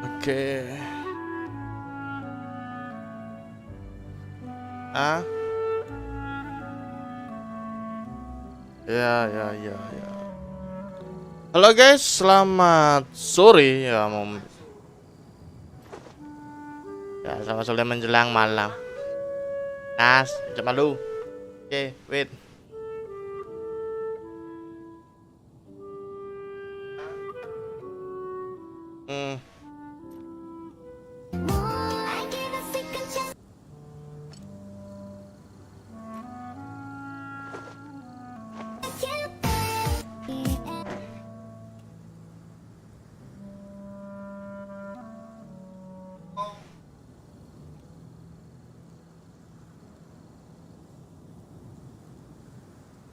Oke. Ah? Ya. Halo guys, selamat sore ya, selamat sore menjelang malam. Nas, coba lu. Oke, wait. Hmm.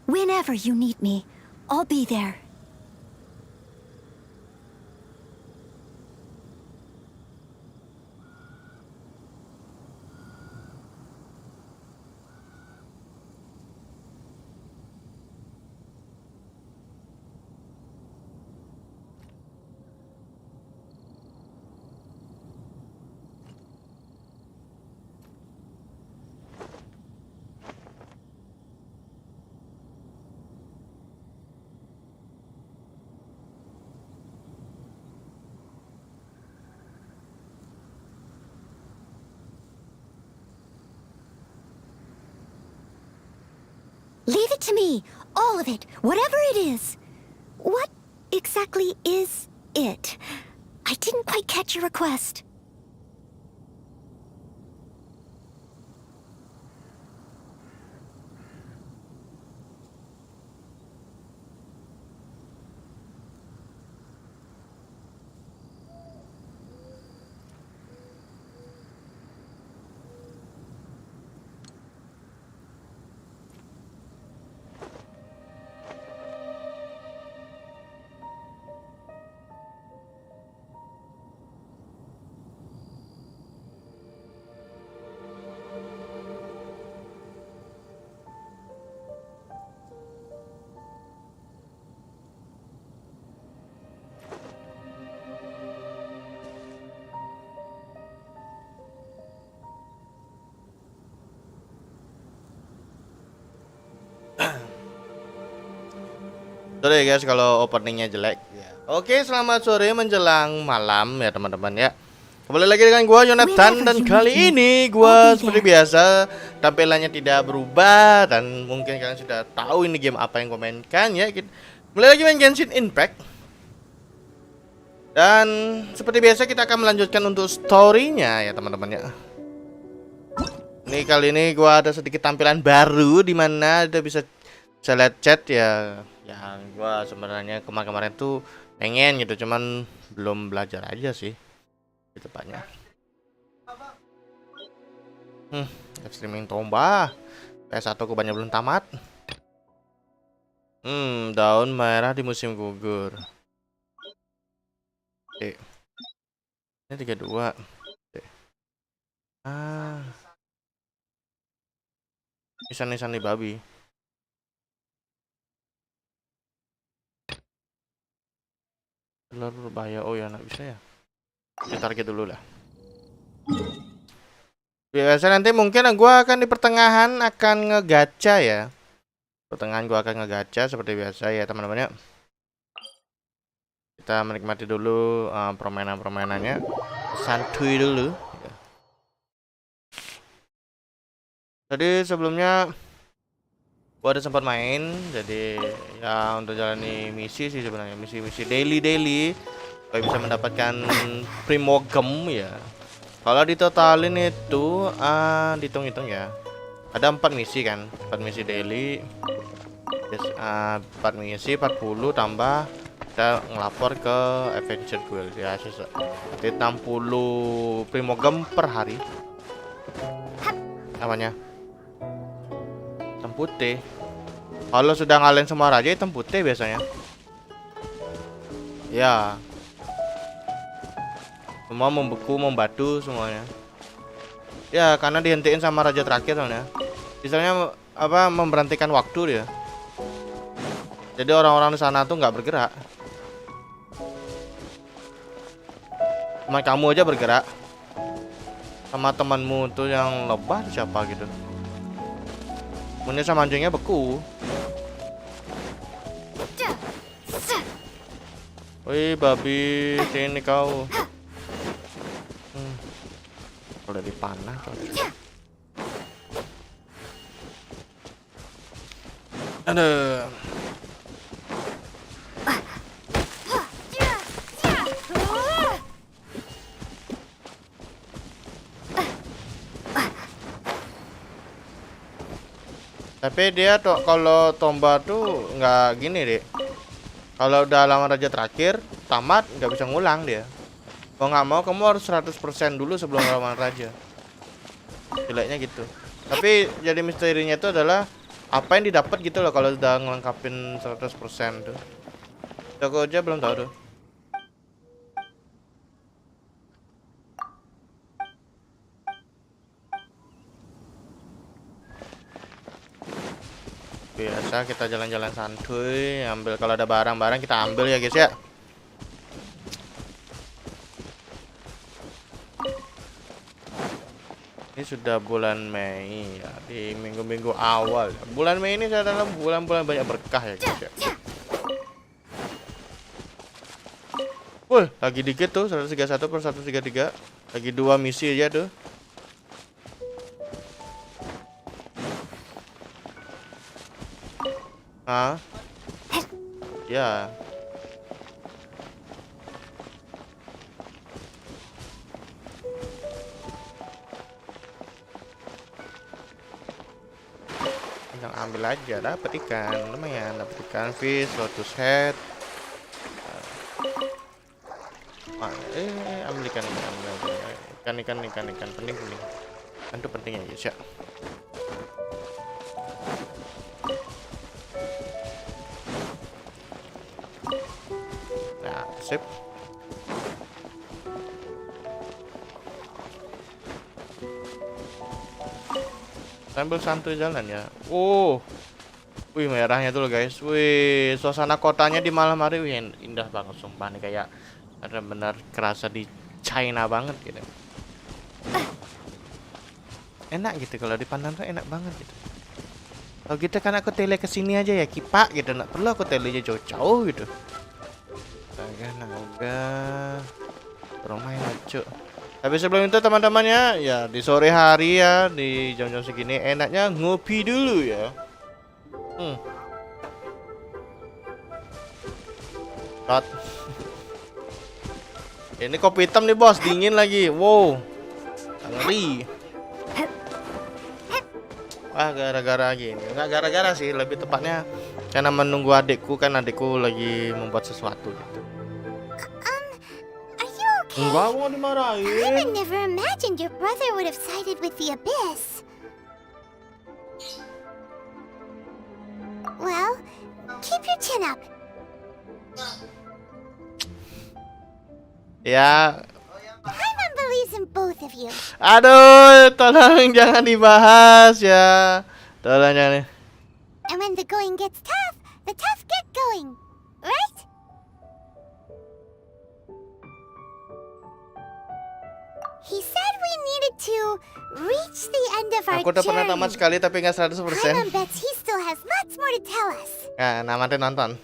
Whenever you need me, I'll be there. Leave it to me, all of it, whatever it is. What exactly is it? I didn't quite catch your request. Sorry guys kalau openingnya jelek ya. Oke, selamat sore menjelang malam ya teman-teman ya. Kembali lagi dengan gua Jonathan, dan kali ini gua seperti biasa tampilannya tidak berubah, dan mungkin kalian sudah tahu ini game apa yang gua mainkan ya. Mulai lagi main Genshin Impact. Dan seperti biasa kita akan melanjutkan untuk story-nya ya teman-teman ya. Ini kali ini gua ada sedikit tampilan baru di mana kita bisa lihat chat ya. Ya gua sebenarnya kemarin tuh pengen gitu, cuman belum belajar aja sih di tepatnya. Live streaming Tomba PS1 aku banyak belum tamat. Daun merah di musim gugur. Oke. Ini 32. Oke. Nisan-nisan di babi. Telur berbahaya. Oh ya, nggak bisa ya. Kita target dulu lah. Biasa nanti mungkin gua akan di pertengahan akan ngegacha ya. Pertengahan gua akan ngegacha seperti biasa ya teman-teman ya. Kita menikmati dulu permainan-permainannya. Santuy dulu. Tadi sebelumnya gua ada sempat main, jadi ya untuk jalani misi sih sebenarnya, misi-misi daily supaya bisa mendapatkan primogem ya. Kalau ditotalin itu dihitung-hitung ya, ada 4 misi kan, 4 misi daily, 4 misi 40 tambah kita ngelapor ke adventure guild ya, jadi 60 primogem per hari. Namanya hitam putih. Kalau sudah ngalahin semua raja, hitam putih biasanya. Ya. Semua membeku, membatu semuanya. Ya, karena dihentiin sama raja terakhir soalnya. Misalnya apa, memberhentikan waktu dia. Jadi orang-orang di sana tuh nggak bergerak. Cuma kamu aja bergerak. Sama temanmu tuh yang lebah siapa gitu. Punya sama anjingnya beku. Wih babi, sini kau. Udah dipanah kau. Aduh. Tapi dia tuh kalau tomba tuh nggak gini deh. Kalau udah lawan raja terakhir tamat nggak bisa ngulang dia. Kalau nggak mau kamu harus 100% dulu sebelum lawan raja. Jeleknya gitu. Tapi jadi misterinya itu adalah apa yang didapat gitu loh kalau udah ngelengkapin 100% tuh. Aku aja belum tahu tuh. Biasa kita jalan-jalan santuy, ambil kalau ada barang-barang kita ambil ya guys ya. Ini sudah bulan Mei ya, di minggu-minggu awal. Bulan Mei ini adalah bulan-bulan banyak berkah ya guys ya. Wih, lagi dikit tuh 131 per 133. Lagi 2 misi aja tuh. Hah? Ya. Yang ambil aja dapat ikan, lumayan dapat ikan fish, lotus head. Ambil ikan, ikan penting. Kan itu penting ya guys ya. Nah, sip. Sambil santuy jalan ya. Wih merahnya tuh loh guys. Wih, suasana kotanya di malam hari wih indah banget sumpah nih, kayak benar-benar kerasa di China banget gitu. Enak gitu kalau dipandang tuh enak banget gitu. Kalau gitu kan aku tele ke sini aja ya kipak gitu, nggak perlu aku telenya jauh-jauh gitu. Naga. Bermain lucu. Tapi sebelum itu teman-temannya ya di sore hari ya di jam-jam segini enaknya ngopi dulu ya. Shot. Ini kopi hitam nih bos, dingin lagi. Wow. Ngeri. Wah gara-gara gini. Enggak gara-gara sih, lebih tepatnya karena menunggu adikku, kan adikku lagi membuat sesuatu gitu. Enggak mau I dimarahin. never imagined your brother would have sided with the abyss. Well, keep your chin up. Ya, Paimon believes in both of you. aduh, tolong jangan dibahas ya. Tolong jangan. And when the going gets tough, the tough get going. Right? He said we needed to reach the end of our Aku udah pernah tamat journey. sekali tapi nggak 100%. Paimon bets he still has lots more to tell us. Nah, namatin nonton.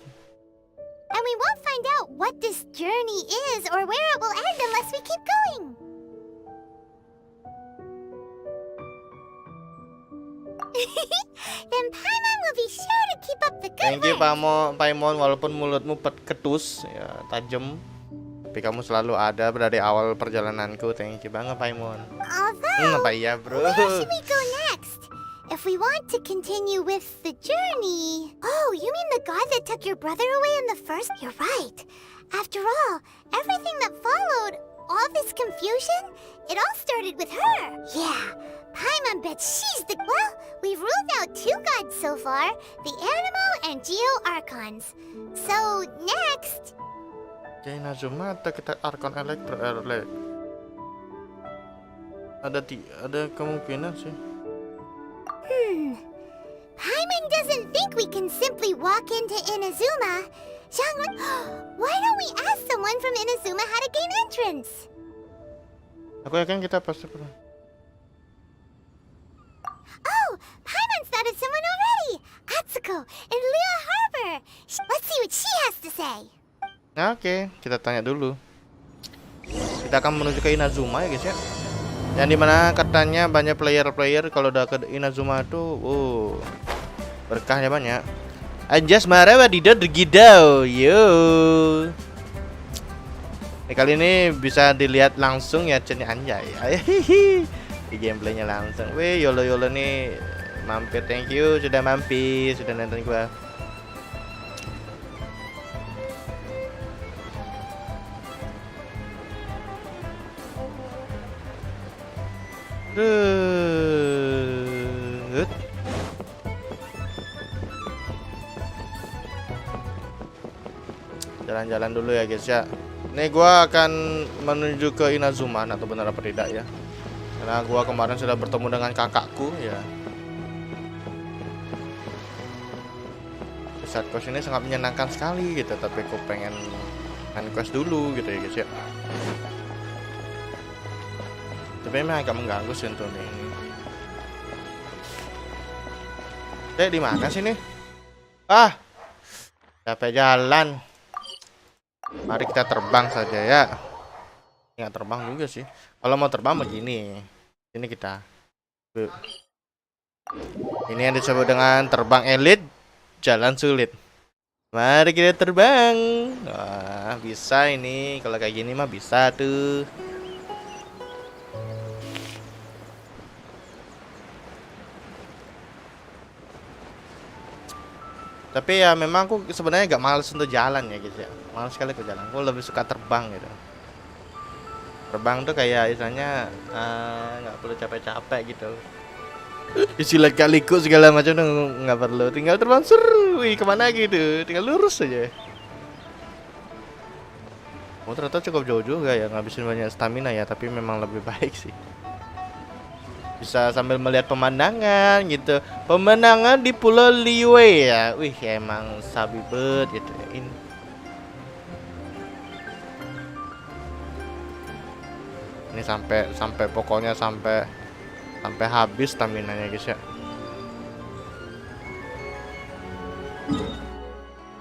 And we won't find out what this journey is or where it will end unless we keep going. Then Paimon will be sure to keep up the good Thank you work. Paimon, walaupun mulutmu ketus ya, tajam. Tapi kamu selalu ada dari awal perjalananku. Thank you banget Paimon. Although, Apa iya bro? where should we go next? If we want to continue with the journey... Oh, you mean the god that took your brother away in the first... You're right. After all, everything that followed, all this confusion, it all started with her. Yeah, Paimon bets she's the... Well, we've ruled out 2 gods so far, the Animo and Geo Archons. So, next... Jaina Zuma atau kita Archon Elektro ada kemungkinan sih. Paimon doesn't think we can simply walk into Inazuma. Xiangwen, why don't we ask someone from Inazuma how to gain entrance? Aku yakin kita pasti pernah. Oh, Paimon spotted someone already. Atsuko in Lua Harbor. Let's see what she has to say. Nah, oke, kita tanya dulu. Kita akan menuju ke Inazuma ya guys ya. Yang dimana katanya banyak player kalau udah ke Inazuma tuh, berkahnya banyak. Anjas marah wadidaw dergidau, yo. Kali ini bisa dilihat langsung ya cennya anjay. Di gameplaynya langsung. Wih, yolo nih mampir, thank you sudah mampir, sudah nonton gua. Jalan-jalan dulu ya guys ya. Ini gua akan menuju ke Inazuma, atau benar apa tidak ya. Karena gua kemarin sudah bertemu dengan kakakku ya. Side quest ini sangat menyenangkan sekali gitu, tapi aku pengen main quest dulu gitu ya guys ya. Tapi memang agak mengganggu sih untuk ini. Di mana sih nih? Capek jalan. Mari kita terbang saja ya. Nggak terbang juga sih. Kalau mau terbang begini. Ini kita. Ini yang disebut dengan terbang elit, jalan sulit. Mari kita terbang. Wah, bisa ini. Kalau kayak gini mah bisa tuh. Tapi ya memang aku sebenarnya gak males untuk jalan ya guys ya. Males sekali aku jalan. Aku lebih suka terbang gitu. Terbang tuh kayak istilahnya nggak perlu capek-capek gitu. Istilah kaliku segala macam tuh nggak perlu. Tinggal terbang seru. Wih, kemana gitu. Tinggal lurus aja. Oh, ternyata cukup jauh juga ya, ngabisin banyak stamina ya. Tapi memang lebih baik sih. Bisa sambil melihat pemandangan gitu. Pemandangan di Pulau Liyue ya. Wih, emang sabi bet gitu ya. Ini sampai pokoknya sampai habis stamina-nya guys ya.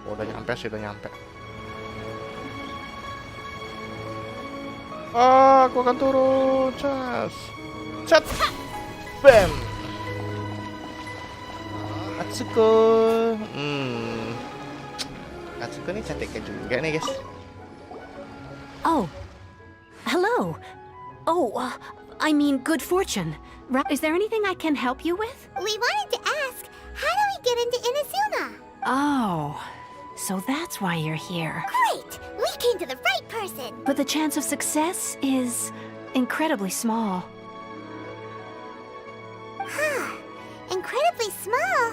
Udah nyampe sih, udah nyampe. Aku akan turun, cas. Cet. Bam. Atsuko. Atsuko nih cantiknya juga nih guys. Oh, hello. Oh, I mean good fortune. Is there anything I can help you with? We wanted to ask, how do we get into Inazuma? Oh, so that's why you're here. Great! We came to the right person! But the chance of success is incredibly small. Incredibly small?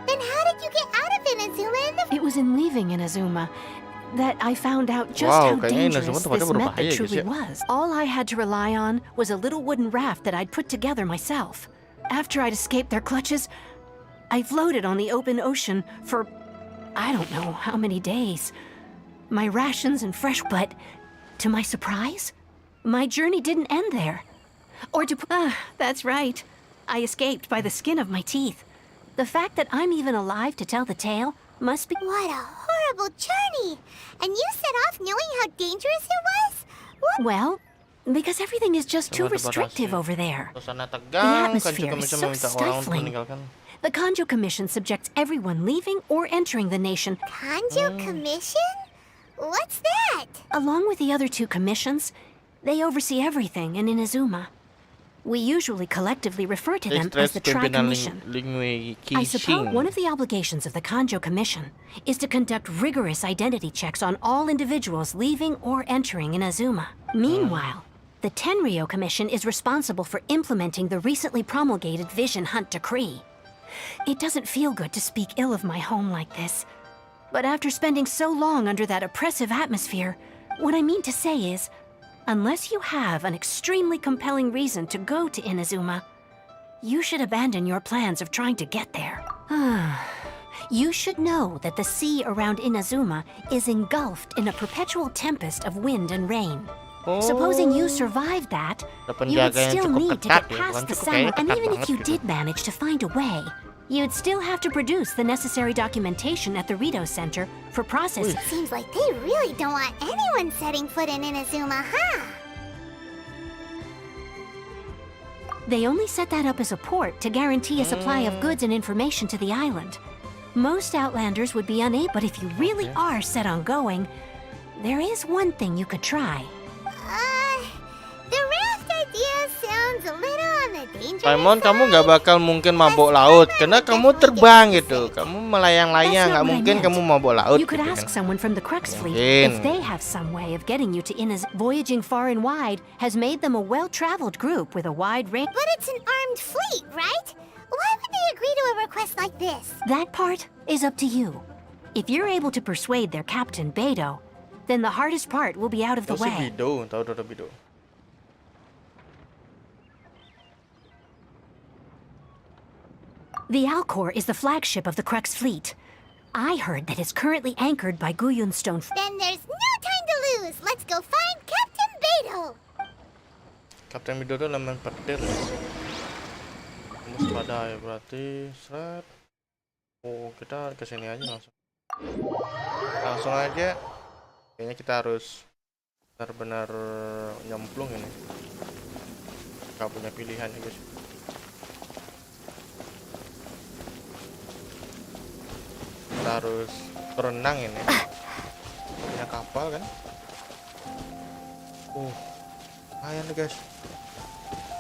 Then how did you get out of Inazuma in the... It was in leaving Inazuma that I found out just Wow, how kayaknya dangerous Inazuma tempatnya this berbahaya method guys truly ya. was. All I had to rely on was a little wooden raft that I'd put together myself. After I'd escaped their clutches, I floated on the open ocean for I don't know how many days. My rations and fresh, but to my surprise, my journey didn't end there. That's right. I escaped by the skin of my teeth. The fact that I'm even alive to tell the tale must be... What a horrible journey! And you set off knowing how dangerous it was? What? Well, because everything is just too restrictive over there. Suasana The tegang, atmosphere Kanjo is Commission so meminta orang untuk stifling. meninggalkan. The Kanjo Commission subjects everyone leaving or entering the nation, Kanjo Commission? What's that? along with the other two commissions. They oversee everything in Inazuma. We usually collectively refer to them as the Tri-Commission. I suppose one of the obligations of the Kanjo Commission is to conduct rigorous identity checks on all individuals leaving or entering Inazuma. Meanwhile, the Tenryo Commission is responsible for implementing the recently promulgated Vision Hunt Decree. It doesn't feel good to speak ill of my home like this, but after spending so long under that oppressive atmosphere, what I mean to say is, unless you have an extremely compelling reason to go to Inazuma, you should abandon your plans of trying to get there. You should know that the sea around Inazuma is engulfed in a perpetual tempest of wind and rain. Supposing you survived that, you would still need to get past the summer, and even if you did manage to find a way, you'd still have to produce the necessary documentation at the Rito Center for processing. Seems like they really don't want anyone setting foot in Inazuma, huh? They only set that up as a port to guarantee a supply of goods and information to the island. Most Outlanders would be unable, but if you really are set on going, there is one thing you could try. The raft idea sounds a little on the dangerous Paimon, side. kamu nggak bakal mungkin mabok laut karena kamu terbang gitu. Kamu melayang-layang, nggak mungkin kamu mabok laut. You could gitu ask kan. someone from the Crux fleet Mungkin. if they have some way of getting you to Inaz. Voyaging far and wide has made them a well-traveled group with a wide range. But it's an armed fleet, right? Why would they agree to a request like this? That part is up to you. If you're able to persuade their captain, Beidou, then the hardest part will be out of the Tahu si way. Bido, tahu Bido. The Alcor is the flagship of the Crux fleet. I heard that it's currently anchored by Guyun Stone. Then there's no time to lose. Let's go find Captain Beidou. Kapten Bido itu elemen petir. Kamu waspada ya berarti. Seret. Oh, kita kesini aja langsung. Langsung aja. Kayaknya kita harus benar-benar nyemplung ini. Gak punya pilihan ya guys. Kita harus berenang ini. Punya kapal kan? Lumayan nih guys.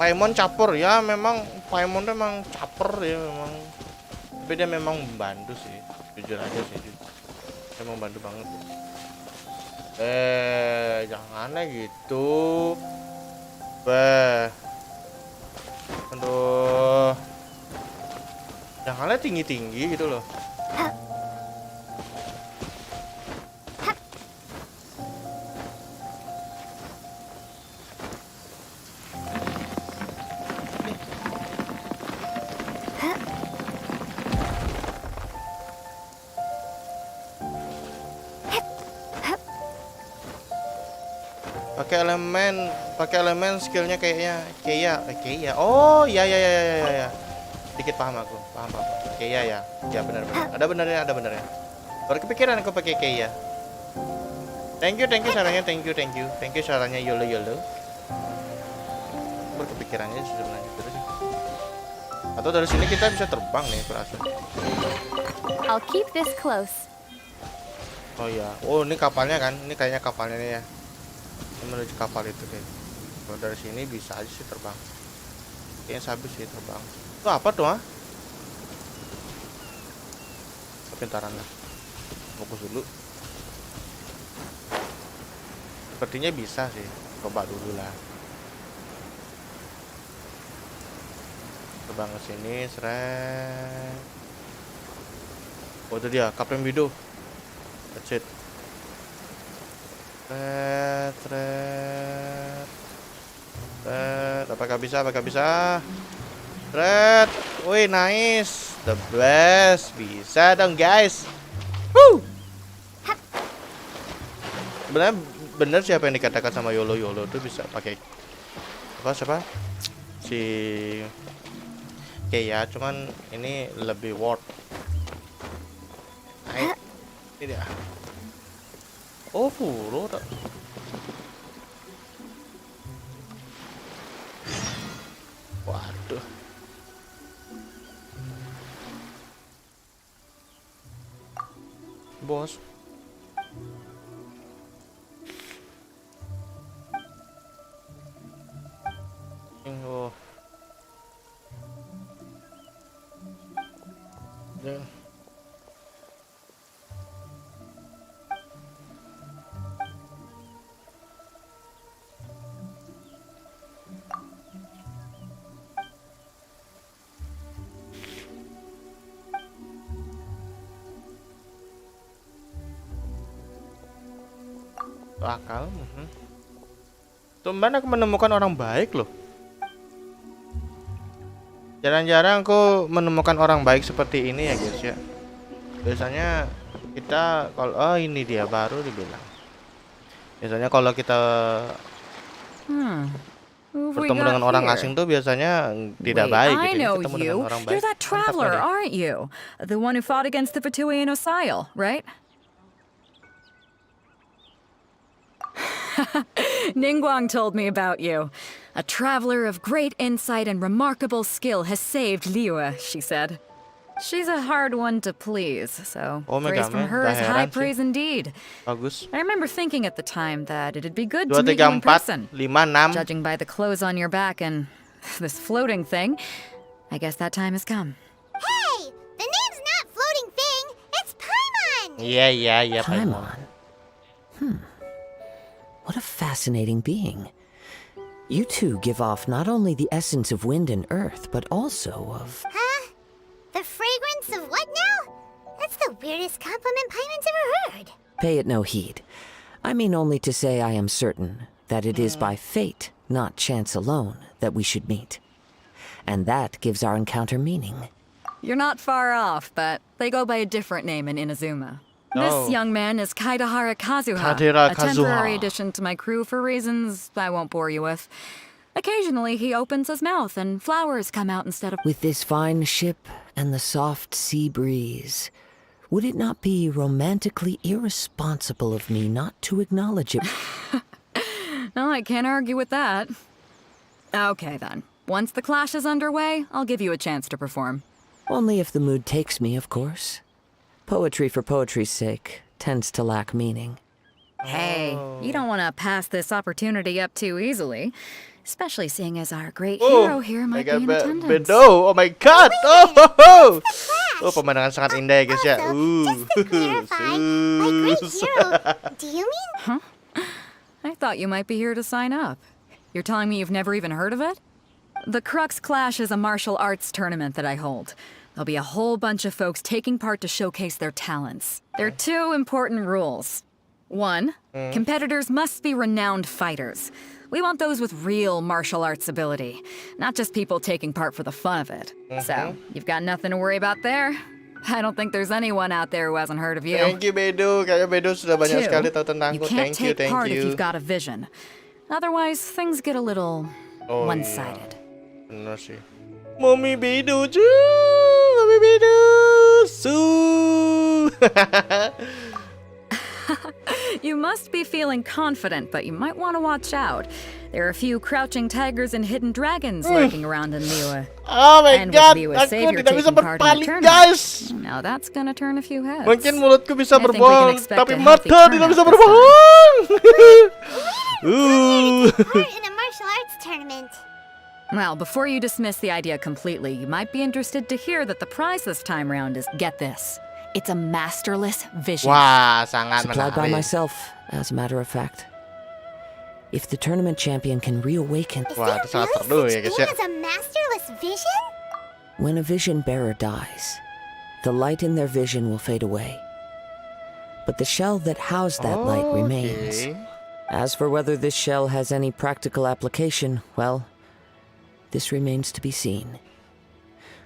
Paimon caper ya, memang Paimon tuh memang caper ya memang. Tapi dia memang membantu sih, jujur aja sih. Dia membantu banget. Janganlah gitu. Aduh. Janganlah tinggi-tinggi gitu loh. Pakai elemen skillnya kayaknya Keia. Oh ya. Dikit paham aku. Keia ya. Ya benar. Ada benernya. Baru kepikiran aku pakai Keia. Thank you sarannya, thank you sarannya yolo. Baru kepikirannya sebenarnya gitu sih. Atau dari sini kita bisa terbang nih perasaan. I'll keep this close. Oh ya. Oh, ini kapalnya kan? Ini kayaknya kapalnya nih ya. Menuju kapal itu kayak. Kalau dari sini bisa aja sih terbang. Kayaknya habis sih terbang. Itu apa tuh ah? Kepintaran lah. Fokus dulu. Sepertinya bisa sih. Coba dulu lah. Terbang ke sini, seret. Oh itu dia, Kapten Bido. That's it. Seret. Apakah bisa? Seret. Wih, nice. The best. Bisa dong, guys. Woo. Sebenarnya bener siapa yang dikatakan sama Yolo tuh bisa pakai siapa? Si ya, cuman ini lebih worth. Ini dia. Oh, furo tak. Waduh. Bos. Oh. Ya. Akal. Tumben aku menemukan orang baik loh. Jarang-jarang aku menemukan orang baik seperti ini ya guys ya. Biasanya kita kalau ini dia baru dibilang. Biasanya kalau kita Who have we Bertemu dengan got orang here? asing tuh biasanya tidak Wait, baik I gitu. Ini know ketemu dengan you. orang baik. You're that Mantap traveler, kali. aren't you? The one who fought against the Fatui and Osail, right? Ningguang told me about you. A traveler of great insight and remarkable skill has saved Liu, she said. She's a hard one to please, so Oh my praise God, from man. her Gak is high heran sih. praise indeed. Bagus. I remember thinking at the time that it'd be good 2, to meet 3, you in 4, person. 5, 6. Judging by the clothes on your back and this floating thing, I guess that time has come. Hey! The name's not Floating Thing, it's Paimon! Iya, Paimon. What a fascinating being. You two give off not only the essence of wind and earth, but also of... Huh? The fragrance of what now? That's the weirdest compliment Paimon's ever heard. Pay it no heed. I mean only to say I am certain that it is by fate, not chance alone, that we should meet. And that gives our encounter meaning. You're not far off, but they go by a different name in Inazuma. Oh. This young man is Kaidahara Kazuha, Kaidahara a temporary Kazuha. addition to my crew for reasons I won't bore you with. Occasionally, he opens his mouth and flowers come out instead of... With this fine ship and the soft sea breeze, would it not be romantically irresponsible of me not to acknowledge it? No, I can't argue with that. Okay, then. Once the clash is underway, I'll give you a chance to perform. Only if the mood takes me, of course. Poetry for poetry's sake tends to lack meaning. Hey, you don't want to pass this opportunity up too easily. Especially seeing as our great Oh, hero here might be in attendance. Bedo. Oh my God. Oh, pemandangan sangat indah ya guys ya. Also, just to clarify, my great hero, do you mean? I thought you might be here to sign up. You're telling me you've never even heard of it? The Crux Clash is a martial arts tournament that I hold. There'll be a whole bunch of folks taking part to showcase their talents. There are 2 important rules. 1, competitors must be renowned fighters. We want those with real martial arts ability, not just people taking part for the fun of it. So, you've got nothing to worry about there. I don't think there's anyone out there who hasn't heard of you. Thank you Bedo. Kayaknya Bedo sudah banyak 2, sekali tahu you tentangku. can't Thank you, take part thank if you. you've got a vision. Otherwise, things get a little Oh, one-sided. Iya. Bener sih. Mami Bedo cu. Mami Bedo. Su. You must be feeling confident, but you might want to watch out. There are a few crouching tigers and hidden dragons lurking around in Liyue. Oh my And with God. Liyue's Aku savior tidak bisa taking part in the berpaling tournament, guys. now that's gonna turn a few heads. Mungkin mulutku bisa I think we can berbohong, expect tapi a healthy mata tidak bisa turnout this berbohong. Part in a martial arts tournament. Well, before you dismiss the idea completely, you might be interested to hear that the prize this time round is, get this, it's a masterless vision. Wah, sangat Supplied by menarik. myself, as a matter of fact. If the tournament champion can reawaken... Is Wah, there itu sangat really perlu ya such guys thing ya. as a masterless vision? When a vision bearer dies, the light in their vision will fade away. But the shell that housed that light remains. Oke. As for whether this shell has any practical application, well, this remains to be seen.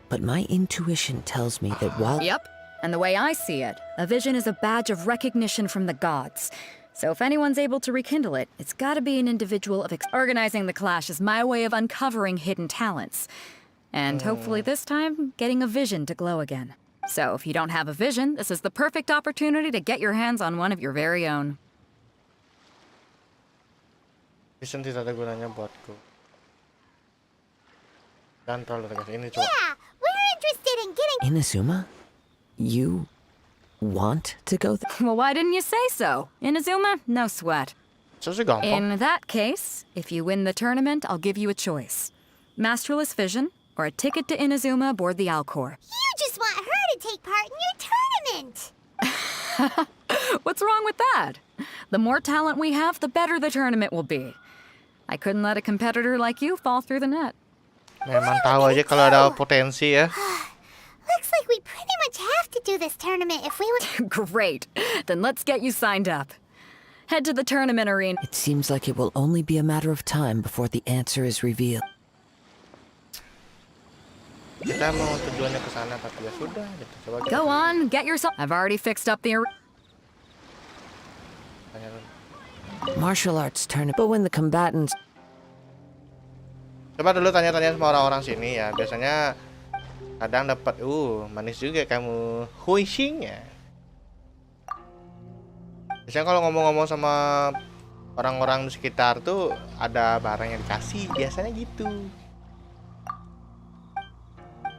But my intuition tells me that while... Yep. And the way I see it, a vision is a badge of recognition from the gods. So if anyone's able to rekindle it, it's gotta be an individual of organizing the clash is my way of uncovering hidden talents. And hopefully this time, getting a vision to glow again. So if you don't have a vision, this is the perfect opportunity to get your hands on one of your very own. Vision tidak ada gunanya buatku. Jangan terlalu tegas. Ini coba. Yeah, we're interested in getting. Inazuma? You want to go there? Well, why didn't you say so? Inazuma, no sweat. So sih gampang. In that case, if you win the tournament, I'll give you a choice. Masterless Vision, or a ticket to Inazuma aboard the Alcor. You just want her to take part in your tournament. What's wrong with that? The more talent we have, the better the tournament will be. I couldn't let a competitor like you fall through the net. Memang tahu aja kalau ada potensi ya. Looks like we pretty much have to do this tournament if we want. Great. Then let's get you signed up. Head to the tournament arena. It seems like it will only be a matter of time before the answer is revealed. Kita mau tujuannya ke sana tapi ya sudah gitu. Coba kita Go on, get yourself. I've already fixed up the arena. tanya dulu. Martial arts tournament, but when the combatants... Coba dulu tanya-tanya sama orang-orang sini ya. Biasanya kadang dapat manis juga kamu huishingnya. Biasanya kalau ngomong-ngomong sama orang-orang di sekitar tuh ada barang yang dikasih, biasanya gitu.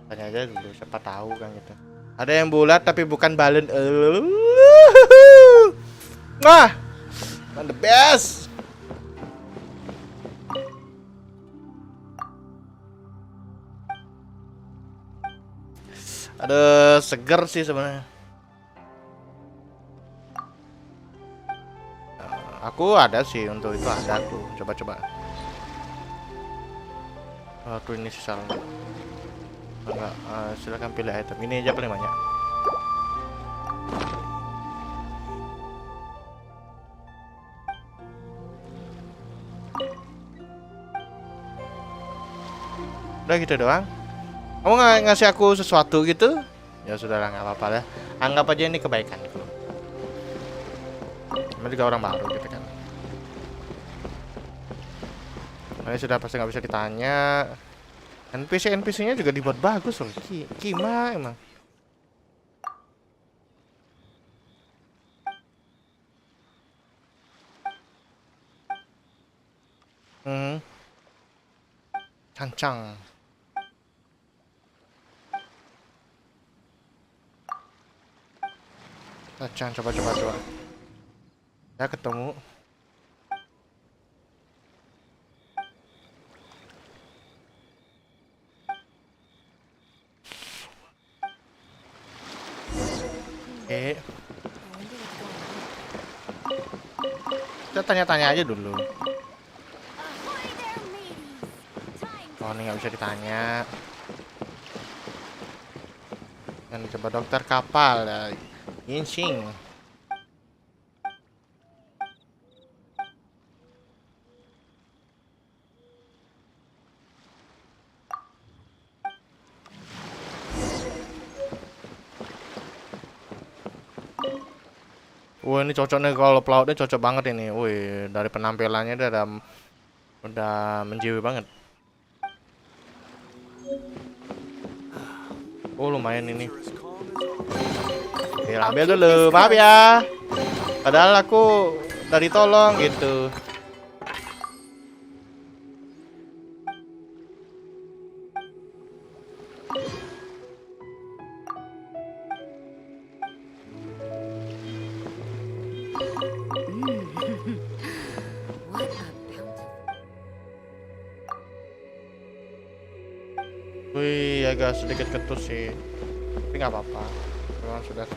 Tanya aja dulu, siapa tahu kan gitu. Ada yang bulat tapi bukan balen. Nah, the best. Ada seger sih sebenarnya. Aku ada sih untuk itu, ada tuh. Coba-coba. Tuh ini sisa. Enggak, silakan pilih item. Ini aja paling banyak. Udah gitu doang. Kamu nggak ngasih aku sesuatu gitu? Ya sudahlah, nggak apa-apa lah. Anggap aja ini kebaikanku. Namanya juga orang baru gitu kan. Ini sudah pasti nggak bisa ditanya. NPC-nya juga dibuat bagus loh. Kima emang. Cancang. Cancang, coba. Ya ketemu. Kita tanya-tanya aja dulu. Oh, ini nggak bisa ditanya. Dan coba dokter kapal ya. Genshin. Wah, ini cocok nih, kalau pelautnya cocok banget ini. Wih, dari penampilannya dia udah menjiwai banget. Oh, lumayan ini. Oke, ambil dulu, maaf ya. Padahal aku dari tolong gitu. Wih, agak sedikit ketus sih, tapi nggak apa-apa. Memang sudah.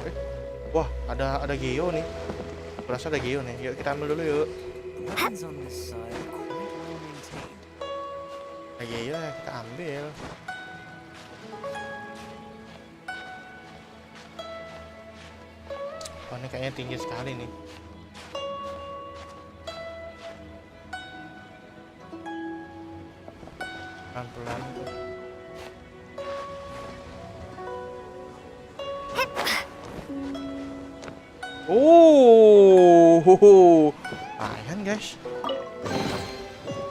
Wah, ada Geo nih. Berasa ada Geo nih. Yuk kita ambil dulu yuk. Ada Geo ya, kita ambil. Wah, ini kayaknya tinggi sekali nih. Pelan-pelan. Lumayan guys.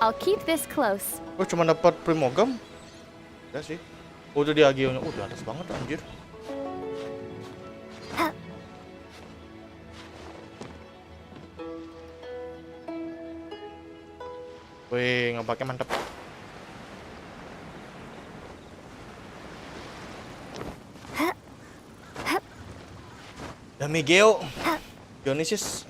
I'll keep this close. Oh, cuma dapat primogam. Ya sih. Oh, udah di Agionya. Oh, udah atas banget anjir. Wih, ngepaknya mantep. Dami Geo. Dionysus.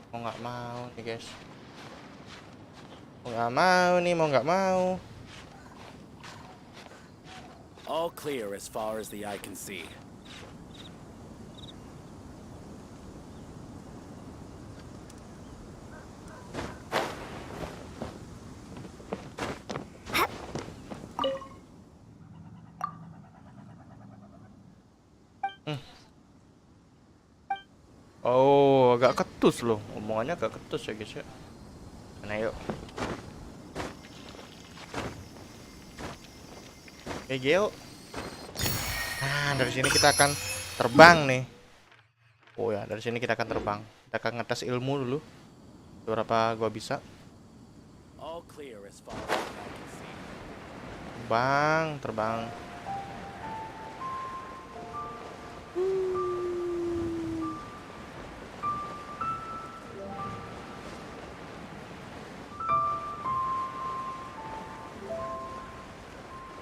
Mau nggak mau nih guys. Mau nggak mau. All clear as far as the eye can see. Oh, agak ketus loh. Omongannya agak ketus ya guys ya. Mana yuk. Oke, Geo. Nah, dari sini kita akan terbang nih. Oh ya, dari sini kita akan terbang. Kita akan ngetes ilmu dulu. Berapa gua bisa. All clear as far as the eye can see. Terbang.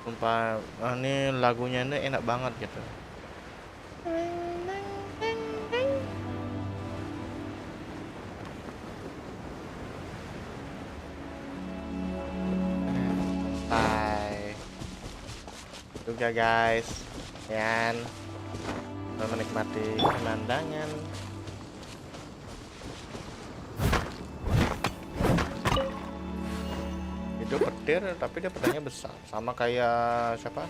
Sumpah, ini lagunya ini enak banget gitu. Bye. Juga guys, dan menikmati pemandangan. Itu petir, tapi dia pedangnya besar, sama kayak siapa?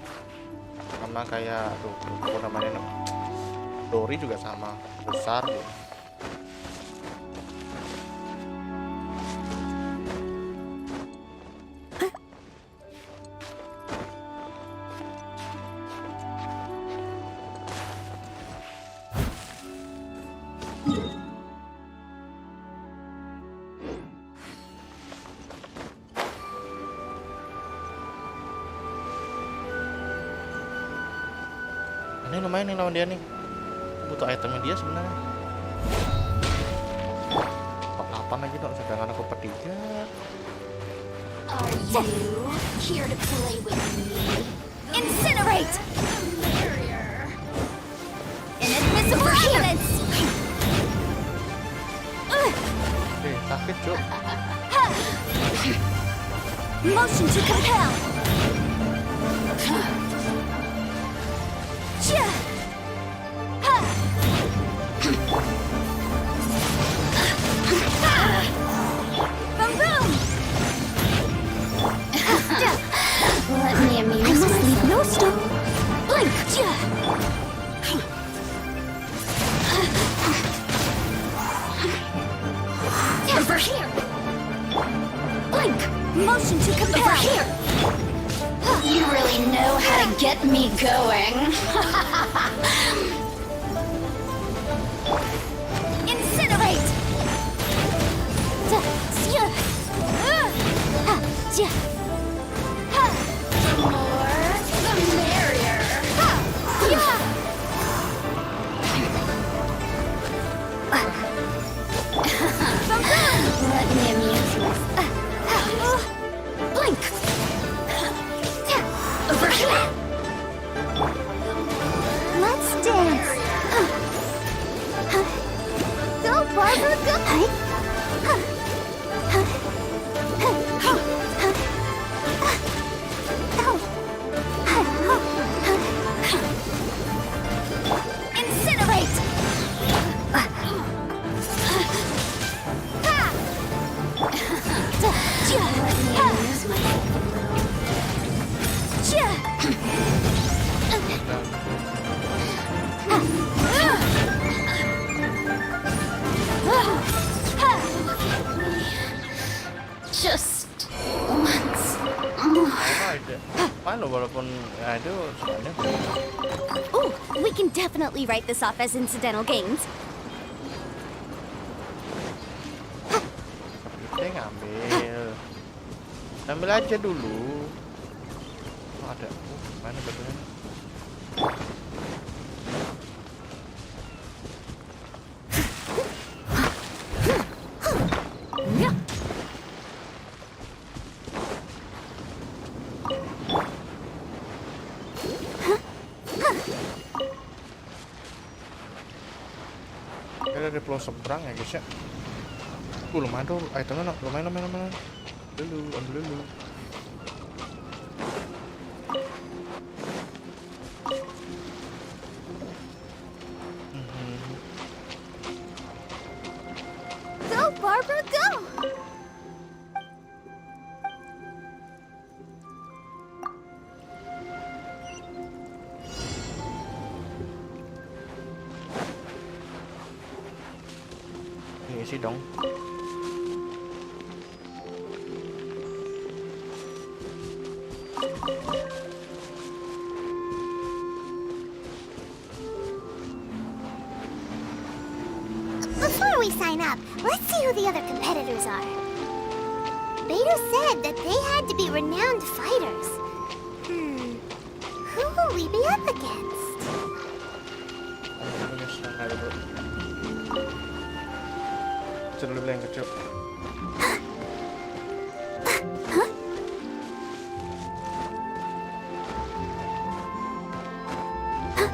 Sama kayak apa namanya? Dori juga sama besar gitu. Ini lumayan nih lawan dia nih. Butuh itemnya dia sebenarnya. Top 8 lagi dong, sedangkan aku per 3. Are you here to play with me? Incinerate! Inadmissible evidence! Sakit cuk. Motion to compel! Boom boom! Let me amuse myself. No stop. Blink! Over here! Blink! Motion to compel! Over here! You really know how to get me going. Incinerate! The more, the merrier. Let me amuse myself. Blink! Over here! Let's dance! Go, Barbara, go! Incinerate! Just once. Fine loh, walaupun ya itu soalnya Ooh, we can definitely write this off as incidental gains. kita ambil aja dulu. Oh, ada mana betulnya? Ada di pulau seberang ya guys ya. Lumayan tuh itemnya, lumayan. Ambil dulu. Go, Barbara, go! Ini isi dong. up. Let's see who the other competitors are. Beto said that they had to be renowned fighters. Who will we be up against? Kecil dulu yang kecil.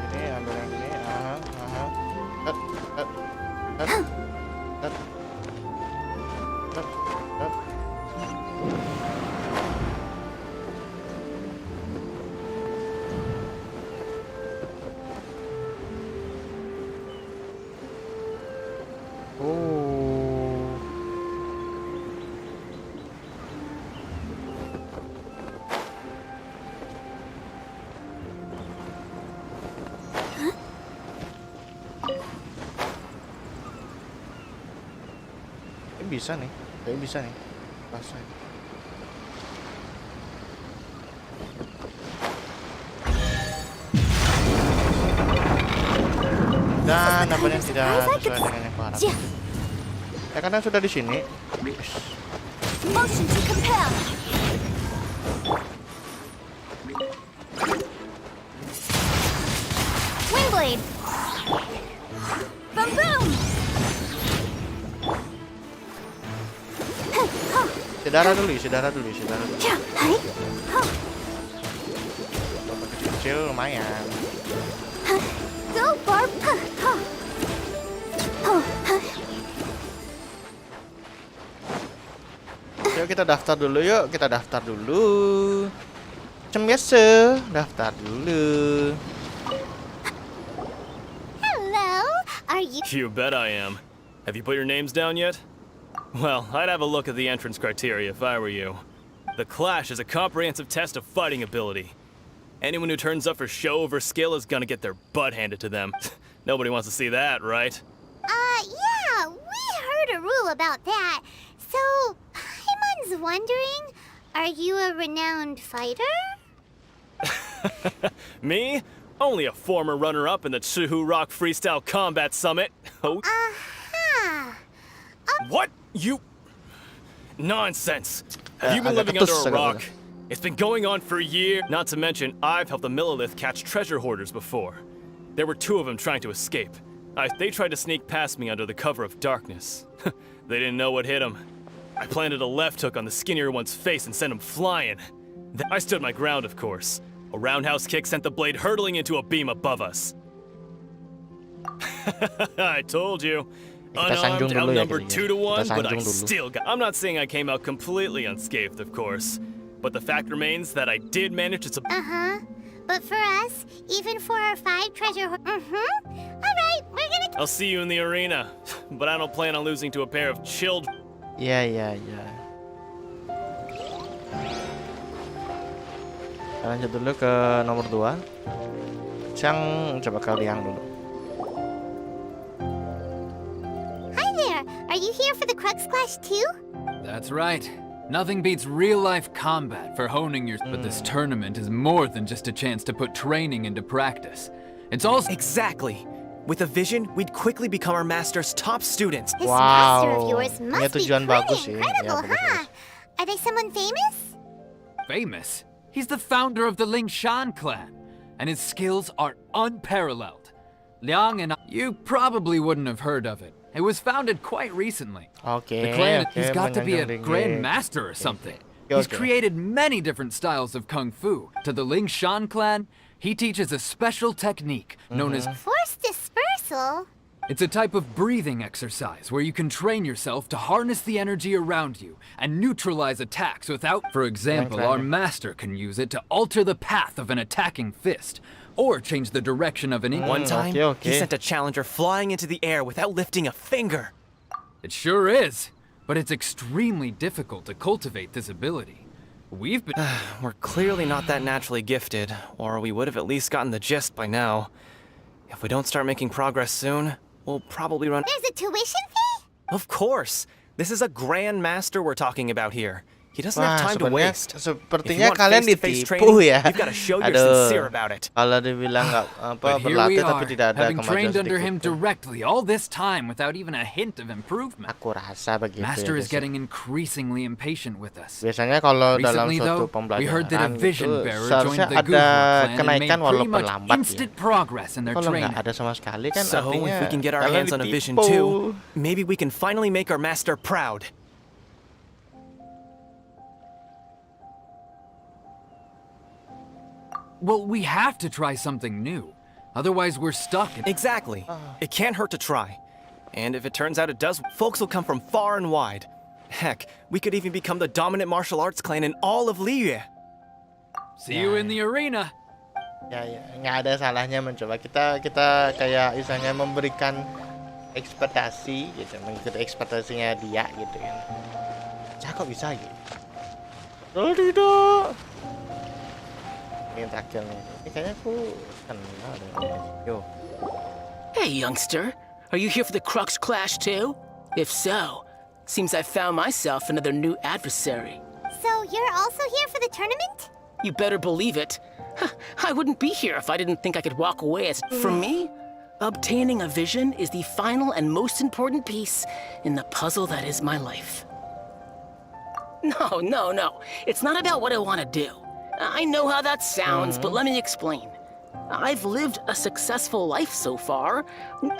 Ini ambil yang ini. Bisa nih, kayak bisa nih, pasnya. Dan nampaknya tidak sesuai dengan yang kuharap. Ya karena sudah di sini. Motion to compel. Windblade. Boom boom. Sedara dulu. Kecil lumayan. Go Barb. Yuk kita daftar dulu. Macam biasa, daftar dulu. Hello. Are you? You bet I am. Have you put your names down yet? Well, I'd have a look at the entrance criteria if I were you. The Clash is a comprehensive test of fighting ability. Anyone who turns up for show over skill is gonna get their butt handed to them. Nobody wants to see that, right? Yeah, we heard a rule about that. So, Paimon's wondering, are you a renowned fighter? Me? Only a former runner-up in the Chihu Rock Freestyle Combat Summit. Oh. What? You... Nonsense. Have you been living under a rock? It's been going on for years. Not to mention, I've helped the Millilith catch treasure hoarders before. There were 2 of them trying to escape. They tried to sneak past me under the cover of darkness. They didn't know what hit them. I planted a left hook on the skinnier one's face and sent him flying. I stood my ground, of course. A roundhouse kick sent the blade hurtling into a beam above us. I told you. Unarmed, outnumbered 2 to 1, but I still got... I'm not saying I came out completely unscathed, of course. But the fact remains that I did manage to... But for us, even for our 5 treasure... Alright, we're gonna... I'll see you in the arena. But I don't plan on losing to a pair of children. Ya. Lanjut dulu ke nomor 2. Coba kalian dulu. Are you here for the Crux Clash too? That's right. Nothing beats real-life combat for honing your... But this tournament is more than just a chance to put training into practice. It's also... Exactly. With a vision, we'd quickly become our master's top students. This master of yours must be pretty bagus incredible, huh? Are they someone famous? Famous? He's the founder of the Lingshan clan, and his skills are unparalleled. Liang and I... You probably wouldn't have heard of it. It was founded quite recently. The clan, he's got to be a grand master or something. He's created many different styles of kung fu. To the Lingshan clan, he teaches a special technique known as Force dispersal? It's a type of breathing exercise where you can train yourself to harness the energy around you and neutralize attacks without... For example, our master can use it to alter the path of an attacking fist, or change the direction of an... One time, he sent a challenger flying into the air without lifting a finger. It sure is, but it's extremely difficult to cultivate this ability. We've been... We're clearly not that naturally gifted, or we would have at least gotten the gist by now. If we don't start making progress soon, we'll probably run... There's a tuition fee? Of course! This is a grand master we're talking about here. He doesn't have time to sebenarnya waste. sepertinya If you want kalian face-to-face ditipu training, ya. you've got to show you're Aduh, sincere about it. kalau dibilang nggak apa But here we berlatih are, tapi tidak ada having kemajuan trained under sedikit him pun. directly all this time without even a hint of improvement. Aku rasa begitu Master ya, is guys. getting increasingly impatient with us. Biasanya kalau dalam Recently, suatu though, we heard that a pembelajaran vision itu bearer seharusnya joined the ada Guru clan and made kenaikan pretty walaupun much lambat ya. instant progress in their Kalau training. nggak ada sama sekali kan So, artinya if we can get our kalian hands on a vision ditipu. too, maybe we can finally make our master proud. Well, we have to try something new. Otherwise, we're stuck in... Exactly. It can't hurt to try. And if it turns out it does, folks will come from far and wide. Heck, we could even become the dominant martial arts clan in all of Liyue. See you in the arena. Ya, nggak ada salahnya mencoba. Kita kayak misalnya memberikan ekspektasi gitu, mengikuti ekspektasinya dia gitu kan. Kok bisa gitu? Kalau tidak. Ini yang terakhir nih. Ini kayaknya aku kenal dengan Yo. Hey, youngster. Are you here for the Crux Clash too? If so, seems I found myself another new adversary. So you're also here for the tournament? You better believe it. I wouldn't be here if I didn't think I could walk away as... For me, obtaining a vision is the final and most important piece in the puzzle that is my life. No. It's not about what I want to do. I know how that sounds, but let me explain. I've lived a successful life so far.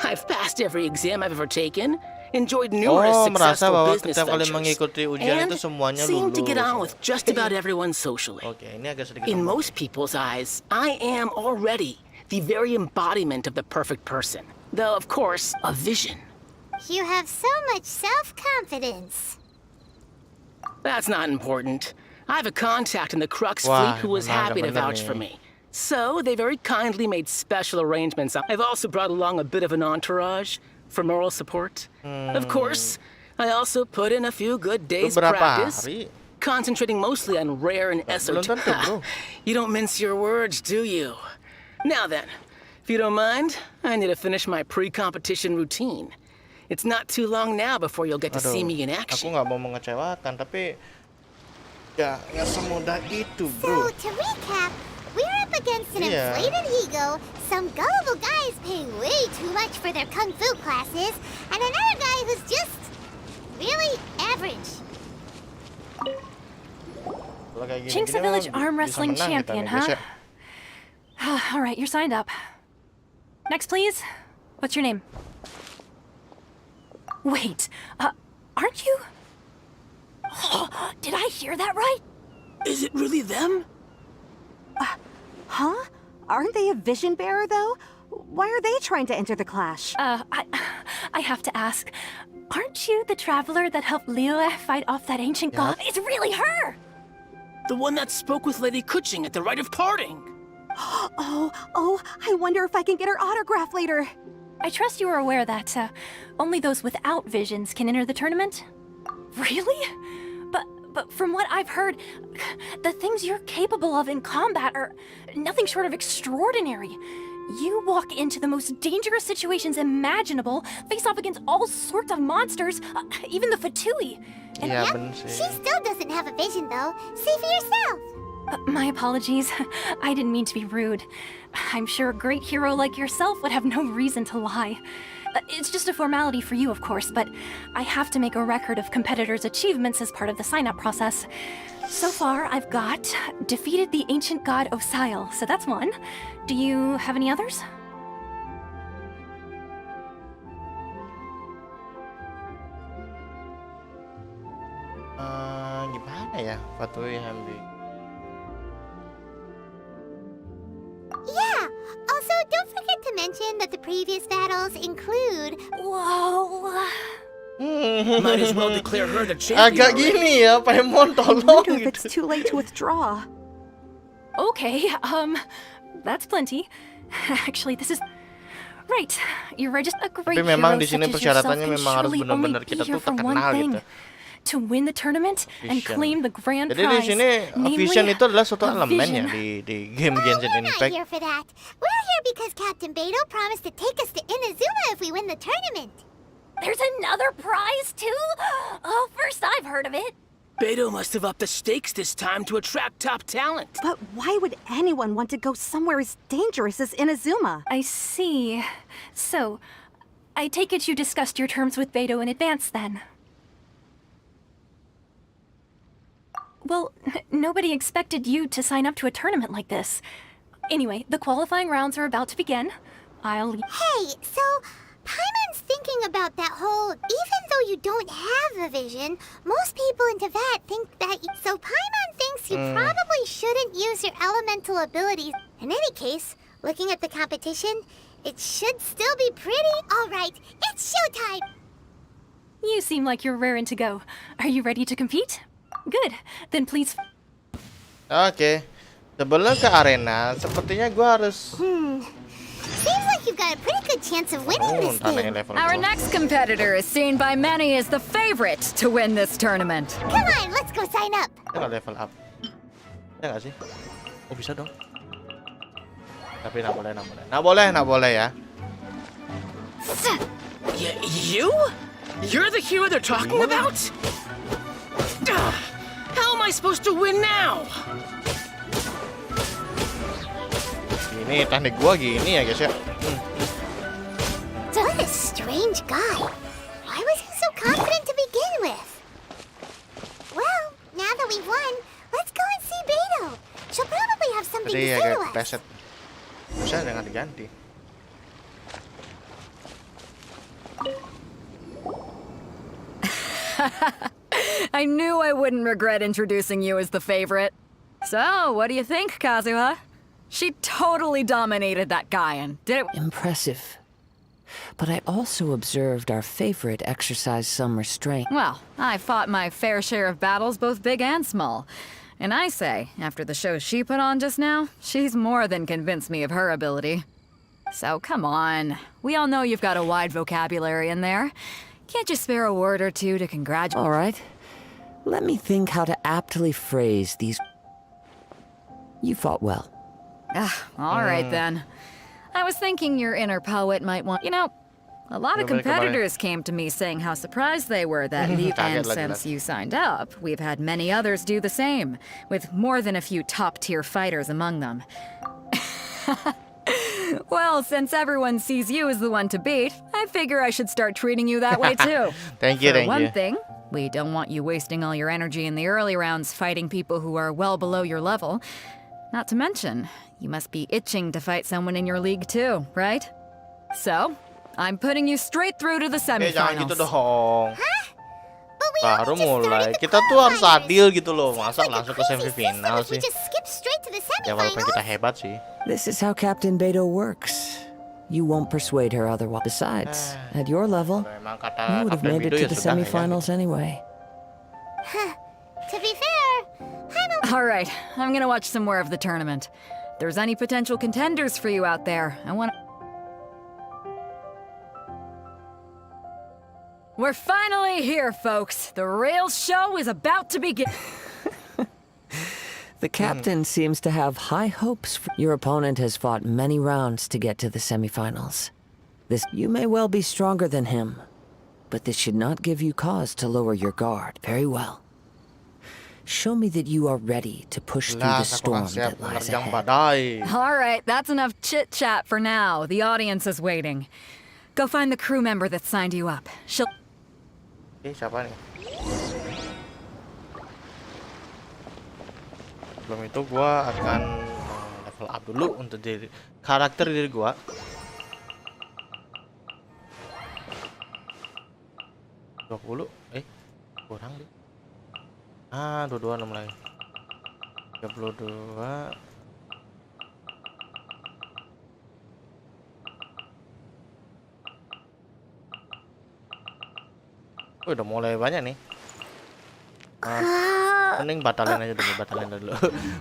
I've passed every exam I've ever taken, enjoyed numerous merasa successful bahwa business setiap kali ventures, mengikuti ujian and itu semuanya seem to lulus. get on with just about everyone socially. Oke, ini agak sedikit In sombong. most people's eyes, I am already the very embodiment of the perfect person. Though, of course, a vision. You have so much self-confidence. That's not important. I have a contact in the Crux Wah, fleet who was memang happy to bener vouch for nih. me. So, they very kindly made special arrangements. I've also brought along a bit of an entourage for moral support. Of course, I also put in a few good days' Beberapa practice, hari. concentrating mostly on rare and Belum esoteric. tentu, bro. You don't mince your words, do you? Now then, if you don't mind, I need to finish my pre-competition routine. It's not too long now before you'll get to see me in Aku action. nggak mau mengecewakan, tapi ya nggak semudah itu, So, bro. to recap, we're up against an Yeah. inflated ego, some gullible guys paying way too much for their kung fu classes, and another guy who's just really average. Kalau kayak gini, Chink's a village arm bisa wrestling menang kita champion, nih, guys, huh? ya. All right, you're signed up. Next, please. What's your name? Wait, aren't you? Did I hear that right? Is it really them? Huh? Aren't they a vision bearer, though? Why are they trying to enter the clash? I have to ask. Aren't you the traveler that helped Liyue fight off that ancient god? It's really her! The one that spoke with Lady Kuching at the rite of parting. Oh, I wonder if I can get her autograph later. I trust you are aware that only those without visions can enter the tournament? Really? But from what I've heard, the things you're capable of in combat are nothing short of extraordinary. You walk into the most dangerous situations imaginable, face off against all sorts of monsters, even the Fatui. And Iya, Yep, bener sih. she still doesn't have a vision, though. See for yourself. My apologies. I didn't mean to be rude. I'm sure a great hero like yourself would have no reason to lie. It's just a formality for you, of course, but I have to make a record of competitors' achievements as part of the sign-up process. So far, I've got defeated the ancient god Osile, so that's one. Do you have any others? Gimana ya, Fatui Hambi? Yeah. Also, don't forget to mention that the previous battles include... Whoa. Might as well declare her the champion. Agak already. gini ya, Paimon I tolong wonder if it's gitu. too late to withdraw. Okay, that's plenty. Actually, this is... Right, you're just a great Tapi memang hero di sini such as yourself persyaratannya can memang harus surely only benar-benar be kita here tuh for one terkenal thing. gitu. To win the tournament and Vision. claim the grand Jadi di prize. sini namely, vision itu adalah suatu a elemen ya vision. di game Genshin We're not Impact. here for that. We're here because Captain Beto promised to take us to Inazuma if we win the tournament. There's another prize too? Oh, first I've heard of it. Beto must have upped the stakes this time to attract top talent. But why would anyone want to go somewhere as dangerous as Inazuma? I see. So, I take it you discussed your terms with Beto in advance then? Well, nobody expected you to sign up to a tournament like this. Anyway, the qualifying rounds are about to begin. Hey, so Paimon's thinking about that whole, even though you don't have a vision, most people in Teyvat think that, so Paimon thinks you probably shouldn't use your elemental abilities. In any case, looking at the competition, it should still be pretty. All right, it's showtime! You seem like you're raring to go. Are you ready to compete? Good. Then please... Oke. Sebelum ke arena, sepertinya gua harus... Seems like you've got a pretty good chance of winning this tandain game. level Our gua. next competitor is seen by many as the favorite to win this tournament. Come on, let's go sign up. Kita nggak level up. Ya nggak sih? Oh bisa dong. Tapi nggak boleh ya. You? You're the hero they're talking about? How am I supposed to win now? Gini teknik gua gini ya guys ya. What a strange guy. Why was he so confident to begin with? Well, now that we've won, let's go and see Beto. She'll probably have something Tadi to ya say kayak to us. preset. Bisa dengan diganti. I knew I wouldn't regret introducing you as the favorite. So, what do you think, Kazuha? She totally dominated that guy and did it. Impressive. But I also observed our favorite exercise some restraint. Well, I fought my fair share of battles, both big and small. And I say, after the show she put on just now, she's more than convinced me of her ability. So come on. We all know you've got a wide vocabulary in there. Can't you spare a word or two to congratulate? All right. Let me think how to aptly phrase these. You fought well. All right then. I was thinking your inner poet might want... You know, a lot of competitors came to me saying how surprised they were that and since you signed up, we've had many others do the same, with more than a few top-tier fighters among them. Well, since everyone sees you as the one to beat, I figure I should start treating you that way too. Thank you, For thank one you. thing, we don't want you wasting all your energy in the early rounds fighting people who are well below your level. Not to mention, you must be itching to fight someone in your league too, right? So, I'm putting you straight through to the Jangan gitu semifinals. dong. But we Baru only just mulai. started the Kita tuh harus qualifiers. adil gitu loh. Seems Masa like a langsung ke crazy system semifinal if we sih? just skip straight to the Ya walaupun kita semifinals. hebat sih. This is how Captain Beto works. You won't persuade her otherwise. Besides, at your level, Kalau emang kata you would have Kapten made it Bido to ya the sudah ya. semifinals anyway. To be fair, All right, I'm gonna watch some more of the tournament. If there's any potential contenders for you out there, I want. We're finally here, folks. The real show is about to begin. The captain seems to have high hopes for your opponent has fought many rounds to get to the semifinals. You may well be stronger than him, but this should not give you cause to lower your guard. Very well. Show me that you are ready to push through the Jelas aku storm kan siap that lies menerjang ahead. badai. All right, that's enough chit-chat for now. The audience is waiting. Go find the crew member that signed you up. She'll... Siapa nih? Sebelum itu gua akan level up dulu untuk karakter diri gua. Kurang deh. 22 mulai. 32. Udah mulai banyak nih. Mending batalin aja dulu.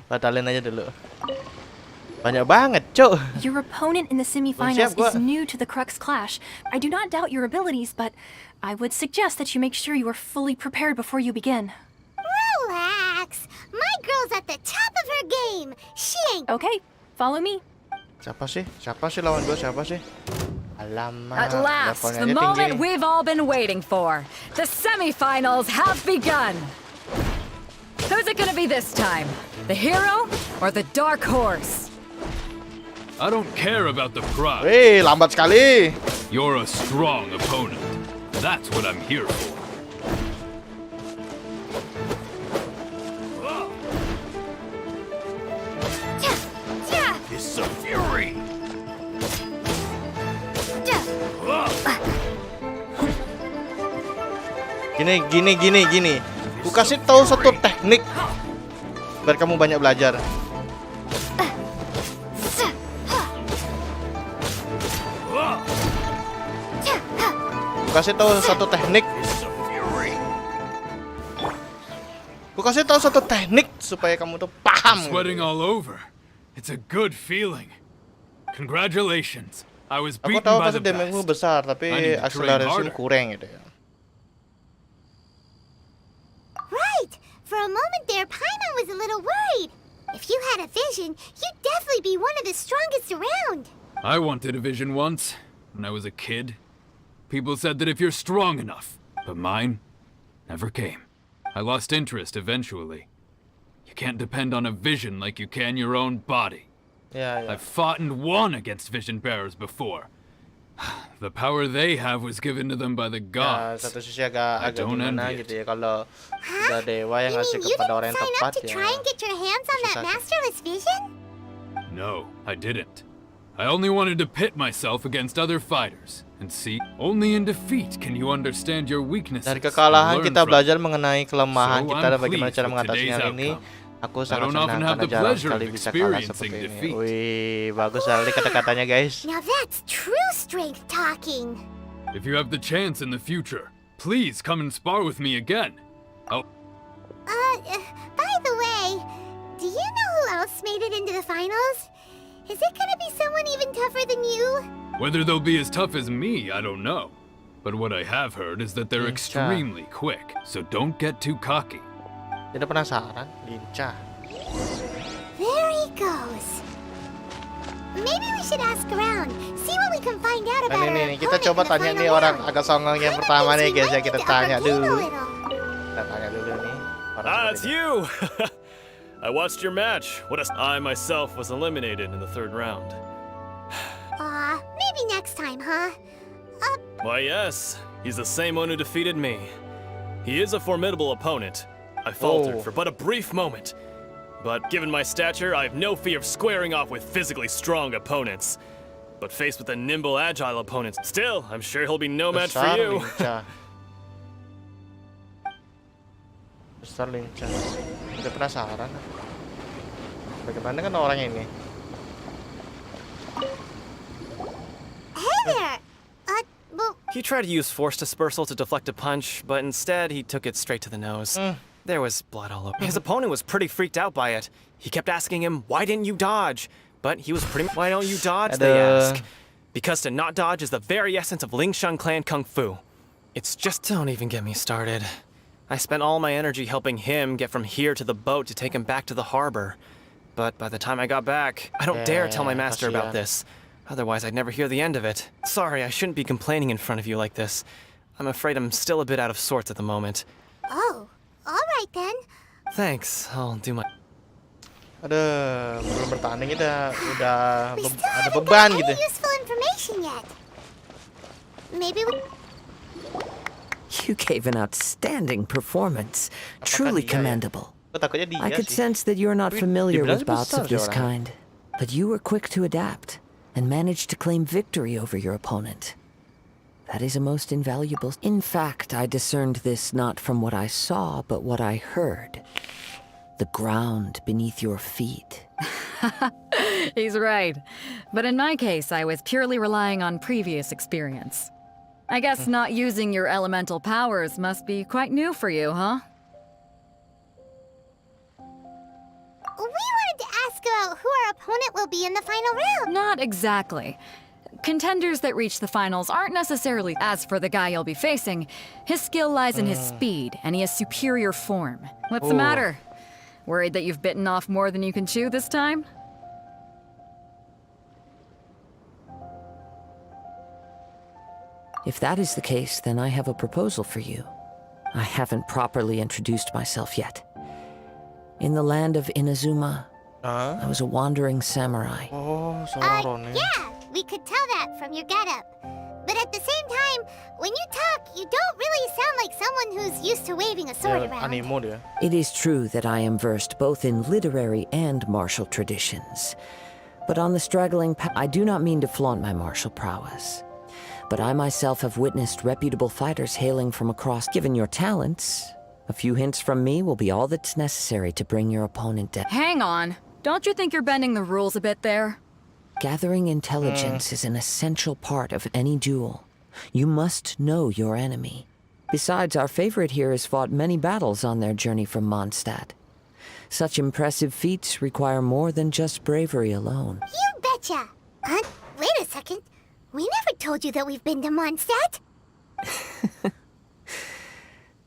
Batalin aja dulu. Banyak banget, Cuk. Your opponent in the semifinals is new to the Crux Clash. I do not doubt your abilities, but I would suggest that you make sure you are fully prepared before you begin. relax. My girl's at the top of her game. She ain't. Okay, follow me. Siapa sih? Siapa sih lawan gua? Siapa sih? Alamak. At last, levelnya the aja moment tinggi. we've all been waiting for. The semifinals have begun. Who's it gonna be this time? The hero or the dark horse? I don't care about the prize. Wih, lambat sekali. You're a strong opponent. That's what I'm here for. It's a fury. Gini. Ku kasih tahu satu teknik biar kamu banyak belajar. Ku kasih tahu satu teknik. Ku kasih tahu satu teknik supaya kamu tuh paham. Sweating all over. It's a good feeling. Congratulations. I was Aku beaten tahu by pasti the damage-mu best. besar, I tapi need to train akselerasimu harder. kurang gitu ya. Right! For a moment there, Paimon was a little worried. If you had a vision, you'd definitely be one of the strongest around. I wanted a vision once, when I was a kid. People said that if you're strong enough, but mine never came. I lost interest eventually. You can't depend on a vision like you can your own body. Ya. I've fought and won against vision bearers before. The power they have was given to them by the Ya, gods. satu sisi agak don't gimana envy it. gitu ya kalau udah dewa yang You ngasih mean you kepada orang didn't yang sign tepat up to ya. try and get your hands on that susah. masterless vision? No, I didn't. I only wanted to pit myself against other fighters and see. Only in defeat can you understand your weaknesses. Dari and kekalahan learn kita from belajar mengenai kelemahan So kita I'm dan bagaimana pleased cara with mengatasinya today's ini. outcome. Aku I sangat don't often senang have karena the jarang pleasure sekali of bisa kalah experiencing seperti ini. defeat. Wih, bagus sekali kata-katanya guys. Now that's true strength talking. If you have the chance in the future, please come and spar with me again. By the way, do you know who else made it into the finals? Is it gonna be someone even tougher than you? Whether they'll be as tough as me, I don't know. But what I have heard is that they're Lincah. extremely quick, so don't get too cocky. Tidak penasaran, lincah. There he goes. Maybe we should ask around, see what we can find out about our Nih, kita opponent coba in the tanya final nih orang round. agak songong yang Paimon pertama thinks nih we guys ya, might kita need to tanya upper game a dulu. little. Kita tanya dulu nih. orang It's seperti ini. you! I watched your match. I myself was eliminated in the third round. Maybe next time, huh? Why, yes. He's the same one who defeated me. He is a formidable opponent. I faltered Oh. for but a brief moment. But given my stature, I have no fear of squaring off with physically strong opponents. But faced with a nimble, agile opponent, still, I'm sure he'll be no match for Besar you. lincah. Besar lincah. Udah penasaran. Bagaimana kan orang ini? Hey there! Well, He tried to use force dispersal to deflect a punch, but instead he took it straight to the nose. There was blood all over. His opponent was pretty freaked out by it. He kept asking him, "Why didn't you dodge?" But he was pretty. Why don't you dodge? They ask. Because to not dodge is the very essence of Lingshan clan kung fu. It's just don't even get me started. I spent all my energy helping him get from here to the boat to take him back to the harbor. But by the time I got back, I don't dare tell my master about this. Otherwise, I'd never hear the end of it. Sorry, I shouldn't be complaining in front of you like this. I'm afraid I'm still a bit out of sorts at the moment. oh, all right then. Thanks, I'll do my... Ada belum bertanding udah We ada still haven't beban got gitu. any useful information yet. Maybe we... You gave an outstanding performance. Truly dia ya? commendable. Aku takutnya dia I could sih. sense that you're not Tapi familiar dibilang with sih bouts besar of sih this orangnya. kind. But you were quick to adapt and managed to claim victory over your opponent. That is a most invaluable... In fact, I discerned this not from what I saw, but what I heard. The ground beneath your feet. He's right. But in my case, I was purely relying on previous experience. I guess not using your elemental powers must be quite new for you, huh? We wanted to ask about who our opponent will be in the final round. Not exactly. Contenders that reach the finals aren't necessarily. As for the guy you'll be facing, his skill lies in his speed, and he has superior form. What's the matter? Worried that you've bitten off more than you can chew this time? If that is the case, then I have a proposal for you. I haven't properly introduced myself yet. In the land of Inazuma, Huh? I was a wandering samurai. Oh, seorang Ronin. Yeah, we could tell that from your getup. But at the same time, when you talk, you don't really sound like someone who's used to waving a sword Dia around. animo dia. It is true that I am versed both in literary and martial traditions. But on the straggling path, I do not mean to flaunt my martial prowess. But I myself have witnessed reputable fighters hailing from across. Given your talents, a few hints from me will be all that's necessary to bring your opponent down. Hang on. Don't you think you're bending the rules a bit there? Gathering intelligence is an essential part of any duel. You must know your enemy. Besides, our favorite here has fought many battles on their journey from Mondstadt. Such impressive feats require more than just bravery alone. You betcha! Wait a second. We never told you that we've been to Mondstadt.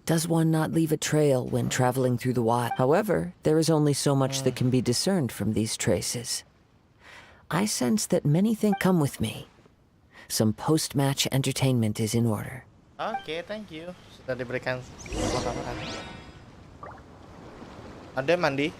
Does one not leave a trail when traveling through the wild? However, there is only so much that can be discerned from these traces. I sense that many things come with me. Some post-match entertainment is in order. Oke, thank you. Sudah diberikan makan. Ada mandi?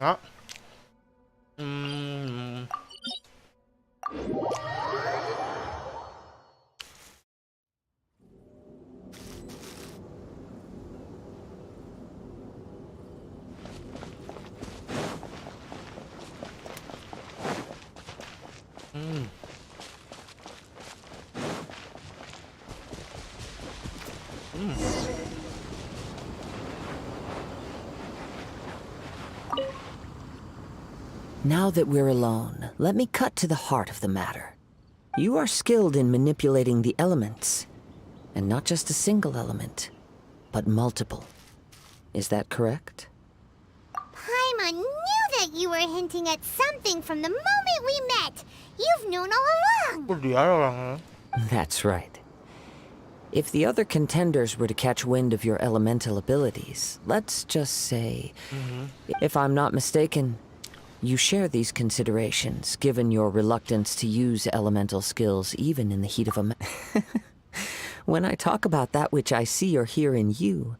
Ah. Now that we're alone, let me cut to the heart of the matter. You are skilled in manipulating the elements, and not just a single element, but multiple. Is that correct? Paimon knew that you were hinting at something from the moment we met. You've known all along. Dia orangnya. That's right. If the other contenders were to catch wind of your elemental abilities, let's just say, if I'm not mistaken, you share these considerations, given your reluctance to use elemental skills even in the heat of a When I talk about that which I see or hear in you,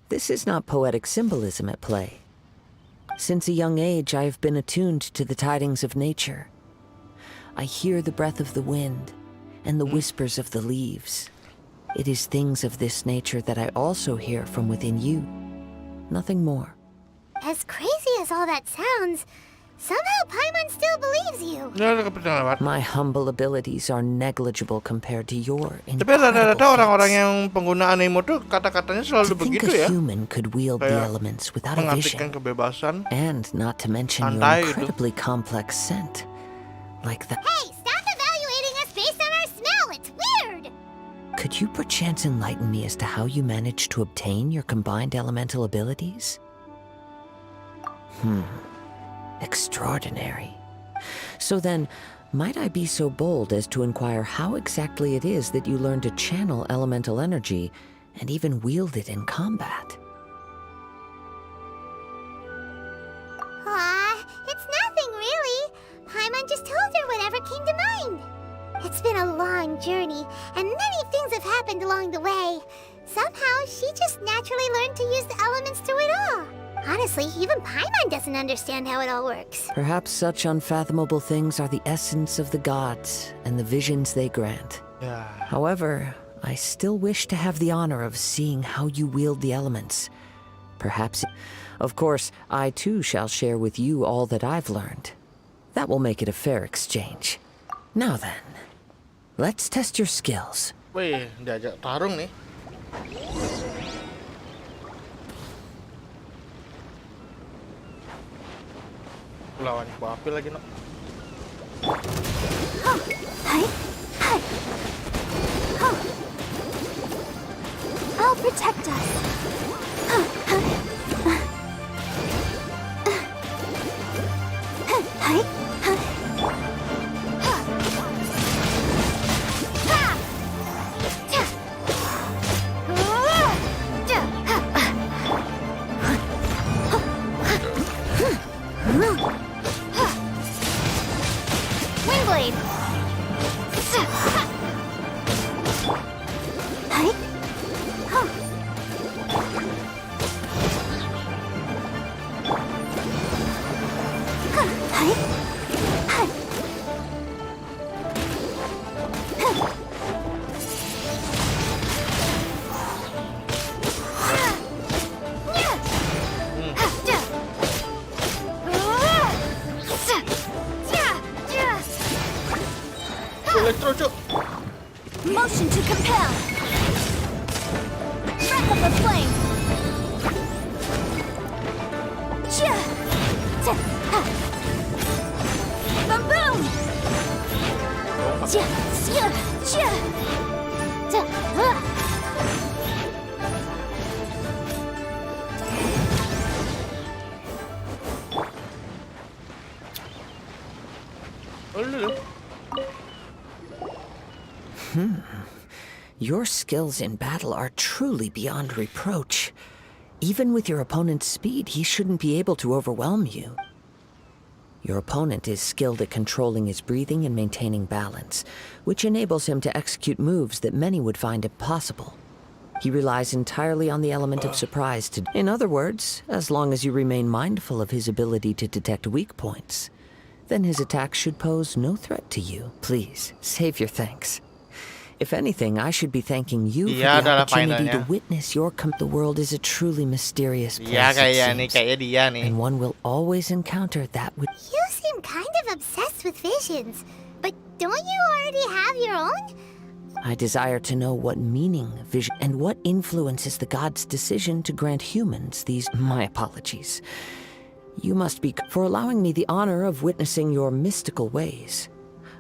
this is not poetic symbolism at play. Since a young age, I have been attuned to the tidings of nature. I hear the breath of the wind and the whispers of the leaves. It is things of this nature that I also hear from within you. Nothing more. As crazy as all that sounds, somehow Paimon still believes you. My humble abilities are negligible compared to your Tapi rata-rata incredible orang-orang feats. yang pengguna animo tuh kata-katanya selalu To think begitu a ya. human could wield the Kayak elements without a mengartikan vision, kebebasan. and not to mention your Santai gitu. incredibly complex scent, like that. Hey, stop evaluating us based on our smell. It's weird. Could you perchance enlighten me as to how you managed to obtain your combined elemental abilities? Extraordinary. So then, might I be so bold as to inquire how exactly it is that you learned to channel elemental energy and even wield it in combat? It's nothing really. Paimon just told her whatever came to mind. It's been a long journey, and many things have happened along the way. Somehow, she just naturally learned to use the elements through it all. Honestly, even Paimon doesn't understand how it all works. Perhaps such unfathomable things are the essence of the gods and the visions they grant. Ya. However, I still wish to have the honor of seeing how you wield the elements. Perhaps... Of course, I too shall share with you all that I've learned. That will make it a fair exchange. Now then, let's test your skills. Wih, diajak tarung nih. Lawan bawa api lagi, no. I'll protect us. Wingblade. Elektro, Cuk. Motion to compel. Breath of the flame. Boom! Your skills in battle are truly beyond reproach. Even with your opponent's speed, he shouldn't be able to overwhelm you. Your opponent is skilled at controlling his breathing and maintaining balance, which enables him to execute moves that many would find impossible. He relies entirely on the element of surprise to... In other words, as long as you remain mindful of his ability to detect weak points, then his attack should pose no threat to you. Please, save your thanks. If anything, I should be thanking you for the opportunity to witness your the world is a truly mysterious place, and one will always encounter that which... You seem kind of obsessed with visions, but don't you already have your own? I desire to know what meaning vision and what influences the gods' decision to grant humans these... My apologies. You must be... For allowing me the honor of witnessing your mystical ways.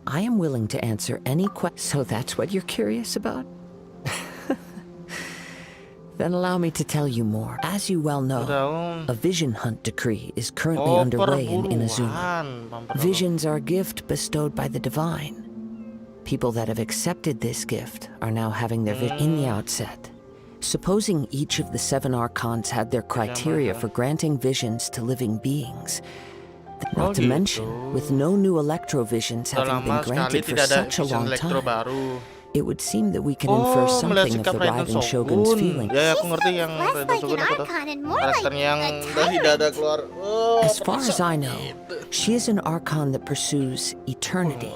I am willing to answer any question. So that's what you're curious about? Then allow me to tell you more. As you well know, a vision hunt decree is currently underway in Inazuma. Visions are a gift bestowed by the divine. People that have accepted this gift are now having their vision in the outset. Supposing each of the 7 archons had their criteria for granting visions to living beings, not to mention, with no new electrovisions having been granted for such a long time, it would seem that we can infer something of the writhing shogun's feelings. Ya, aku ngerti yang Raiden Shogun aku tahu. Karakter yang dari dada keluar. As far as I know, she is an archon that pursues eternity.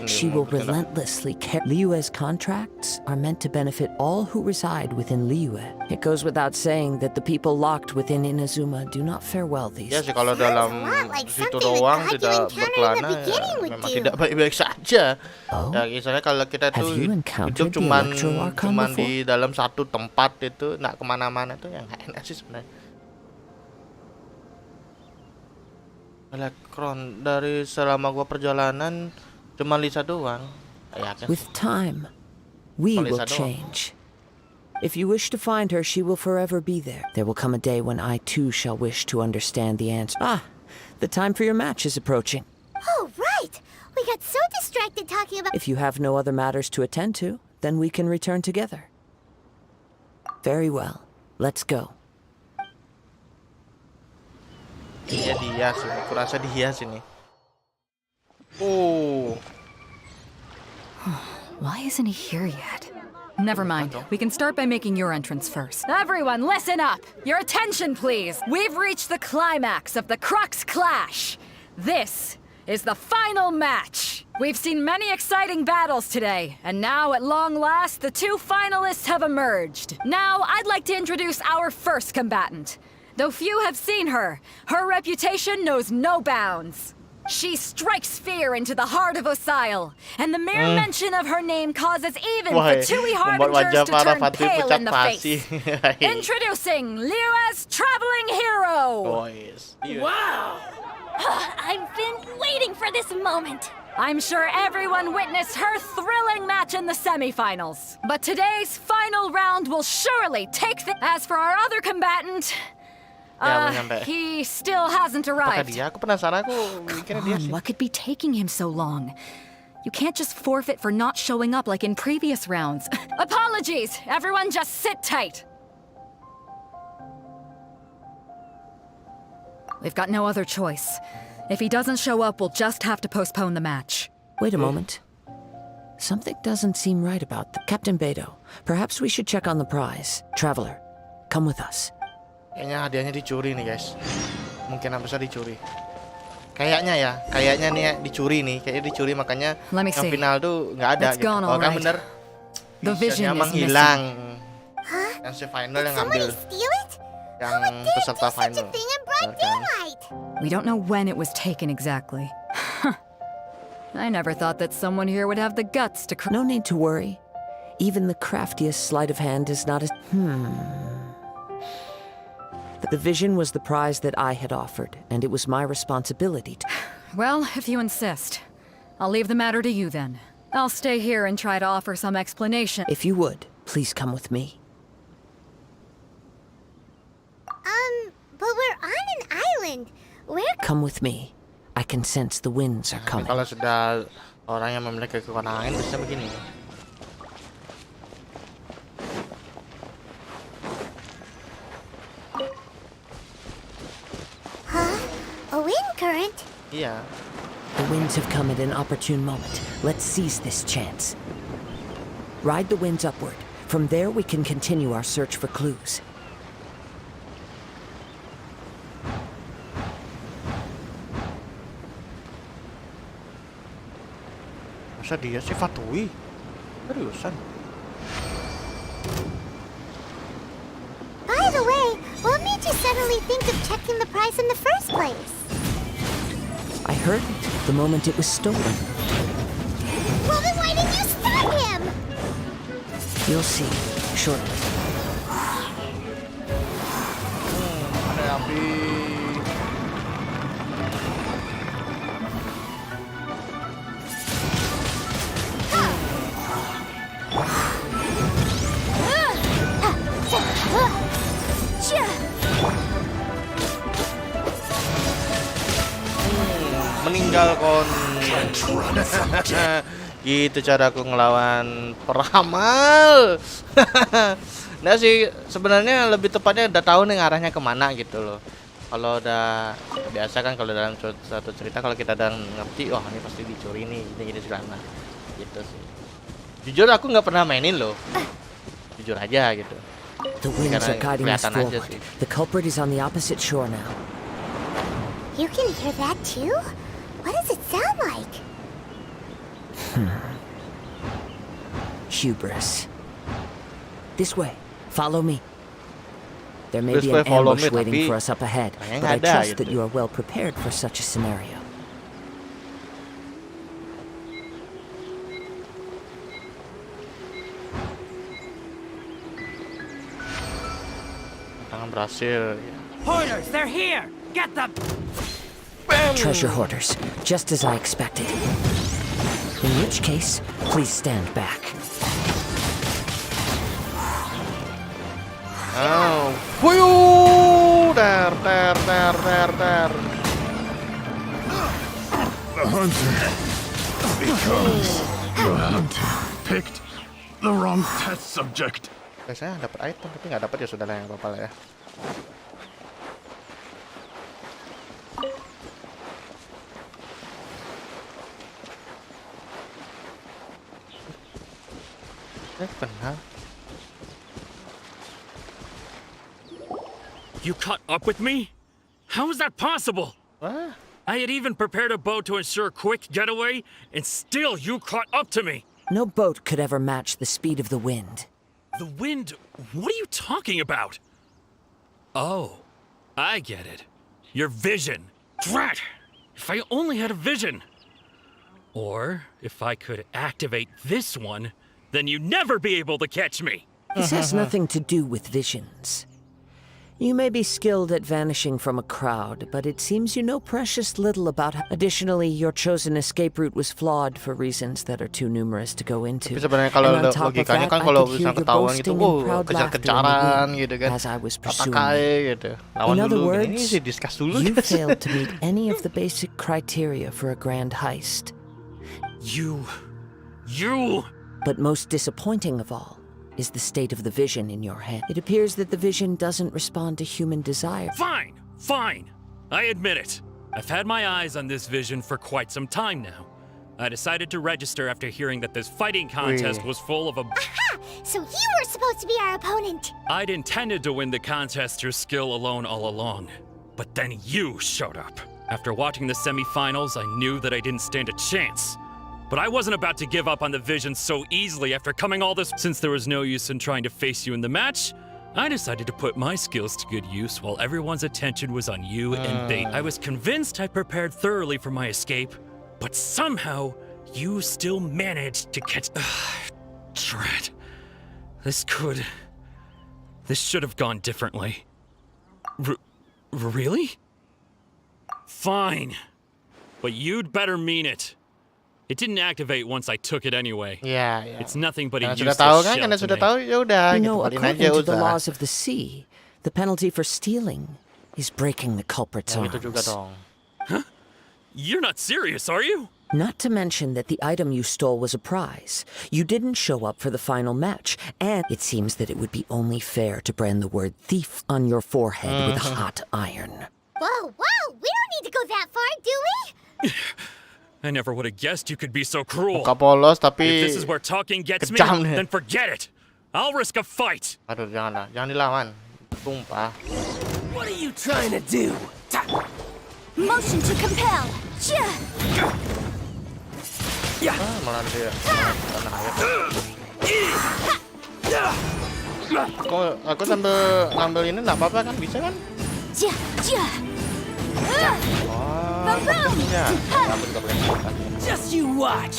She will relentlessly care. Liyue's contracts are meant to benefit all who reside within Liyue. It goes without saying that the people locked within Inazuma do not fare well these days. Ya sih, kalau dalam situ doang tidak berkelana, memang tidak baik-baik saja. Ya, misalnya kalau kita tuh hidup cuman di dalam satu tempat itu, nggak kemana-mana tuh yang nggak enak sih sebenarnya. Elektron dari selama gua perjalanan cuma Lisa doang. With time, we will change. If you wish to find her, she will forever be there. There will come a day when I too shall wish to understand the answer. Ah, the time for your match is approaching. Oh, right! We got so distracted talking about... If you have no other matters to attend to, then we can return together. Very well. Let's go. Dia sini, aku rasa dia sini. Oh. Why isn't he here yet? Never mind. We can start by making your entrance first. Everyone, listen up! Your attention, please! We've reached the climax of the Crux Clash! This is the final match! We've seen many exciting battles today, and now, at long last, the two finalists have emerged. Now, I'd like to introduce our first combatant. Though few have seen her, her reputation knows no bounds. She strikes fear into the heart of Osile, and the mere mention of her name causes even Fatui harbingers to turn pale in the face. Introducing Liyue's traveling hero! Wow! I've been waiting for this moment. I'm sure everyone witnessed her thrilling match in the semifinals. But today's final round will surely take the... As for our other combatant... he still hasn't arrived. Come on, what could be taking him so long? You can't just forfeit for not showing up like in previous rounds. Apologies! Everyone just sit tight. We've got no other choice. If he doesn't show up, we'll just have to postpone the match. Wait a moment. Something doesn't seem right about the Captain Beto. Perhaps we should check on the prize. Traveler, come with us. Kayaknya hadiahnya dicuri nih guys. Mungkin besar dicuri. Kayaknya nih ya, dicuri nih. Kayaknya dicuri makanya yang final tuh nggak ada gitu. Kalau kan bener, visionnya menghilang. Yang final yang ngambil. Yang peserta final. We don't know when it was taken exactly. I never thought that someone here would have the guts to... No need to worry. Even the craftiest sleight of hand is not as... The vision was the prize that I had offered, and it was my responsibility to... Well, if you insist. I'll leave the matter to you then. I'll stay here and try to offer some explanation. If you would, please come with me. But we're on an island. Where... Come with me. I can sense the winds are coming. Kalau sudah orang yang memiliki kewenangan bisa begini. A wind current? Yeah. The winds have come at an opportune moment. Let's seize this chance. Ride the winds upward. From there, we can continue our search for clues. Masa dia sih Fatui? Seriusan? By the way, what made you suddenly think of checking the prize in the first place? I heard it the moment it was stolen. Well, then why didn't you stop him? You'll see shortly. Ada api. Meninggal kon. Gitu cara aku ngelawan peramal. Nah sih sebenarnya lebih tepatnya udah tahu nih arahnya kemana gitu loh. Kalau udah biasa kan kalau dalam satu cerita kalau kita udah ngerti, wah ini pasti dicuri nih, ini segala gitu sih. Jujur aku nggak pernah mainin loh. Jujur aja gitu. The winds are guiding us forward. The culprit is on the opposite shore now. You can hear that too? What does it sound like? Hubris. This way. Follow me. There may be an ambush waiting for us up ahead, but I trust that you are well prepared for such a scenario. Hoarders, they're here! Get them! Treasure hoarders, just as I expected. In which case, please stand back. Oh, whoo! There. The hunter. Because the hunter picked the wrong test subject. Biasanya dapat item tapi nggak dapat ya sudah lah yang apa-apa lah ya. Benar. You caught up with me? How is that possible? What? I had even prepared a boat to ensure a quick getaway, and still you caught up to me. No boat could ever match the speed of the wind. The wind? What are you talking about? Oh, I get it. Your vision. Drat! If I only had a vision. Or if I could activate this one, then you'd never be able to catch me. This has nothing to do with visions. You may be skilled at vanishing from a crowd, but it seems you know precious little about how. Additionally, your chosen escape route was flawed for reasons that are too numerous to go into. Tapi sebenarnya kalau And on top of logikanya that, kan I kalau could bisa hear your ketahuan gitu, boasting and proud kejar-kejaran laughter in the gitu wind kan. as I was pursuing Pakai you. gitu. Lawan In other dulu words, ini sih discuss dulu. you failed to meet any of the basic criteria for a grand heist. You... But most disappointing of all is the state of the vision in your head. It appears that the vision doesn't respond to human desire. Fine. I admit it. I've had my eyes on this vision for quite some time now. I decided to register after hearing that this fighting contest was full of a... Aha! So you were supposed to be our opponent. I'd intended to win the contest through skill alone all along. But then you showed up. After watching the semifinals, I knew that I didn't stand a chance. But I wasn't about to give up on the vision so easily after coming all this. Since there was no use in trying to face you in the match, I decided to put my skills to good use while everyone's attention was on you and bait. I was convinced I prepared thoroughly for my escape, but somehow you still managed to catch... Drat. This should have gone differently. Really? Fine. But you'd better mean it. It didn't activate once I took it anyway. Yeah. It's nothing but a Karena useless sudah tahu kan, shell karena to sudah me. tahu ya udah You gitu, know, palin according aja to the udah. laws of the sea, the penalty for stealing is breaking the culprit's Yang arms. itu juga dong. Huh? You're not serious, are you? Not to mention that the item you stole was a prize. You didn't show up for the final match, and it seems that it would be only fair to brand the word thief on your forehead with a hot iron. Whoa, we don't need to go that far, do we? I never would have guessed you could be so cruel. Muka polos tapi If this is where talking gets me, kejam nih. then forget it. I'll risk a fight. Aduh, jangan dilawan. Tumpah. What are you trying to do? Motion to compel. Malah dia. Aku sambil ngambil ini enggak apa-apa kan? Bisa kan? Oh, ya. Just you watch.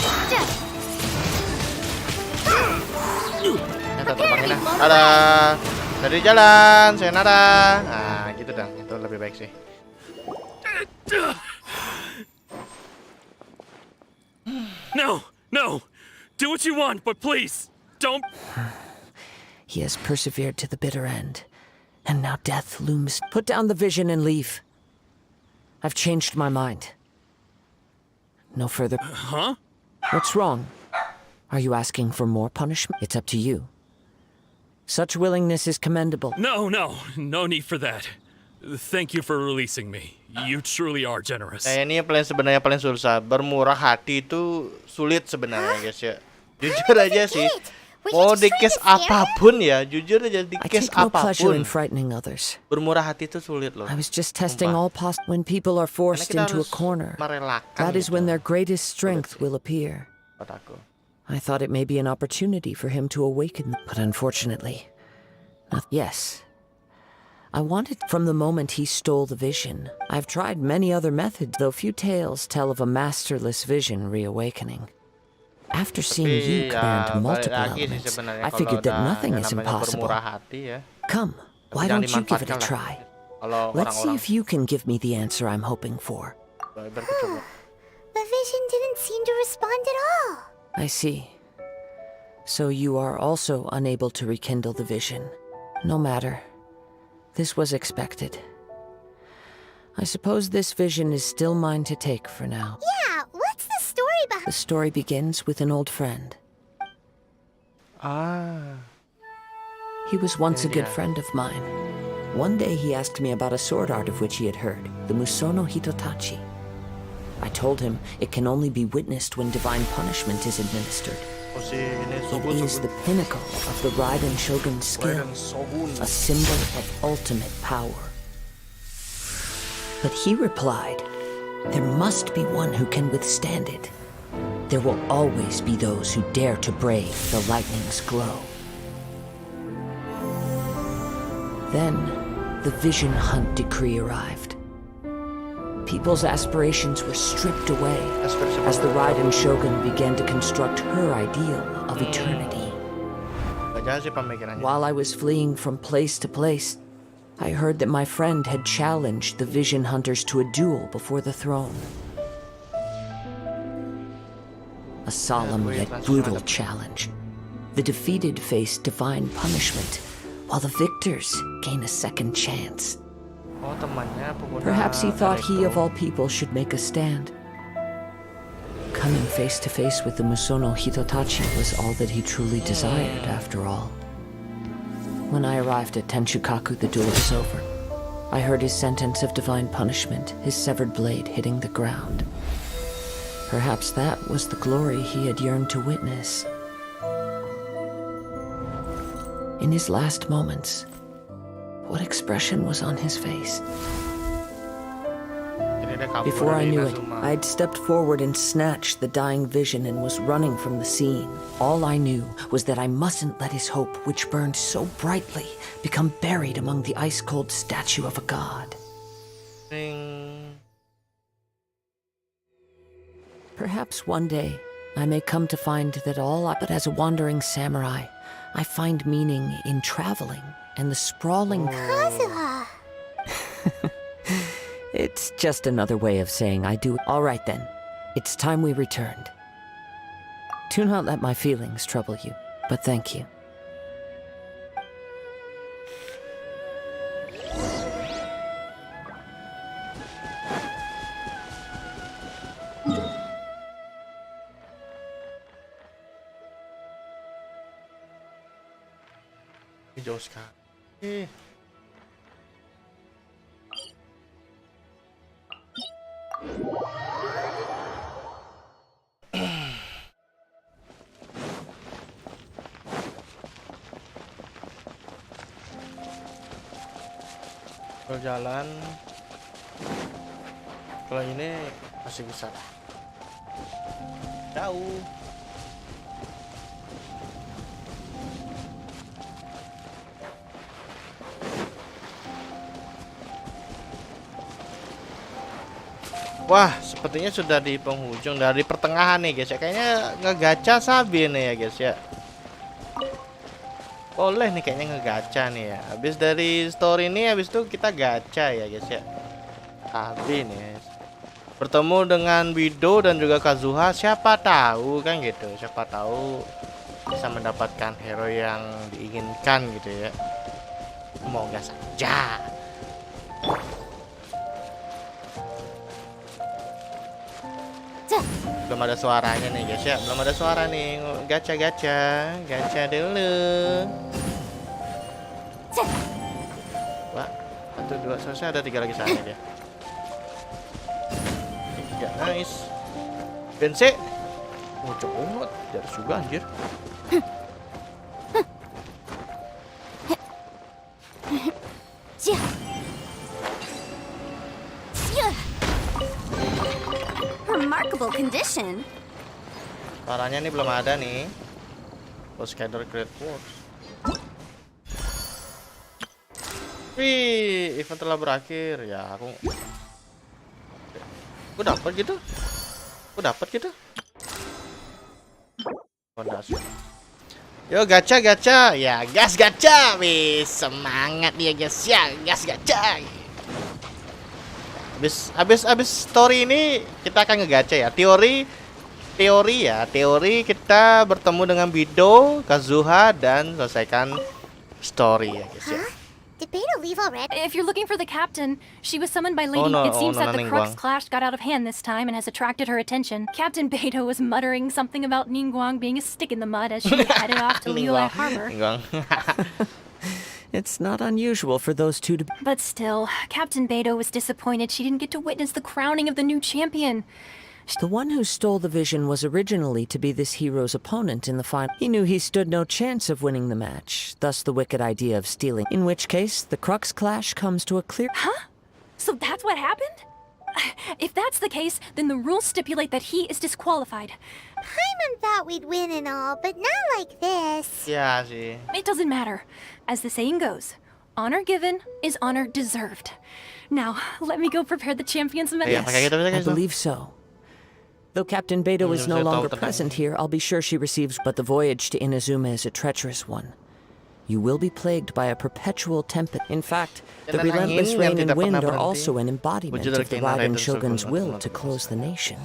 Kita terbangin lah. Dadah. Dari jalan, sayonara. Nah, gitu dong. Itu lebih baik sih. No. Do what you want, but please, don't... He has persevered to the bitter end, and now death looms. Put down the vision and leave. I've changed my mind. No further... Huh? What's wrong? Are you asking for more punishment? It's up to you. Such willingness is commendable. No need for that. Thank you for releasing me. You truly are generous. Ini yang sebenarnya paling susah. Bermurah hati itu sulit sebenarnya, guys ya. Jujur aja sih. Mau di case apapun ya, jujur aja di case I take no pleasure in apapun. frightening others. Bermurah hati itu sulit loh. I was just testing all possible. When people are forced Karena kita into a harus corner, merelakan that is gitu. when their greatest strength will appear. Buat aku. I thought it may be an opportunity for him to awaken, but unfortunately, yes. I wanted from the moment he stole the vision. I've tried many other methods, though few tales tell of a masterless vision reawakening. After seeing you command multiple elements, I figured that nothing is impossible. Come, why don't you give it a try? Let's see if you can give me the answer I'm hoping for. The vision didn't seem to respond at all. I see. So you are also unable to rekindle the vision. No matter. This was expected. I suppose this vision is still mine to take for now. Yeah, what's the story behind... The story begins with an old friend. He was once a good friend of mine. One day he asked me about a sword art of which he had heard, the Musono Hitotachi. I told him it can only be witnessed when divine punishment is administered. It is the pinnacle of the Raiden Shogun's skill, a symbol of ultimate power. But he replied, there must be one who can withstand it. There will always be those who dare to brave the lightning's glow. Then, the Vision Hunt decree arrived. People's aspirations were stripped away as the Raiden Shogun began to construct her ideal of eternity. While I was fleeing from place to place, I heard that my friend had challenged the Vision Hunters to a duel before the throne. A solemn yet brutal challenge. The defeated face divine punishment, while the victors gain a second chance. Perhaps he thought he of all people should make a stand. Coming face to face with the Musono Hitotachi was all that he truly desired, after all. When I arrived at Tenshukaku, the duel was over. I heard his sentence of divine punishment, his severed blade hitting the ground. Perhaps that was the glory he had yearned to witness. In his last moments, what expression was on his face? Before I knew it, I'd stepped forward and snatched the dying vision and was running from the scene. All I knew was that I mustn't let his hope, which burned so brightly, become buried among the ice-cold statue of a god. Perhaps one day, I may come to find that but as a wandering samurai, I find meaning in traveling and the sprawling... Kazuha! It's just another way of saying I do. All right then, it's time we returned. Do not let my feelings trouble you, but thank you. Jauh sekali. Berjalan. Kalau ini masih bisa. Jauh. Wah, sepertinya sudah di penghujung, dari pertengahan nih guys ya. Kayaknya ngegacha sabi nih ya guys ya. Boleh nih kayaknya ngegacha nih ya. Habis dari story ini, habis itu kita gacha ya guys ya. Sabi nih. Bertemu dengan Wido dan juga Kazuha, siapa tahu kan gitu. Siapa tahu bisa mendapatkan hero yang diinginkan gitu ya. Semoga saja. Belum ada suaranya nih guys ya, belum ada suara nih. Gacha dulu. Wah, 1, 2, selesai, ada 3 lagi sana dia. 3, nice. Bense. Oh, coba dari juga anjir. Remarkable condition. Suaranya nih belum ada nih. Cascader Great Works. Wih, event telah berakhir. Ya, aku dapat gitu. Yo gacha. Ya, gas gacha. Wih, semangat dia guys ya. Gas gacha. Habis story ini kita akan ngegacha ya. Teori kita bertemu dengan Bido, Kazuha, dan selesaikan story ya guys ya. Did Beto leave already? If you're looking for the captain, she was summoned by Lady. It seems that the Crux clash got out of hand this time and has attracted her attention. Captain Beto was muttering something about Ningguang being a stick in the mud as she headed off to Liyue Harbor. It's not unusual for those two to... But still, Captain Beto was disappointed she didn't get to witness the crowning of the new champion. The one who stole the vision was originally to be this hero's opponent in the final. He knew he stood no chance of winning the match, thus the wicked idea of stealing. In which case, the crux clash comes to a clear... Huh? So that's what happened? If that's the case, then the rules stipulate that he is disqualified. Paimon thought we'd win and all, but not like this. Ya sih. It doesn't matter. As the saying goes, honor given is honor deserved. Now, let me go prepare the champion's medal. I believe so. Though Captain Beidou is no longer present here, I'll be sure she receives, but the voyage to Inazuma is a treacherous one. You will be plagued by a perpetual tempest. In fact, the relentless rain and wind are also an embodiment of the Raiden Shogun's will to close the nation.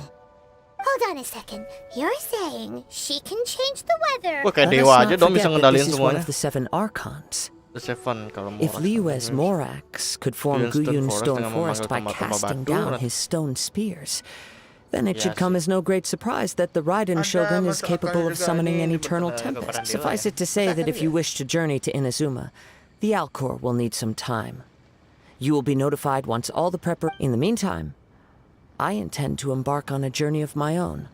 Hold on a second. You're saying she can change the weather? Wah, kayak Let dewa us aja not dong bisa forget that ngendaliin this is one semuanya. of the 7 archons. The Seven kalau mau. If Liyue's Morax could form Guyun's stone forest by casting down his stone spears, then it should come as no great surprise that the Raiden Shogun is capable of summoning an eternal tempest. Suffice it to say that if you wish to journey to Inazuma, the Alcor will need some time. You will be notified once all the In the meantime, I intend to embark on a journey of my own.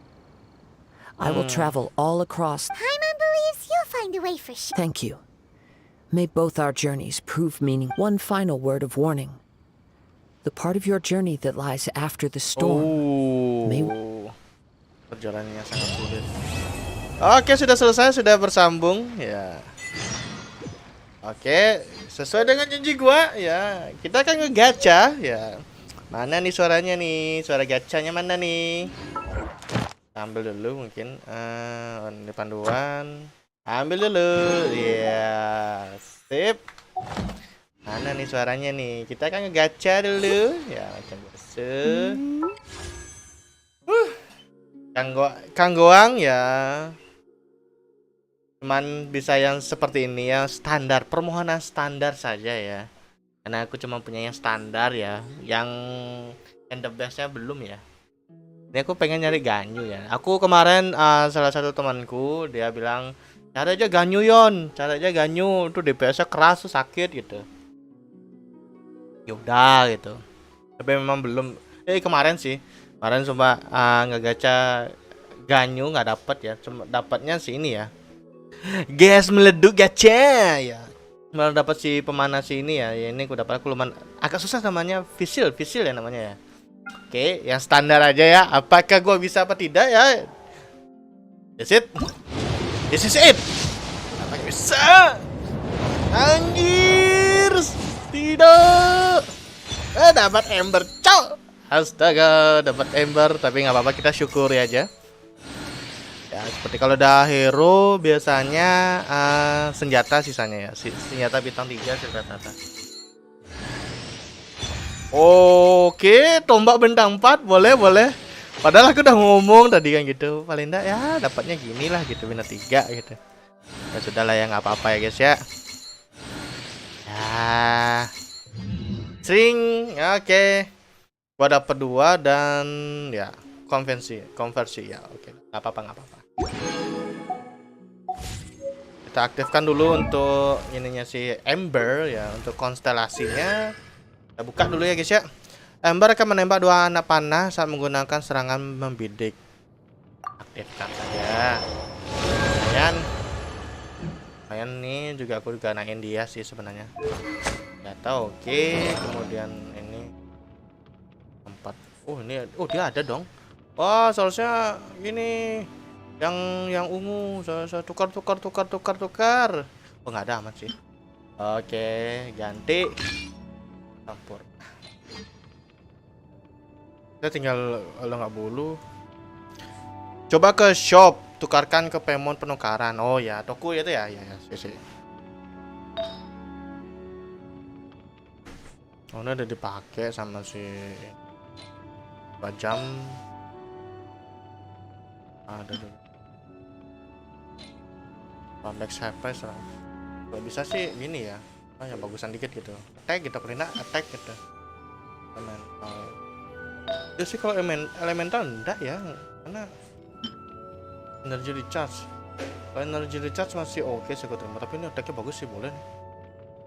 I will travel all across... Paimon believes you'll find a way for sure. Thank you. May both our journeys prove meaning. One final word of warning. The part of your journey that lies after the storm may... Perjalanannya sangat sulit. Oke, sudah selesai, sudah bersambung ya. Oke, sesuai dengan janji gua ya. Kita akan ngegacha ya. Mana nih suaranya nih? Suara gachanya mana nih? Ambil dulu mungkin di panduan. Ambil dulu. Ya, sip. Mana nih suaranya nih? Kita akan ngegacha dulu ya, macam biasa. Kanggoang ya. Cuman bisa yang seperti ini ya, standar, permohonan standar saja ya. Karena aku cuma punya yang standar ya, yang the bestnya belum ya. Ini aku pengen nyari ganyu ya. Aku kemarin salah satu temanku dia bilang cari aja ganyu Yon, cari aja ganyu, tuh DPS-nya keras tuh sakit gitu. Yaudah gitu. Tapi memang belum. Kemarin coba ngegacha ganyu nggak dapet ya, cuma dapatnya sih ini ya. Gas meleduk gacha ya. Malah dapat si pemanas ini ya. Ya ini aku dapat, aku lumayan agak susah namanya, visil ya namanya ya. Oke, yang standar aja ya. Apakah gua bisa apa tidak ya? This is it. Apakah bisa? Anjir. Tidak. Dapat ember, cok. Astaga, dapat ember, tapi nggak apa-apa, kita syukuri aja. Ya, seperti kalau udah hero biasanya senjata sisanya ya. Senjata bintang 3 senjata. Oke, tombak bintang 4 boleh. Padahal aku udah ngomong tadi kan gitu. Paling enggak ya dapatnya gini lah gitu, bintang 3 gitu. Ya sudahlah ya, nggak apa-apa ya guys ya. Ya. Sring, oke. Gua dapat 2 dan ya konversi ya. Oke, nggak apa-apa. Kita aktifkan dulu untuk ininya si Ember ya, untuk konstelasinya. Kita buka dulu ya guys ya. Ember akan menembak 2 anak panah saat menggunakan serangan membidik. Aktifkan saja. Lumayan nih, juga aku juga naik dia sih sebenarnya. Data oke. Kemudian ini 4. Oh dia ada dong. Wah, seharusnya ini yang ungu. Saya tukar. Oh nggak ada amat sih. Oke, ganti. Campur. Kita tinggal kalau nggak bulu. Coba ke shop, tukarkan ke Pemon penukaran. Oh ya, toko itu ya. Sih. Oh, ini udah dipakai sama si 2 jam. Ada dulu. Max HP serang. Kalau bisa sih gini ya. Ya bagusan dikit gitu. Attack gitu, Prina, attack gitu. Elemental. Ya sih kalau elemental enggak ya. Karena energy recharge. Kalau energy recharge masih oke sih aku terima, tapi ini attacknya bagus sih, boleh nih.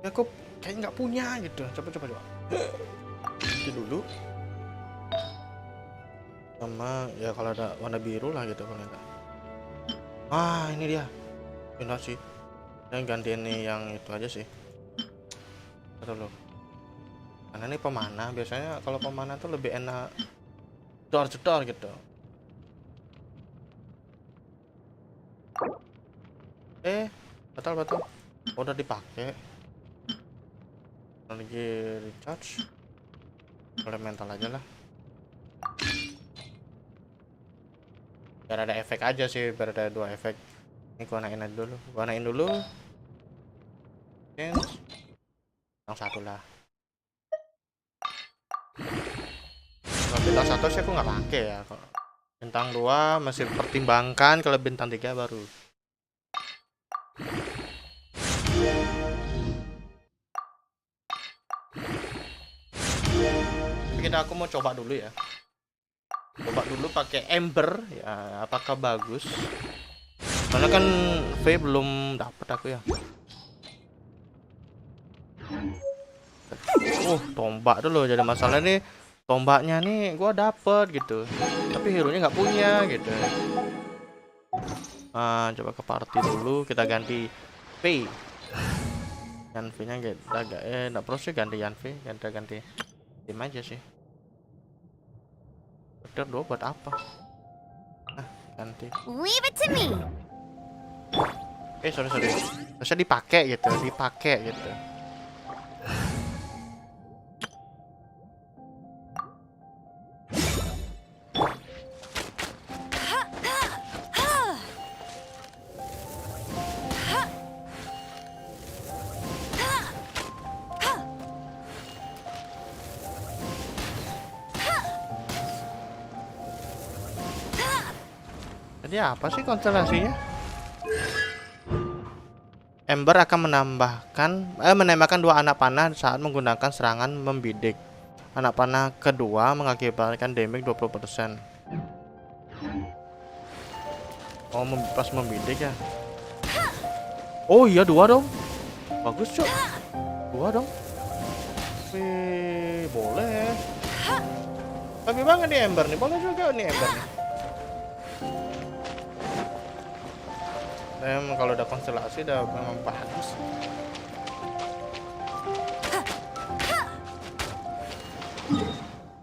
Ya aku kayaknya nggak punya gitu. Coba. Ini dulu. Sama ya kalau ada warna biru lah gitu paling enggak. Ah, ini dia. Pindah sih. Dan gantiin nih yang itu aja sih. Betul loh. Karena ini pemanah, biasanya kalau pemanah tuh lebih enak jedor-jedor gitu. Batal. Udah dipakai. Lagi recharge. Elemental aja lah. Biar ada efek aja sih, biar ada 2 efek. Ini gua naik dulu. Yang satu lah. Kalau bintang 1 sih aku nggak pakai ya. Kalau bintang 2 masih pertimbangkan, kalau bintang 3 baru. Aku mau coba dulu ya. Coba dulu pakai Ember ya, apakah bagus? Karena kan V belum dapat aku ya. Tombak dulu jadi masalah nih. Tombaknya nih gua dapet gitu, tapi hero nya nggak punya gitu. Coba ke party dulu, kita ganti V. Yan V nya agak nggak perlu sih ganti Yan V, ganti tim aja sih. Udah 2 buat apa? Ganti. Leave it to me. Sorry. Bisa dipakai gitu. Jadi apa sih konstelasinya? Ember akan menembakkan 2 anak panah saat menggunakan serangan membidik. Anak panah kedua mengakibatkan damage 20%. Pas membidik ya. Oh iya 2 dong. Bagus cok. 2 dong. Wih, boleh. Tapi banget nih Ember nih. Boleh juga nih Ember nih. Kalau udah konstelasi udah memang bagus.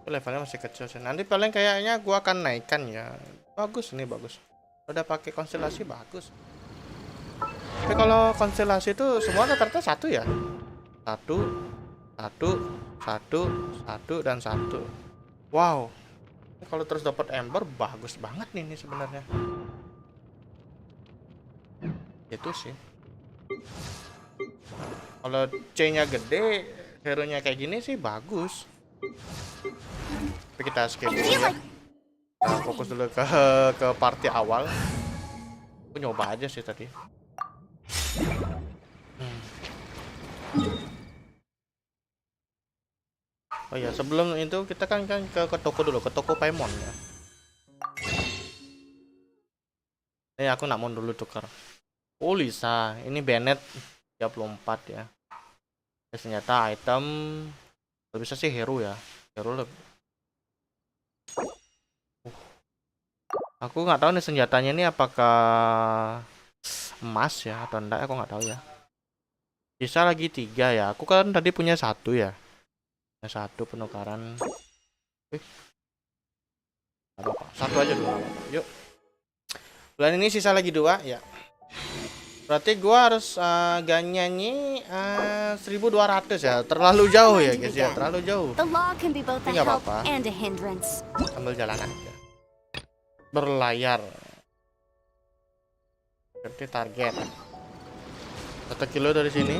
Levelnya masih kecil sih. Nanti paling kayaknya gua akan naikkan ya. Bagus nih, bagus. Udah pakai konstelasi bagus. Tapi kalau konstelasi itu semua rata-rata 1 ya. 1 dan 1. Wow. Kalau terus dapat Ember bagus banget nih ini sebenarnya. Itu sih. Kalau C-nya gede, hero-nya kayak gini sih bagus. Tapi kita skip dulu ya. Nah, fokus dulu ke party awal. Aku nyoba aja sih tadi. Oh iya, sebelum itu kita kan ke toko dulu, ke toko Paimon ya. Aku nak mau dulu tukar. Oh Lisa, ini Bennett 34 ya. Senjata item bisa sih hero ya. Hero lebih. Aku nggak tahu nih senjatanya ini apakah emas ya atau enggak, aku nggak tahu ya. Bisa lagi 3 ya. Aku kan tadi punya 1 ya. 1 penukaran. Apa? 1 aja dulu. Yuk. Bulan ini sisa lagi 2 ya. Berarti gua harus nyanyi 1200 ya. Terlalu jauh ya guys ya, terlalu jauh. Nggak apa-apa. Sambil jalan aja. Berlayar. Berarti target 1 kilo dari sini.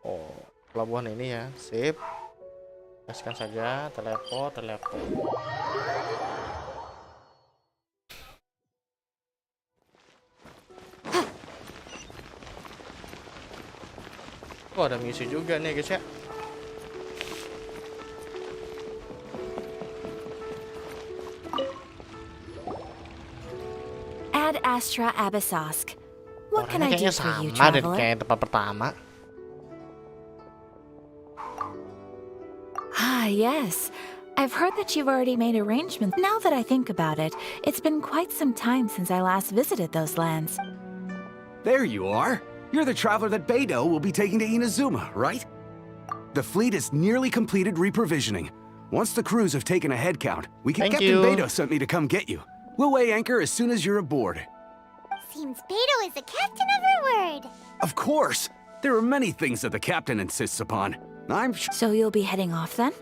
Oh, pelabuhan ini ya. Sip. Gaskan saja, teleport. Oh, ada misi juga nih guys ya. Ad Astra Abyssosk. What can I do for you, sama deh traveler? kayak tempat pertama. Ah, yes. I've heard that you've already made arrangements. Now that I think about it, it's been quite some time since I last visited those lands. There you are. You're the traveler that Beidou will be taking to Inazuma, right? The fleet is nearly completed reprovisioning. Once the crews have taken a head count, Captain Beidou sent me to come get you. We'll weigh anchor as soon as you're aboard. Seems Beidou is the captain of her word. Of course! There are many things that the captain insists upon. So you'll be heading off then?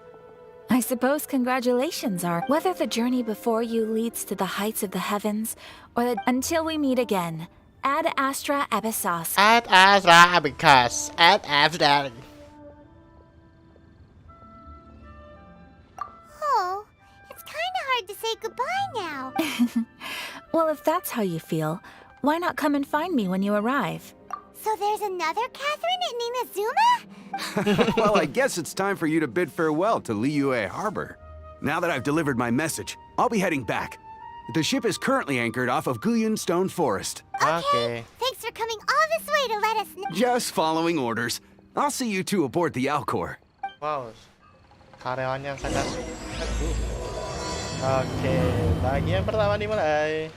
I suppose congratulations are whether the journey before you leads to the heights of the heavens, or until we meet again. Ad Astra Abyssos. Ad Astra Abyssos. Ad Astra. Oh, it's kind of hard to say goodbye now. Well, if that's how you feel, why not come and find me when you arrive? So there's another Catherine in Inazuma? Well, I guess it's time for you to bid farewell to Liyue Harbor. Now that I've delivered my message, I'll be heading back. The ship is currently anchored off of Guyun Stone Forest. Okay. Thanks for coming all this way to let us know. Just following orders. I'll see you two aboard the Alcor. Wow, karyawan yang sangat teguh. Oke, bagian pertama dimulai.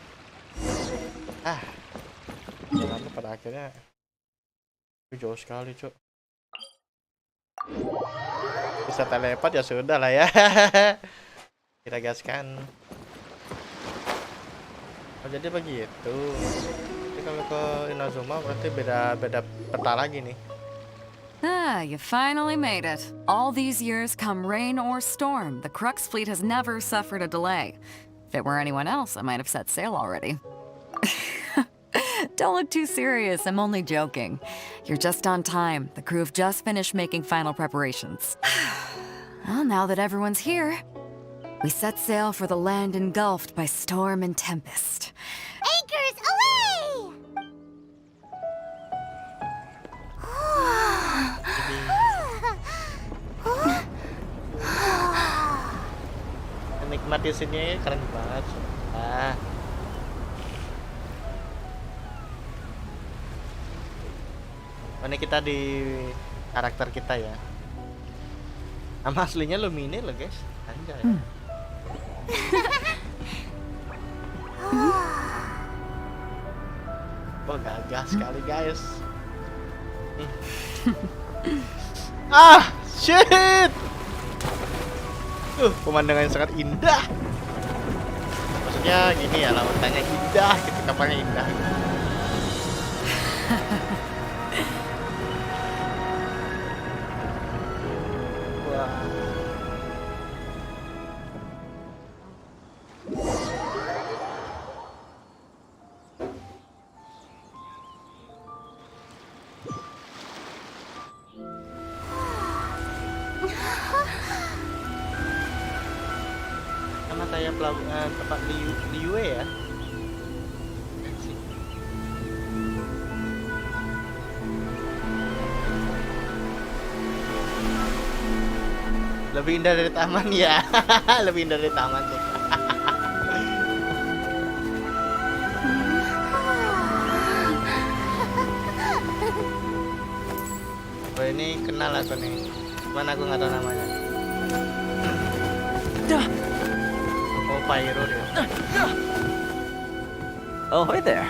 Lalu pada akhirnya jauh sekali, Cuk. Bisa teleport ya sudah lah ya. Kita gaskan. Oh, jadi begitu. Jadi kalau ke Inazuma berarti beda peta lagi nih. You finally made it. All these years, come rain or storm, the Crux fleet has never suffered a delay. If it were anyone else, I might have set sail already. Don't look too serious, I'm only joking. You're just on time. The crew have just finished making final preparations. Well, now that everyone's here, we set sail for the land engulfed by storm and tempest. Anchors away! Nikmati sini keren banget. Ini kita di karakter kita ya. Nama aslinya Lumine loh guys. Anjay. Wah gagah sekali guys. Shit. Pemandangan sangat indah. Maksudnya gini ya, lautannya indah, gitu, kapalnya indah. Sama kayak pelabuhan tempat Liyue ya. Lebih indah dari taman ya. Lebih indah dari taman tuh. Oh, ini kenal aku nih. Cuman aku nggak tahu namanya. Oh, Pyro dia. Oh, hi there.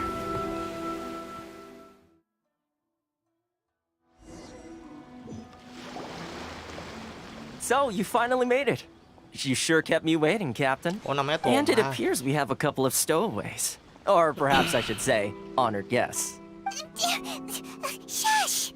So, you finally made it. You sure kept me waiting, Captain. Oh, namanya Toma. And it appears we have a couple of stowaways. Or perhaps I should say, honored guests. Shush!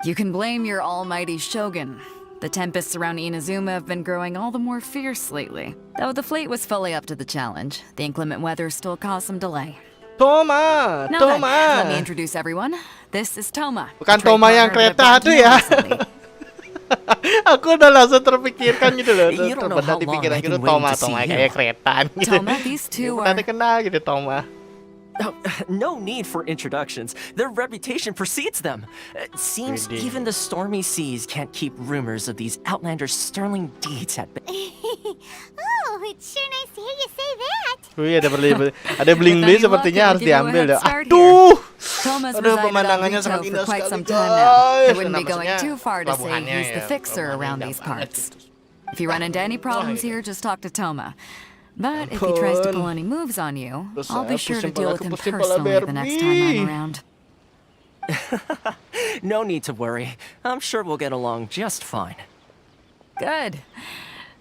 You can blame your almighty shogun. The tempests around Inazuma have been growing all the more fierce lately. Though the fleet was fully up to the challenge, the inclement weather still caused some delay. Toma! Now Toma! then, let me introduce everyone. This is Toma. Bukan Toma yang kereta tuh ya. Aku udah langsung terpikirkan gitu loh. Terbedak di pikiran gitu Toma kayak kereta gitu. Toma, these two are... Nanti kenal gitu Toma. Oh, no need for introductions. Their reputation precedes them. It seems even the stormy seas can't keep rumors of these outlanders' sterling deeds at bay. Oh, it's sure nice to hear you say that. Wih, ada bling-bling sepertinya harus diambil ya. Aduh. Aduh, pemandangannya sangat indah sekali, guys. It wouldn't be going too far to say he's the fixer around these parts. If you run into any problems here, just talk to Toma. But if he tries to pull any moves on you, I'll be sure to deal with him personally the next time I'm around. No need to worry. I'm sure we'll get along just fine. Good.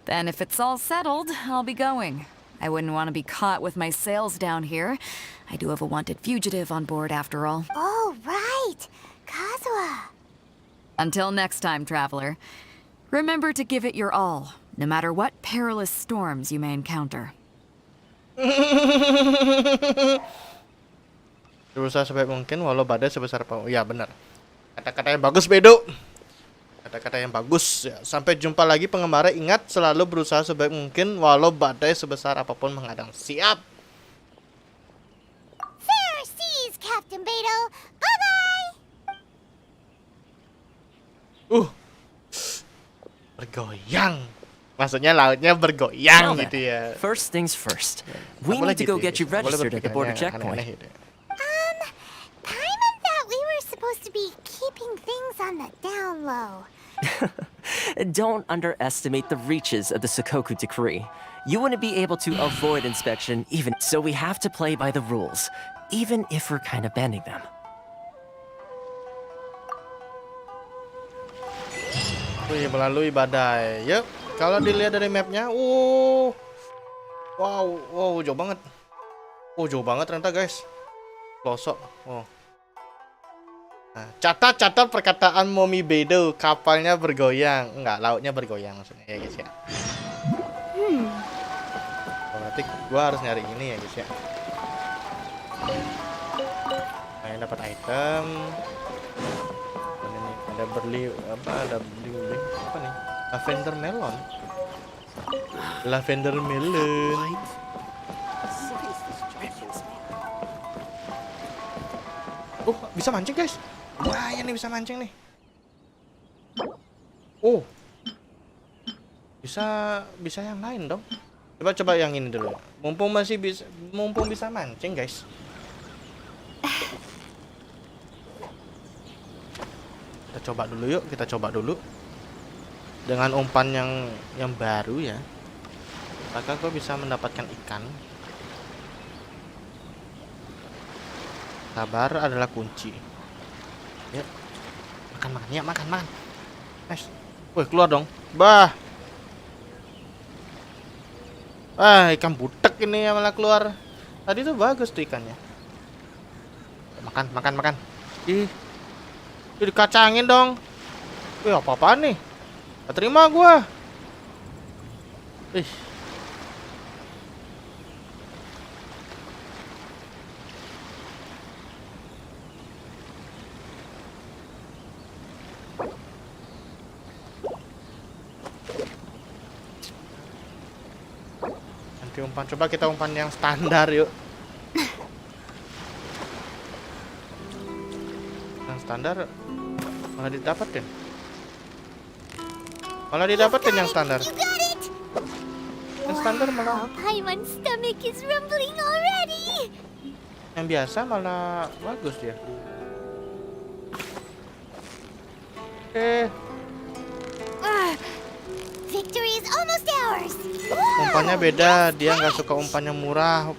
Then if it's all settled, I'll be going. I wouldn't want to be caught with my sails down here. I do have a wanted fugitive on board after all. Oh, right. Kazuha. Until next time, traveler. Remember to give it your all, no matter what perilous storms you may encounter. Berusaha sebaik mungkin walau badai sebesar apapun. Ya benar. Kata-kata yang bagus, Bedo. Kata-kata yang bagus. Ya, sampai jumpa lagi penggemar. Ingat selalu berusaha sebaik mungkin walau badai sebesar apapun menghadang. Siap. Fair seas, Captain Beto. Bye-bye. Bergoyang. Maksudnya lautnya bergoyang Now gitu then, ya. first things first. We need to go get you registered at the border checkpoint. Paimon thought we were supposed to be keeping things on the down low. Don't underestimate the reaches of the Sukoku decree. You wouldn't be able to avoid inspection even so. We have to play by the rules, even if we're kind of bending them. Wih, melalui badai. Yuk, kalau dilihat dari mapnya, wow, jauh banget. Jauh banget ternyata guys. Pelosok. Nah, catat perkataan Momi Bedo, kapalnya bergoyang. Enggak, lautnya bergoyang maksudnya ya guys ya. Berarti gua harus nyari ini ya guys ya. Nah, dapat item. Ada beli apa nih, lavender melon. Bisa mancing guys. Lumayan nih bisa mancing nih. Bisa yang lain dong. Coba yang ini dulu. Mumpung bisa mancing guys. Kita coba dulu dengan umpan yang baru ya, maka gue bisa mendapatkan ikan. Sabar adalah kunci. Ya, makan. Nice. Wih, keluar dong. Ikan butek ini yang malah keluar. Tadi tuh bagus tuh ikannya. Makan. Ih, dikacangin dong. Wih, apa-apaan nih? Gak terima gua. Ih. Nanti umpan, coba kita umpan yang standar yuk. Yang standar malah didapatin. Yang standar. Yang standar malah. Paimon's stomach is rumbling already. Yang biasa malah bagus dia. Victory is almost ours. Umpannya beda, dia nggak suka umpan yang murah.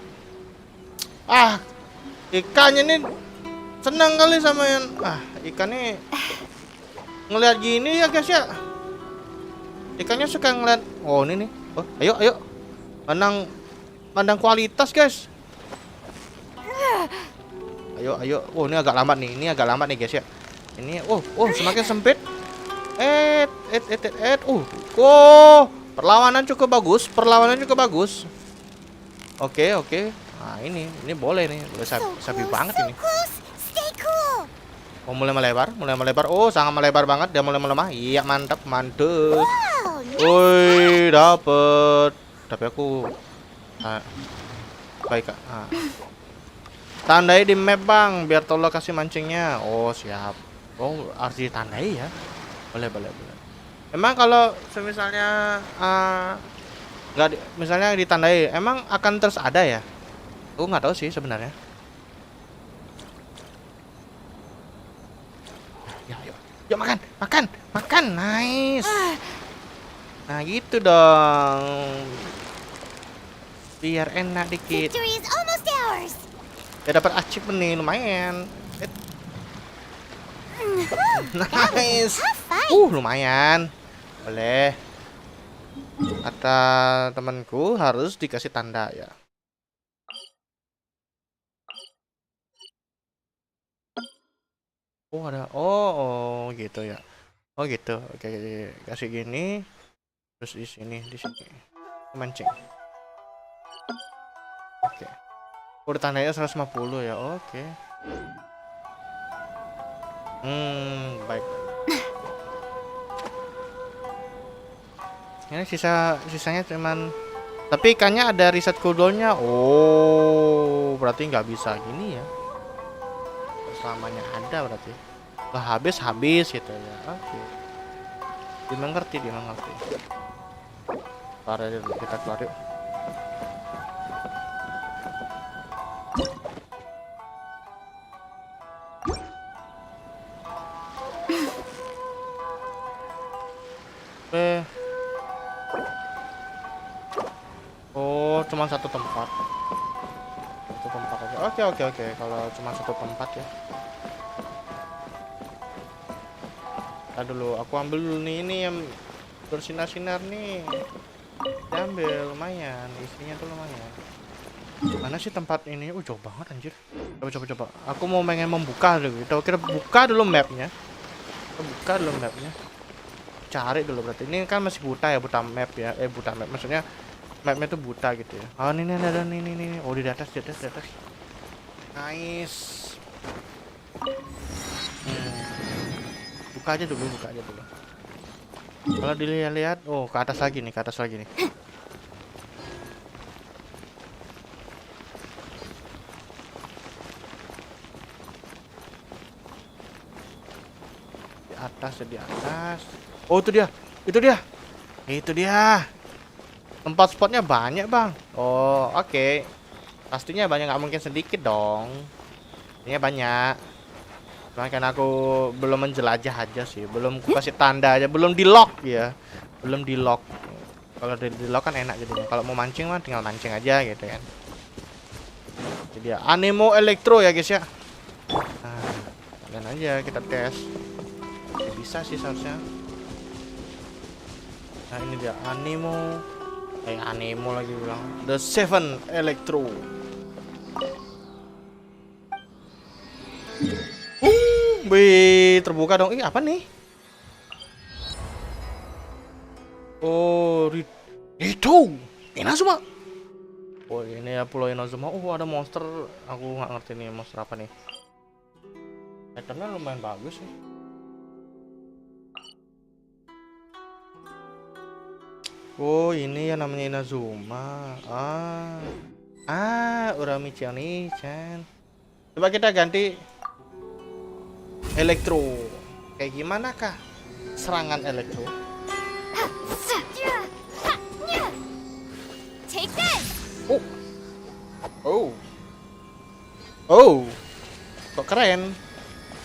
Ikannya nih senang kali sama yang ikannya ngelihat gini ya guys ya. Ikannya suka ngeliat. Ini nih. Ayo. Pandang kualitas guys. Ayo. Ini agak lambat nih guys ya. Ini semakin sempit. Perlawanan cukup bagus. Oke. Nah, ini boleh nih. Boleh sabi banget ini. Mulai melebar. Sangat melebar banget. Dia mulai melemah. Iya, mantap. Woi, dapet. Tapi aku baik. Tandai di map bang, biar tahu lokasi mancingnya. Siap. Harus ditandai ya. Boleh. Emang kalau misalnya misalnya ditandai, emang akan terus ada ya? Aku nggak tahu sih sebenarnya. Yuk makan. Nice. Nah gitu dong. Biar enak dikit. Victory is almost ours. Ya dapat achievement nih lumayan. Nice. Lumayan. Boleh. Kata temanku harus dikasih tanda ya. Oh ada. Oh gitu ya. Oh gitu. Oke, kasih gini. Terus di sini. Mancing. Oke. Udah tandanya 150 ya. Oke. Baik. Ini sisanya cuman, tapi ikannya ada reset cooldownnya. Oh, berarti nggak bisa gini ya. Selamanya ada berarti. Lah habis gitu ya. Oke. Dimengerti. Keluar aja dulu, kita keluar yuk. Oh, cuma satu tempat. Satu tempat aja. Oke. Kalau cuma satu tempat ya. Nah dulu, aku ambil dulu nih, ini yang bersinar-sinar nih. Diambil, lumayan, isinya tuh lumayan. Mana sih tempat ini? Jauh banget anjir. Coba. Aku mau pengen membuka dulu. Kita buka dulu mapnya. Cari dulu berarti. Ini kan masih buta ya, buta map ya. Buta map maksudnya mapnya tuh buta gitu ya. Oh ini ada nih. Oh di atas. Nice. Buka aja dulu. Kalau dilihat, oh ke atas lagi nih. Di atas. Oh itu dia. Tempat spotnya banyak bang. Oh oke. Pastinya banyak, nggak mungkin sedikit dong. Ini banyak. Cuma kan aku belum menjelajah aja sih, belum kasih tanda aja, belum di lock ya, Kalau di lock kan enak jadinya. Kalau mau mancing mah tinggal mancing aja gitu kan. Jadi ya anemo elektro ya guys ya. Nah, kalian aja kita tes. Bisa sih seharusnya. Nah ini dia anemo lagi bilang the 7 electro. Terbuka dong. Apa nih? Oh itu Inazuma. Oh ini ya Pulau Inazuma. Ada monster. Aku nggak ngerti nih monster apa nih. Itemnya lumayan bagus sih. Oh ini yang namanya Inazuma. Uramichi Oni-chan. Coba kita ganti elektro. Kayak gimana kah serangan elektro? Take this. Oh. Kok keren.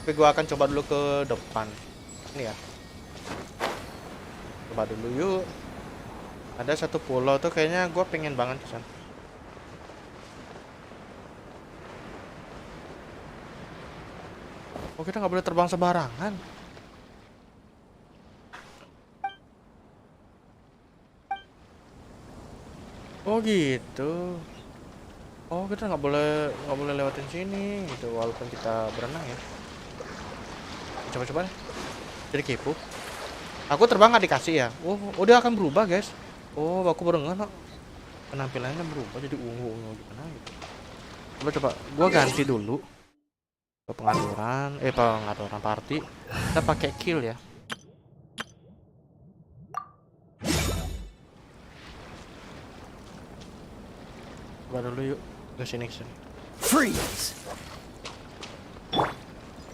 Tapi gua akan coba dulu ke depan. Ini ya. Coba dulu yuk. Ada satu pulau tuh kayaknya gue pengen banget kesan. Oh kita nggak boleh terbang sembarangan. Oh gitu. Oh kita nggak boleh lewatin sini gitu walaupun kita berenang ya. Coba deh. Jadi kepo. Aku terbang nggak dikasih ya. Oh dia akan berubah guys. Oh aku baru nggak penampilannya berubah jadi ungu gimana gitu. Coba gua ganti dulu ke pengaturan party. Kita pakai kill ya. Coba dulu yuk ke sini. Freeze.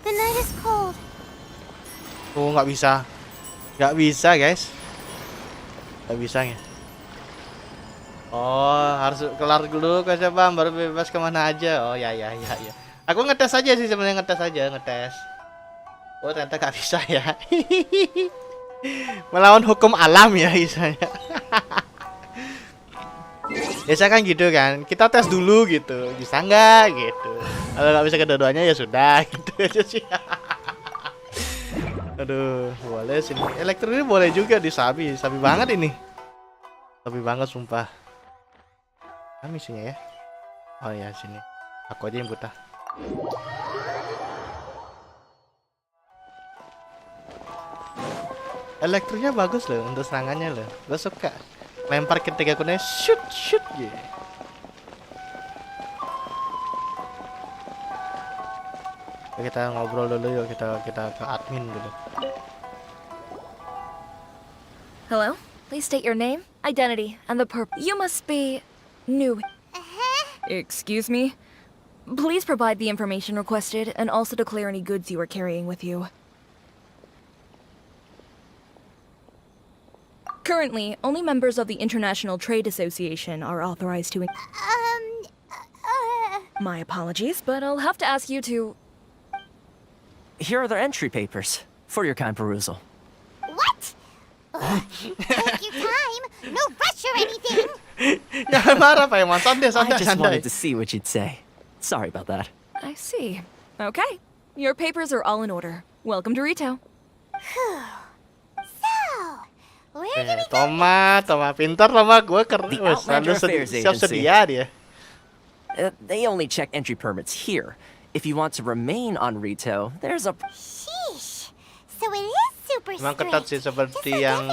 The night is cold. Oh nggak bisa guys. Nggak bisa ya. Oh harus kelar dulu ke bang baru bebas kemana aja. Oh ya. Aku ngetes aja sih sebenarnya ngetes. Oh ternyata nggak bisa ya. Melawan hukum alam ya istilahnya. Biasa kan gitu kan, kita tes dulu gitu, bisa nggak gitu. Kalau nggak bisa kedua-duanya ya sudah gitu aja sih. Aduh, boleh sini. Elektro ini boleh juga disabi, sabi banget ini. Sabi banget sumpah. Nah, misinya ya. Oh ya sini. Aku aja yang buta. Elektronya bagus loh untuk serangannya loh. Gue suka. Lempar ketika kunnya shoot gitu. Kita ngobrol dulu yuk, kita ke admin dulu. Hello? Please state your name, identity, and the purpose. You must be new. Excuse me? Please provide the information requested and also declare any goods you are carrying with you. Currently, only members of the International Trade Association are authorized to... My apologies, but I'll have to ask you to... Here are their entry papers for your kind perusal. What? Take your time. No rush or anything. Jangan marah, Pak Iman. Santai, I just wanted to see what you'd say. Sorry about that. I see. Okay. Your papers are all in order. Welcome to Rito. Toma pintar sama gue keren. Outlander Affairs Siap Agency. sedia dia. They only check entry permits here. If you want to remain on Rito, there's a... Sheesh. So it is super Emang ketat sih strict. seperti yang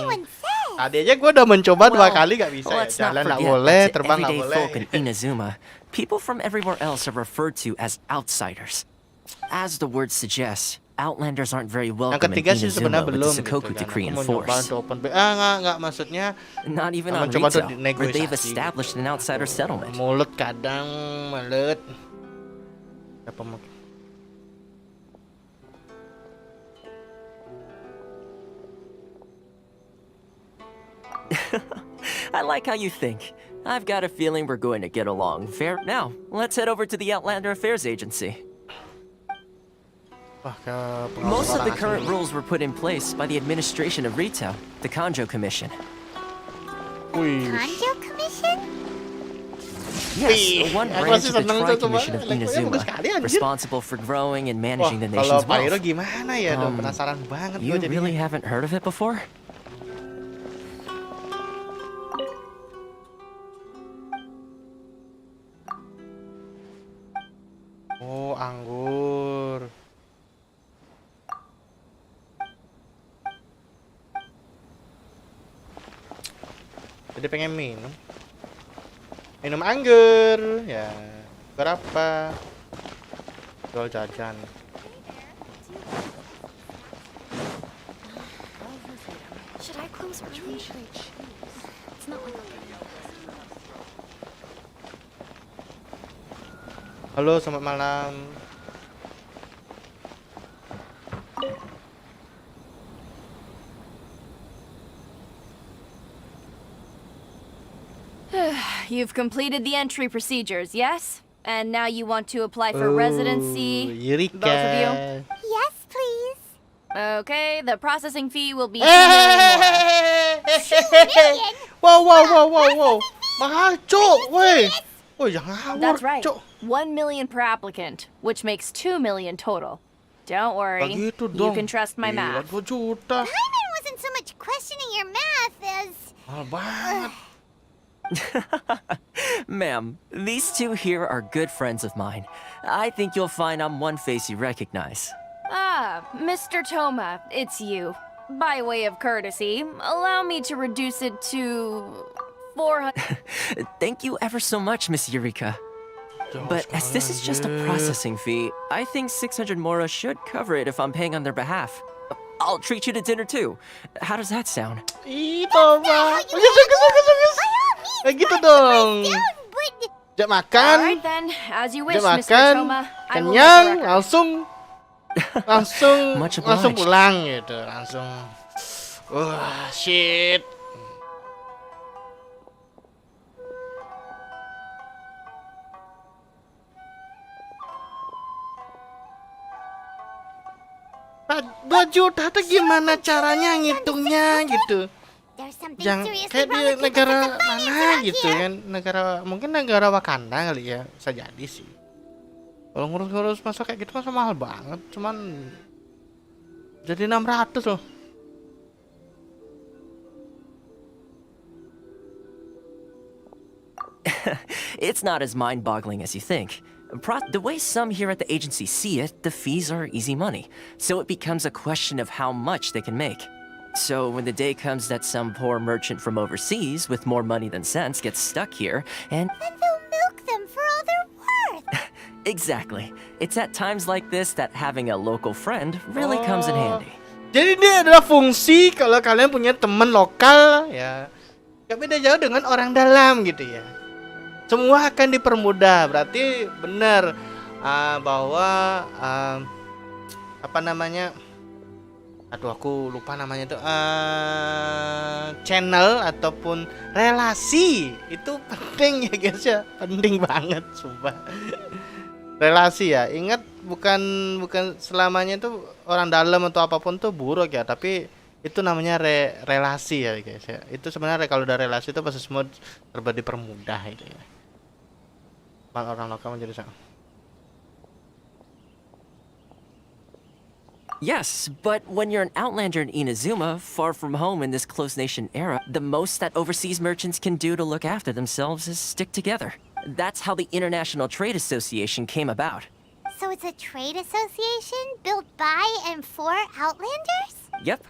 tadi aja gue udah mencoba 2 kali gak bisa ya. Let's not Jalan nggak forget boleh, that to terbang nggak everyday boleh. folk in Inazuma, people from everywhere else are referred to as outsiders. As the word suggests, Outlanders aren't very Yang welcome in ketiga sih sebenarnya Inazuma with the belum gitu Sakoku kan. decree Aku in mau nyoba force. untuk open nggak maksudnya. Not even on mencoba Rito, untuk where they've negosiasi. established an outsider settlement. Mulut kadang melet. Apa mungkin? I like how you think. I've got a feeling we're going to get along. Fair. Now, let's head over to the Outlander Affairs Agency. Most of the current rules were put in place by the administration of Rito, the Kanjo Commission. Kanjo Commission? Yes, one branch of the Tri-Commission of Inazuma, responsible for growing and managing the nation's Kalau Pyro wealth. gimana ya? Penasaran banget You gue jadi. really haven't heard of it before? Oh, anggur. Jadi pengen minum. Minum anggur, ya. Berapa? Jual jajan. Should I close early? It's not like Halo, selamat malam. You've completed the entry procedures, yes? And now you want to apply for residency, Eureka. both of you? Yes, please. Okay, the processing fee will be 2 million more. Wow. Mahal, cuk. Woi. Woi, jangan ngawur, That's right. cuk. 1 million per applicant, which makes 2 million total. Don't worry. Begitu You dong. can trust my Gila, math. 2 juta. Paimon wasn't so much questioning your math as... Mahal banget. Ma'am, these two here are good friends of mine. I think you'll find I'm one face you recognize. Ah, Mr. Toma, it's you. By way of courtesy, allow me to reduce it to 400. Thank you ever so much, Miss Eureka. But as this is just a processing fee, I think 600 Mora should cover it if I'm paying on their behalf. I'll treat you to dinner too. How does that sound? Ih, Toma. Bagus. Kayak gitu dong. Jak makan. Alright then, as you wish, Jak Mr. makan. Toma. I will make a Kenyang, record. langsung pulang gitu, langsung. Wah, shit. juta tuh gimana caranya ngitungnya gitu. Yang kayak di negara mana gitu kan, mungkin negara Wakanda kali ya, bisa jadi sih. Kalau ngurus-ngurus masuk kayak gitu masa mahal banget, cuman jadi 600 loh. It's not as mind-boggling as you think. The way some here at the agency see it, the fees are easy money, so it becomes a question of how much they can make. So when the day comes that some poor merchant from overseas with more money than sense gets stuck here, and then they'll milk them for all they're worth. Exactly. It's at times like this that having a local friend really comes in handy. Jadi ini adalah fungsi kalau kalian punya teman lokal ya, gak beda jauh dengan orang dalam gitu ya. Semua akan dipermudah. Berarti benar bahwa apa namanya? Aduh, aku lupa namanya tuh. Channel ataupun relasi itu penting ya guys ya, penting banget sumpah. Relasi ya, ingat bukan selamanya itu orang dalam atau apapun tuh buruk ya, tapi itu namanya relasi ya guys ya. Itu sebenarnya kalau udah relasi itu pasti semua serba dipermudah gitu ya. Orang lokal menjadi sangat. Yes, but when you're an outlander in Inazuma, far from home in this closed nation era, the most that overseas merchants can do to look after themselves is stick together. That's how the International Trade Association came about. So it's a trade association built by and for Outlanders? Yep.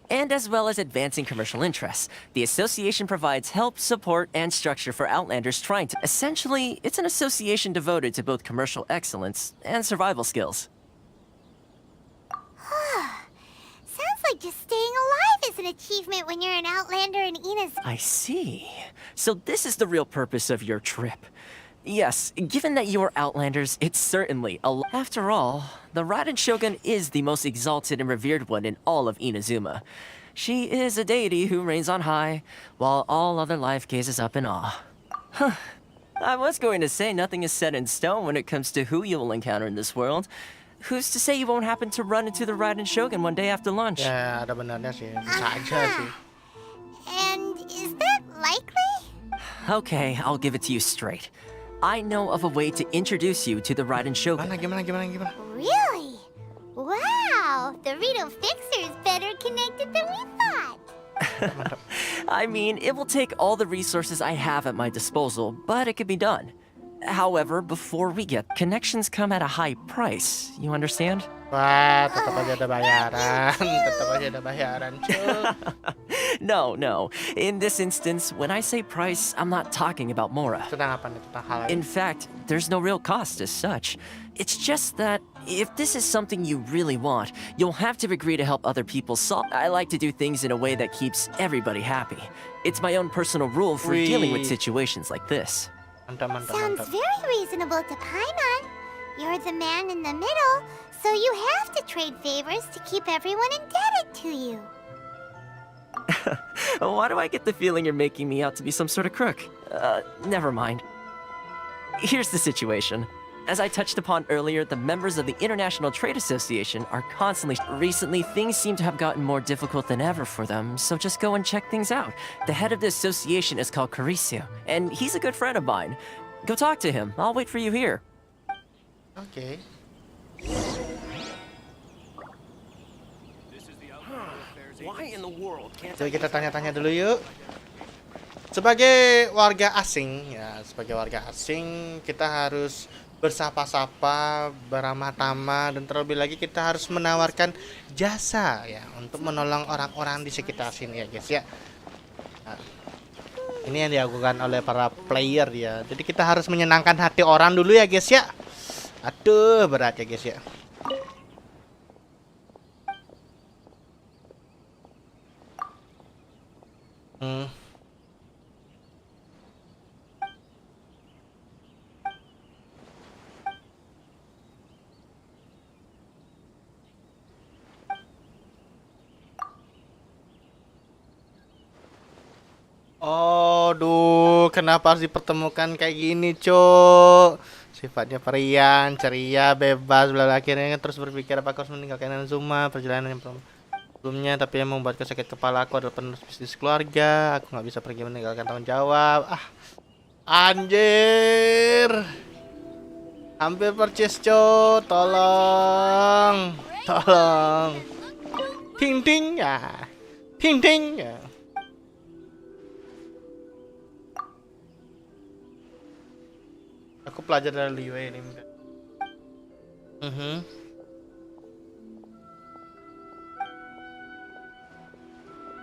And as well as advancing commercial interests, the association provides help, support, and structure for Outlanders trying to... Essentially, it's an association devoted to both commercial excellence and survival skills. Sounds like just staying alive is an achievement when you're an Outlander in Ina's... I see. So this is the real purpose of your trip. Yes, given that you're Outlanders, it's certainly a... After all, the Raiden Shogun is the most exalted and revered one in all of Inazuma. She is a deity who reigns on high, while all other life gazes up in awe. Huh. I was going to say nothing is set in stone when it comes to who you will encounter in this world. Who's to say you won't happen to run into the Raiden Shogun one day after lunch? Ya, ada benarnya sih. Bisa aja sih. And is that likely? Okay, I'll give it to you straight. I know of a way to introduce you to the Raiden Shogun. Gimana? Really? Wow, the Rito Fixer is better connected than we thought. I mean, it will take all the resources I have at my disposal, but it could be done. However, before we get, connections come at a high price. You understand? Wah, tetap aja ada bayaran. No. In this instance, when I say price, I'm not talking about Mora. In fact, there's no real cost as such. It's just that if this is something you really want, you'll have to agree to help other people solve. I like to do things in a way that keeps everybody happy. It's my own personal rule for dealing with situations like this. Sounds very reasonable to Paimon. You're the man in the middle, so you have to trade favors to keep everyone indebted to you. Why do I get the feeling you're making me out to be some sort of crook? Never mind. Here's the situation. As I touched upon earlier, the members of the International Trade Association are constantly... Recently, things seem to have gotten more difficult than ever for them, so just go and check things out. The head of the association is called Caricio, and he's a good friend of mine. Go talk to him. I'll wait for you here. Okay. Why in the world can't Jadi kita tanya-tanya dulu yuk. Sebagai warga asing, kita harus bersapa-sapa, beramah tamah, dan terlebih lagi kita harus menawarkan jasa ya untuk menolong orang-orang di sekitar sini ya guys ya. Nah, ini yang dilakukan oleh para player ya. Jadi kita harus menyenangkan hati orang dulu ya guys ya. Aduh, berat ya guys ya. Aduh, kenapa harus dipertemukan kayak gini, Cok? Sifatnya periang, ceria, bebas, bla akhirnya terus berpikir apakah harus meninggalkan Inazuma, perjalanan yang Sebelumnya, tapi yang membuatku sakit kepala aku adalah penerus bisnis keluarga. Aku nggak bisa pergi meninggalkan tanggung jawab. Anjir. Hampir purchase, co. Tolong. Tolong. Ting ting ya. Ting ting ya. Aku pelajar dari Liu ini.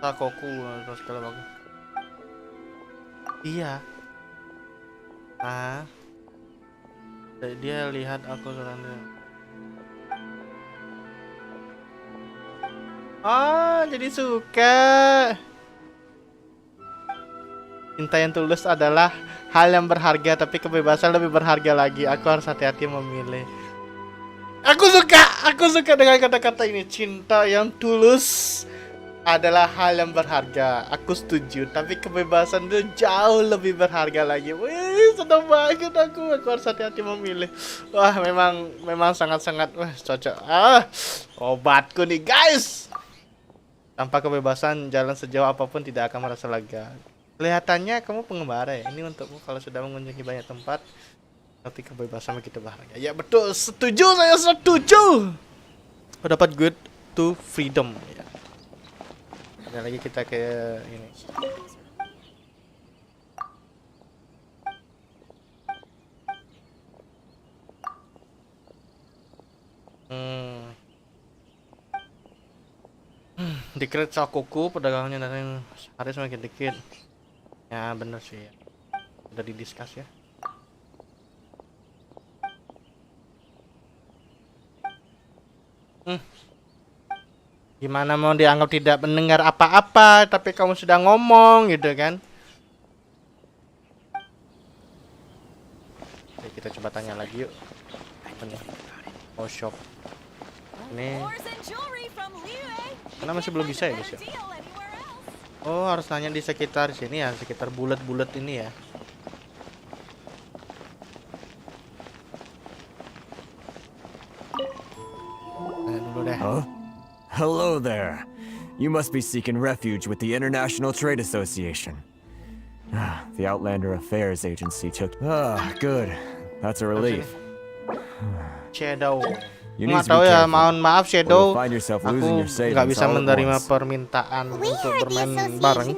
Sakoku terus segala bagus. Iya. Dia lihat aku sekarang. Jadi suka. Cinta yang tulus adalah hal yang berharga, tapi kebebasan lebih berharga lagi. Aku harus hati-hati memilih. Aku suka dengan kata-kata ini. Cinta yang tulus adalah hal yang berharga. Aku setuju, tapi kebebasan itu jauh lebih berharga lagi. Wih, senang banget aku harus hati-hati memilih. Wah, memang sangat-sangat cocok. Obatku nih, guys. Tanpa kebebasan, jalan sejauh apapun tidak akan merasa lega. Kelihatannya kamu pengembara ya. Ini untukmu kalau sudah mengunjungi banyak tempat. Tapi kebebasan begitu berharga. Ya betul, setuju, saya setuju. Dapat good to freedom ya. Ada lagi kita ke ini. Dikret Sakoku, perdagangannya dan hari semakin dikit. Ya bener sih ya. Udah didiskus ya. Gimana mau dianggap tidak mendengar apa-apa, tapi kamu sudah ngomong gitu kan. Oke, kita coba tanya lagi yuk. Apa nih? Oh, shop. Ini karena masih belum bisa ya guys ya. Oh, harus nanya di sekitar sini ya, sekitar bulat-bulat ini ya. Dulu deh. Hello there. You must be seeking refuge with the International Trade Association. The Outlander Affairs Agency took... good. That's a relief. Shadow. Nggak tahu ya, mohon maaf Shadow. Aku nggak bisa menerima permintaan untuk bermain bareng.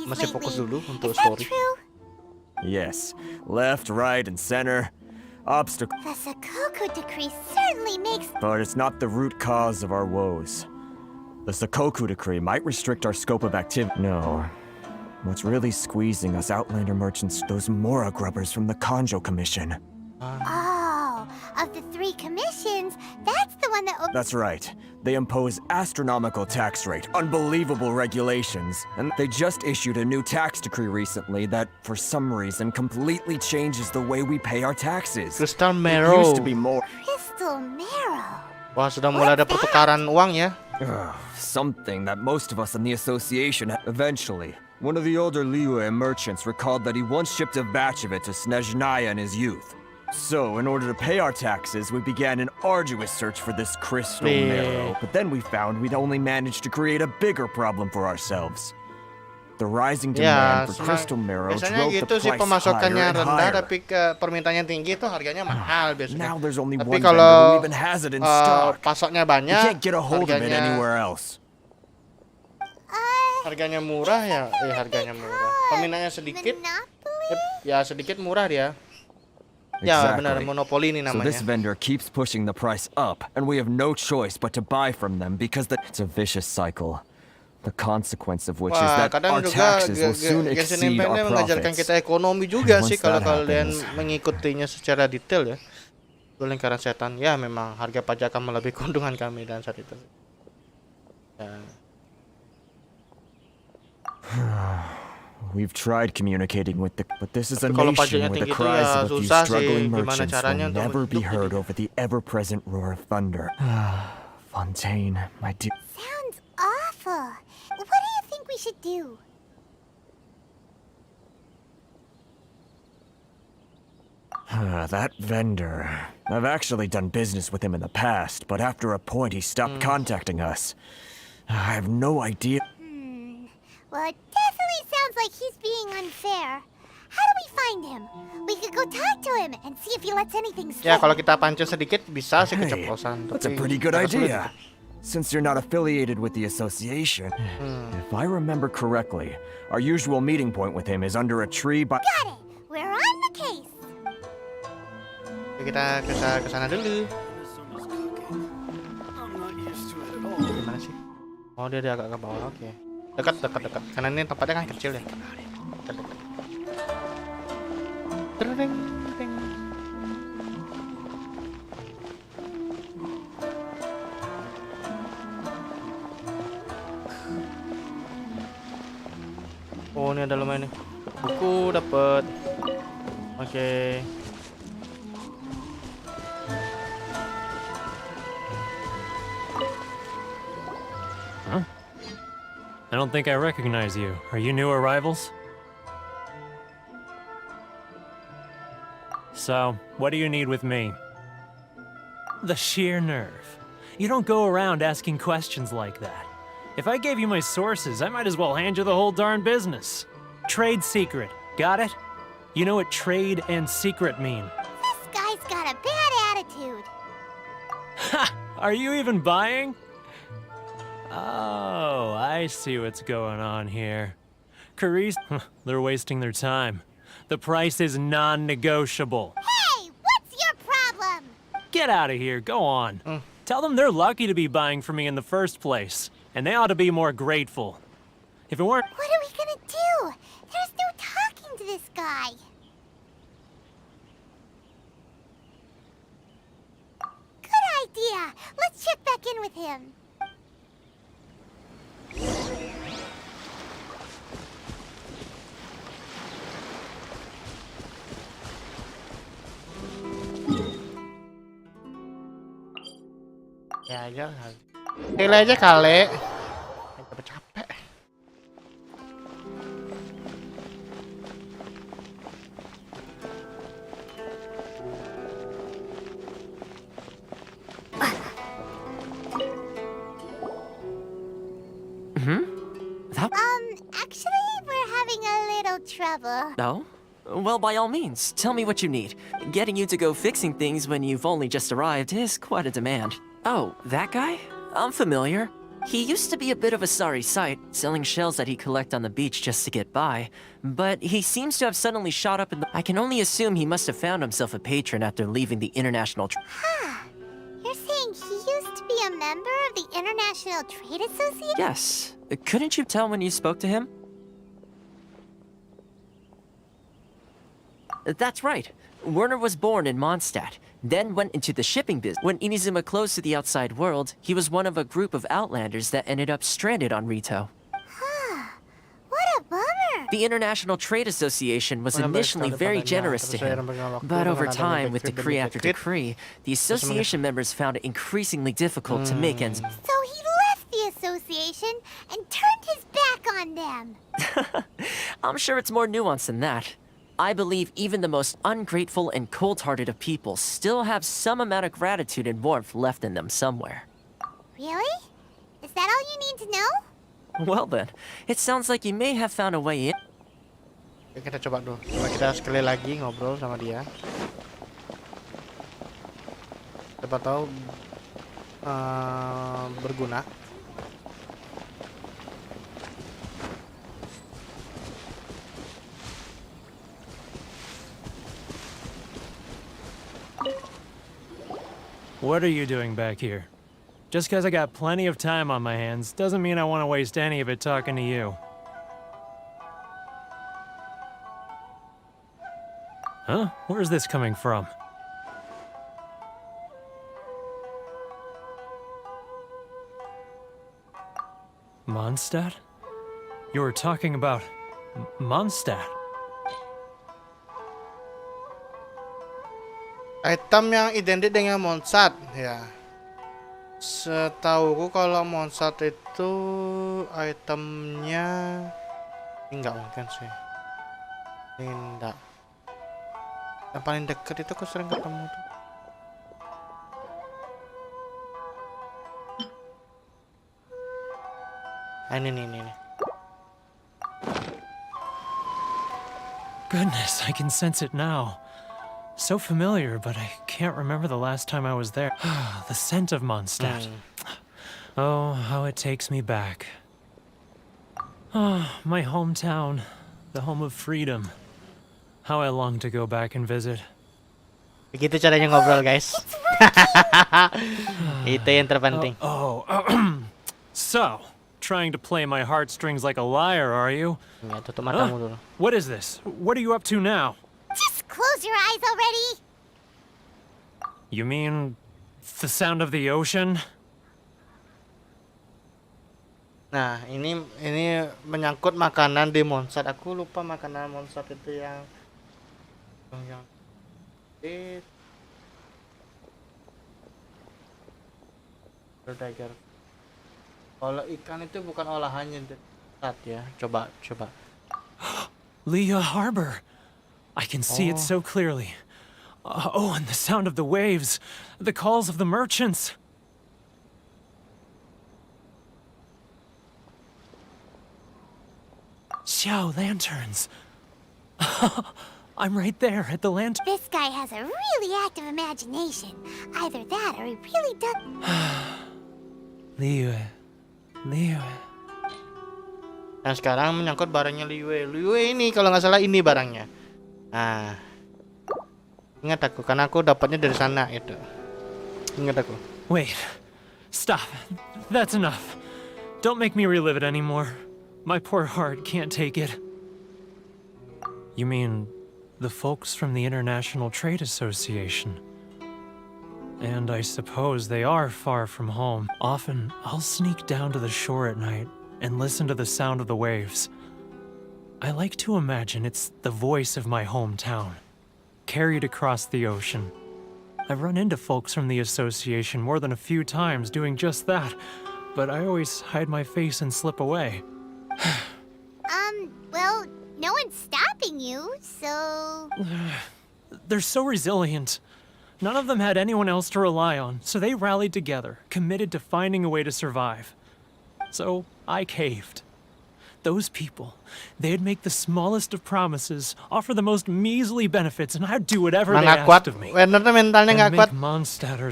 Masih fokus dulu untuk story. Yes, left, right, and center. Obstacle. The Sakoku decree certainly makes. But it's not the root cause of our woes. The Sakoku decree might restrict our scope of activity. No. What's really squeezing us Outlander merchants, those Mora grubbers from the Kanjo Commission. Oh, of the 3 commissions, that's the one that... That's right. They impose astronomical tax rate, unbelievable regulations, and they just issued a new tax decree recently that, for some reason, completely changes the way we pay our taxes. Crystal Marrow. It used to be more... Crystal Marrow? Wah, sudah mulai ada pertukaran uang ya. Something that most of us in the association... Eventually, one of the older Liyue merchants recalled that he once shipped a batch of it to Snezhnaya in his youth. So, in order to pay our taxes, we began an arduous search for this crystal marrow. But then we found we'd only managed to create a bigger problem for ourselves. The rising demand for crystal marrow drove the price higher and higher. Tapi permintaannya tinggi itu harganya mahal biasanya. Now there's only tapi one kalau vendor who even has it in stock. Pasoknya banyak, you can't get a hold of it anywhere else. Harganya murah ya, harganya murah. Peminatnya sedikit, ya sedikit murah dia. Ya benar, monopoli ini namanya. So this vendor keeps pushing the price up, and we have no choice but to buy from them because it's a vicious cycle. The consequence of which is that our taxes will soon exceed our profits. Mengajarkan kita ekonomi juga sih kalau kalian mengikutinya secara detail ya. Lingkaran setan, ya memang harga pajak akan melebihi keuntungan kami dan saat itu. Ya. We've tried communicating with the, but this is a nation where the cries of a few struggling merchants will never be heard over the ever-present roar of thunder. Fontaine, my dear. Sounds awful. What do you think we should do? That vendor. I've actually done business with him in the past, but after a point he stopped contacting us. I have no idea. Well, it definitely sounds like he's being unfair. How do we find him? We could go talk to him and see if he lets anything slip. Ya, kalau kita pancing sedikit bisa sih keceplosan. That's a pretty good idea. Since you're not affiliated with the association, if I remember correctly, our usual meeting point with him is under a tree by... Got it! We're on the case! Kita ke sana dulu. Gimana sih? Oh, dia agak ke bawah. Oke. Dekat. Karena ini tempatnya kan kecil ya. Dekat. Tereng. Oh, ini ada lumayan nih. Buku dapat. Oke. Huh? I don't think I recognize you. Are you new arrivals? So, what do you need with me? The sheer nerve. You don't go around asking questions like that. If I gave you my sources, I might as well hand you the whole darn business. Trade secret. Got it? You know what trade and secret mean. This guy's got a bad attitude. Ha! Are you even buying? Oh, I see what's going on here. Carice, they're wasting their time. The price is non-negotiable. Hey, what's your problem? Get out of here, go on. Tell them they're lucky to be buying from me in the first place, and they ought to be more grateful. If it weren't... What are we gonna do? There's no talking to this guy. Good idea. Let's check back in with him. Ya aja. Nilai aja kali. Capek. Actually, we're having a little trouble. No? Well, by all means, tell me what you need. Getting you to go fixing things when you've only just arrived is quite a demand. Oh, that guy? I'm familiar. He used to be a bit of a sorry sight, selling shells that he'd collect on the beach just to get by. But he seems to have suddenly shot up in the... I can only assume he must have found himself a patron after leaving the International... You're saying he used to be a member of the International Trade Association? Yes. Couldn't you tell when you spoke to him? That's right. Werner was born in Mondstadt, then went into the shipping business. When Inazuma closed to the outside world, he was one of a group of outlanders that ended up stranded on Rito. What a bummer! The International Trade Association was initially very generous to him, but over time, with decree after decree, the association members found it increasingly difficult to make ends. So he left the association and turned his back on them. I'm sure it's more nuanced than that. I believe even the most ungrateful and cold-hearted of people still have some amount of gratitude and warmth left in them somewhere. Really? Is that all you need to know? Well then, it sounds like you may have found a way in. Kita coba dulu. Coba kita sekali lagi ngobrol sama dia. Siapa tahu berguna. What are you doing back here? Just because I got plenty of time on my hands doesn't mean I want to waste any of it talking to you. Huh? Where's this coming from? Mondstadt? You were talking about Mondstadt. Item yang identik dengan Mondstadt, ya. Setauku kalau Mondstadt itu itemnya ini enggak mungkin sih. Ini enggak. Yang paling dekat itu aku sering ketemu tuh. Ini. Goodness, I can sense it now. So familiar, but I can't remember the last time I was there. The scent of Mondstadt. Oh, how it takes me back. Oh, my hometown, the home of freedom. How I long to go back and visit. Begitu caranya ngobrol, guys. Itu yang terpenting. So, trying to play my heartstrings like a liar, are you? Ya, tutup matamu dulu. What is this? What are you up to now? Just close your eyes already. You mean the sound of the ocean? Nah, ini menyangkut makanan di Mondstadt. Aku lupa makanan Mondstadt itu yang berdagar. Kalau ikan itu bukan olahannya ya. Coba. Leah Harbor. I can see it so clearly. And the sound of the waves, the calls of the merchants. Xiao lanterns. I'm right there at the lantern. This guy has a really active imagination. Either that or he really does. Liu. Nah, sekarang menyangkut barangnya Liu ini, kalau nggak salah ini barangnya. Nah, ingat aku, karena aku dapatnya dari sana itu. Ingat aku. Wait, stop. That's enough. Don't make me relive it anymore. My poor heart can't take it. You mean the folks from the International Trade Association? And I suppose they are far from home. Often, I'll sneak down to the shore at night and listen to the sound of the waves. I like to imagine it's the voice of my hometown, carried across the ocean. I've run into folks from the association more than a few times doing just that, but I always hide my face and slip away. Well, no one's stopping you, so... They're so resilient. None of them had anyone else to rely on, so they rallied together, committed to finding a way to survive. So I caved. Those people, they'd make the smallest of promises, offer the most measly benefits, and I'd do whatever they asked of me. Werner mentalnya nggak kuat.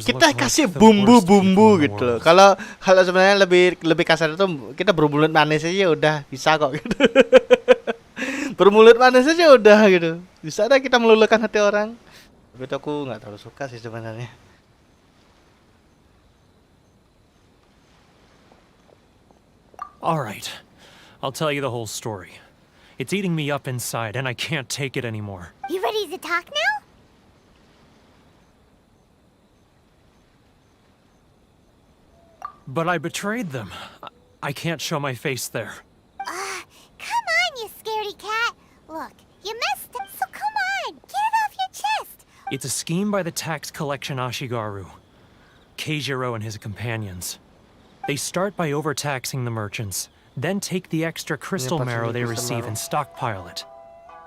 Kita kasih bumbu-bumbu gitu loh. Kalau sebenarnya lebih kasar itu kita bermulut manis aja udah bisa kok gitu. Bermulut manis aja udah gitu. Bisa ada kita meluluhkan hati orang. Tapi itu aku nggak terlalu suka sih sebenarnya. All right. I'll tell you the whole story. It's eating me up inside, and I can't take it anymore. You ready to talk now? But I betrayed them. I can't show my face there. Come on, you scaredy cat. Look, you messed up, so come on, get it off your chest. It's a scheme by the tax collection Ashigaru, Keijiro and his companions. They start by overtaxing the merchants, then take the extra crystal marrow they receive and stockpile it.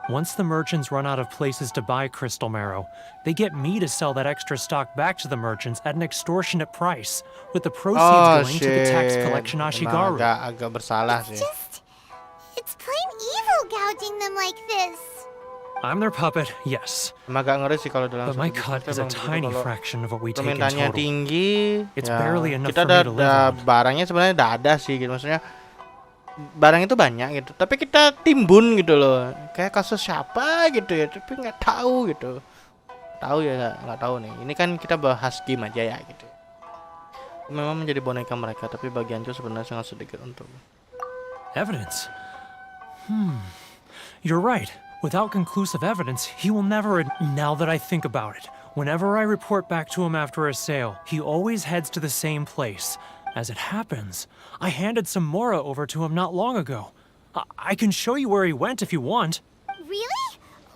Once the merchants run out of places to buy crystal marrow, they get me to sell that extra stock back to the merchants at an extortionate price, with the proceeds going to the tax collection Ashigaru. Agak bersalah sih. It's plain evil gouging them like this. I'm their puppet, yes. Agak ngeri sih kalau dalam. But my cut is a tiny fraction of what we take in permintaannya total. tinggi. It's barely enough kita for me to live on. Barangnya sebenarnya udah ada sih gitu, maksudnya barang itu banyak gitu, tapi kita timbun gitu loh, kayak kasus siapa gitu ya, tapi nggak tahu gitu. Tahu ya nggak tahu nih. Ini kan kita bahas game aja ya gitu. Memang menjadi boneka mereka, tapi bagianku sebenarnya sangat sedikit untuk. Evidence? You're right. Without conclusive evidence, he will never. Now that I think about it, whenever I report back to him after a sale, he always heads to the same place. As it happens, I handed some Mora over to him not long ago. I can show you where he went if you want. Really?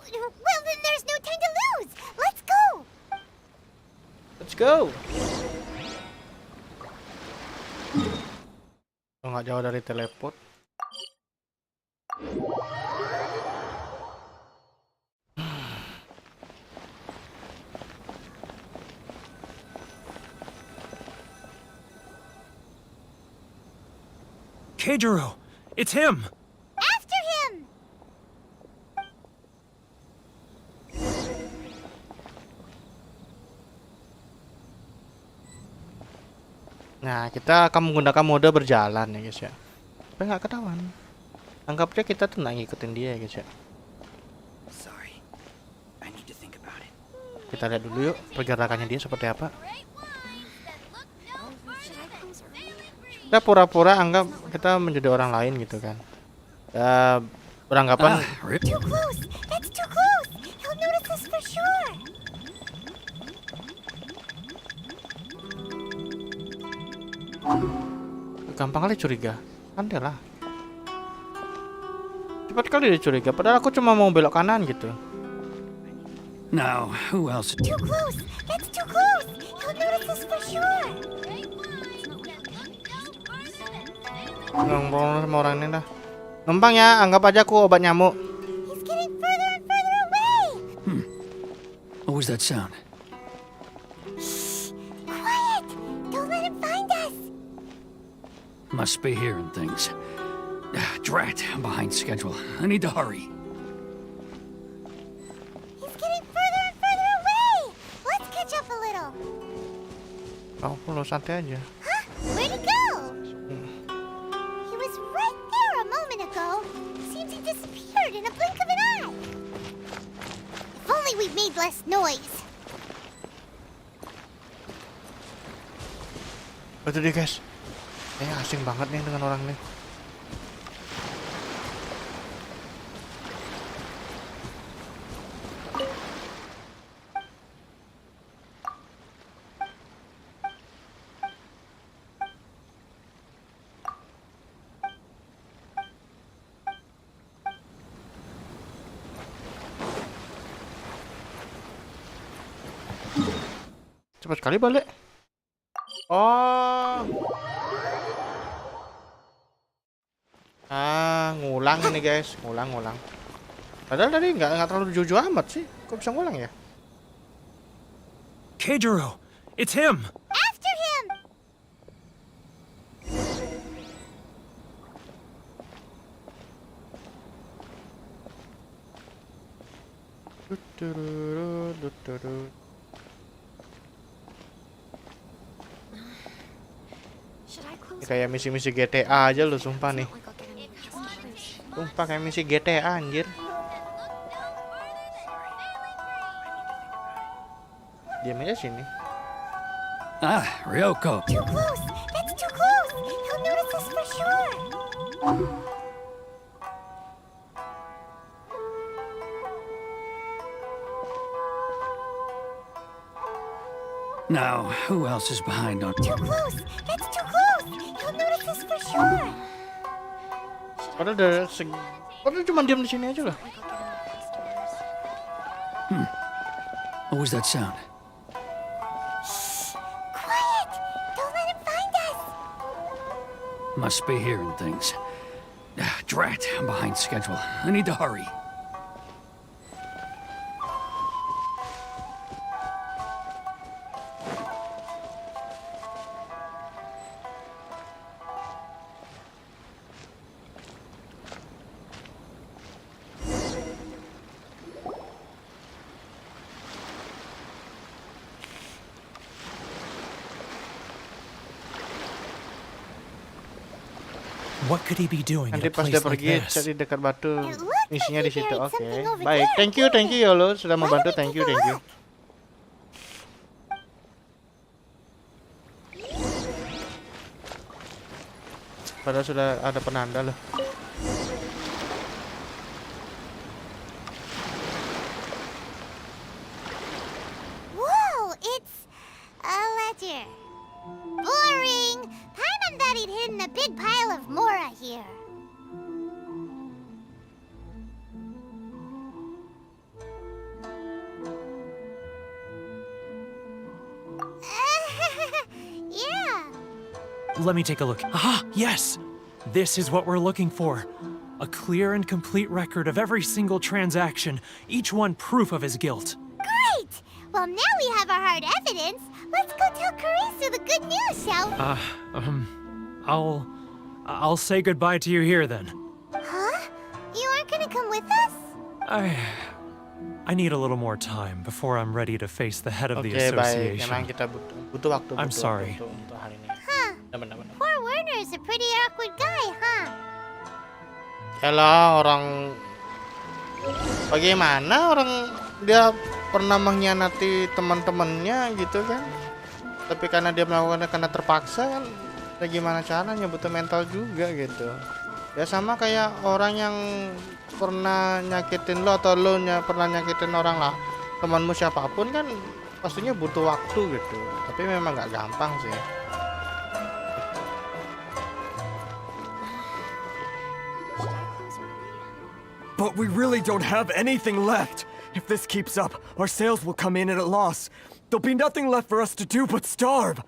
Well, then there's no time to lose. Let's go. Let's go. Oh, nggak jauh dari teleport. Keijiro, it's him! After him! Nah, kita akan menggunakan mode berjalan ya guys ya. Supaya nggak ketahuan. Anggapnya kita tuh nggak ngikutin dia ya guys ya. Kita lihat dulu yuk pergerakannya dia seperti apa. Kita pura-pura anggap kita menjadi orang lain gitu kan. Ya, beranggapan Too close! That's too close! He'll notice us for sure! gampang kali curiga. Santai lah. Cepat kali dia curiga, padahal aku cuma mau belok kanan gitu. Now, who else? Too close! That's too close! He'll notice us for sure! Ngomong sama orang ini dah. Numpang ya, anggap aja aku obat nyamuk. He's getting further and further away! What was that sound? Quiet! Don't let him find us! Must be hearing things. Drat, I'm behind schedule. I need to hurry. He's getting further and further away! Let's catch up a little. Oh, lo santai aja. Huh? Where'd he go? He was right there a moment ago. Seems he disappeared in a blink of an eye. If only we made less noise. Betul deh guys. Kayaknya asing banget nih dengan orang nih. Cepat sekali balik. Oh. Ngulang ini guys, ngulang. Padahal tadi nggak terlalu jauh amat sih. Kok bisa ngulang ya? Keijiro, it's him. After him. Kayak misi-misi GTA aja lu, sumpah nih. Sumpah kayak misi GTA anjir. Diam aja sini. Ryoko. Too close! That's too close! He'll notice us for sure! Now, who else is behind on? Too close! That's too close! He'll notice us for sure! Padahal cuma diam di sini aja lah. What was that sound? Quiet! Don't let him find us! Must be hearing things. Drat, I'm behind schedule. I need to hurry. What could he be doing in Nanti a pas place dia like pergi this? cari dekat batu. Misinya di situ. buried Oke. something over Baik. there. Thank you ya lo sudah membantu. Thank you. Padahal sudah ada penanda loh. Whoa! It's a ledger. Boring! Paimon thought he'd hidden a big pile of Mora here. Yeah. Let me take a look. Ah, yes! This is what we're looking for. A clear and complete record of every single transaction, each one proof of his guilt. Great! Well, now we have our hard evidence. Let's go tell Karisu the good news, shall we? I'll say goodbye to you here then. Huh? You aren't gonna come with us? I need a little more time before I'm ready to face the head of the Baik. association. Memang kita butuh waktu. I'm sorry. Untuk hari ini. Huh. Poor Werner's a pretty awkward guy, huh? Yalah, orang bagaimana orang dia pernah mengkhianati teman-temannya gitu kan. Tapi karena dia melakukannya karena terpaksa kan, ya gimana caranya, butuh mental juga gitu. Ya sama kayak orang yang pernah nyakitin lo atau lo pernah nyakitin orang lah, temanmu siapapun kan pastinya butuh waktu gitu. Tapi memang nggak gampang sih. But we really don't have anything left. If this keeps up, our sales will come in at a loss. There'll be nothing left for us to do but starve.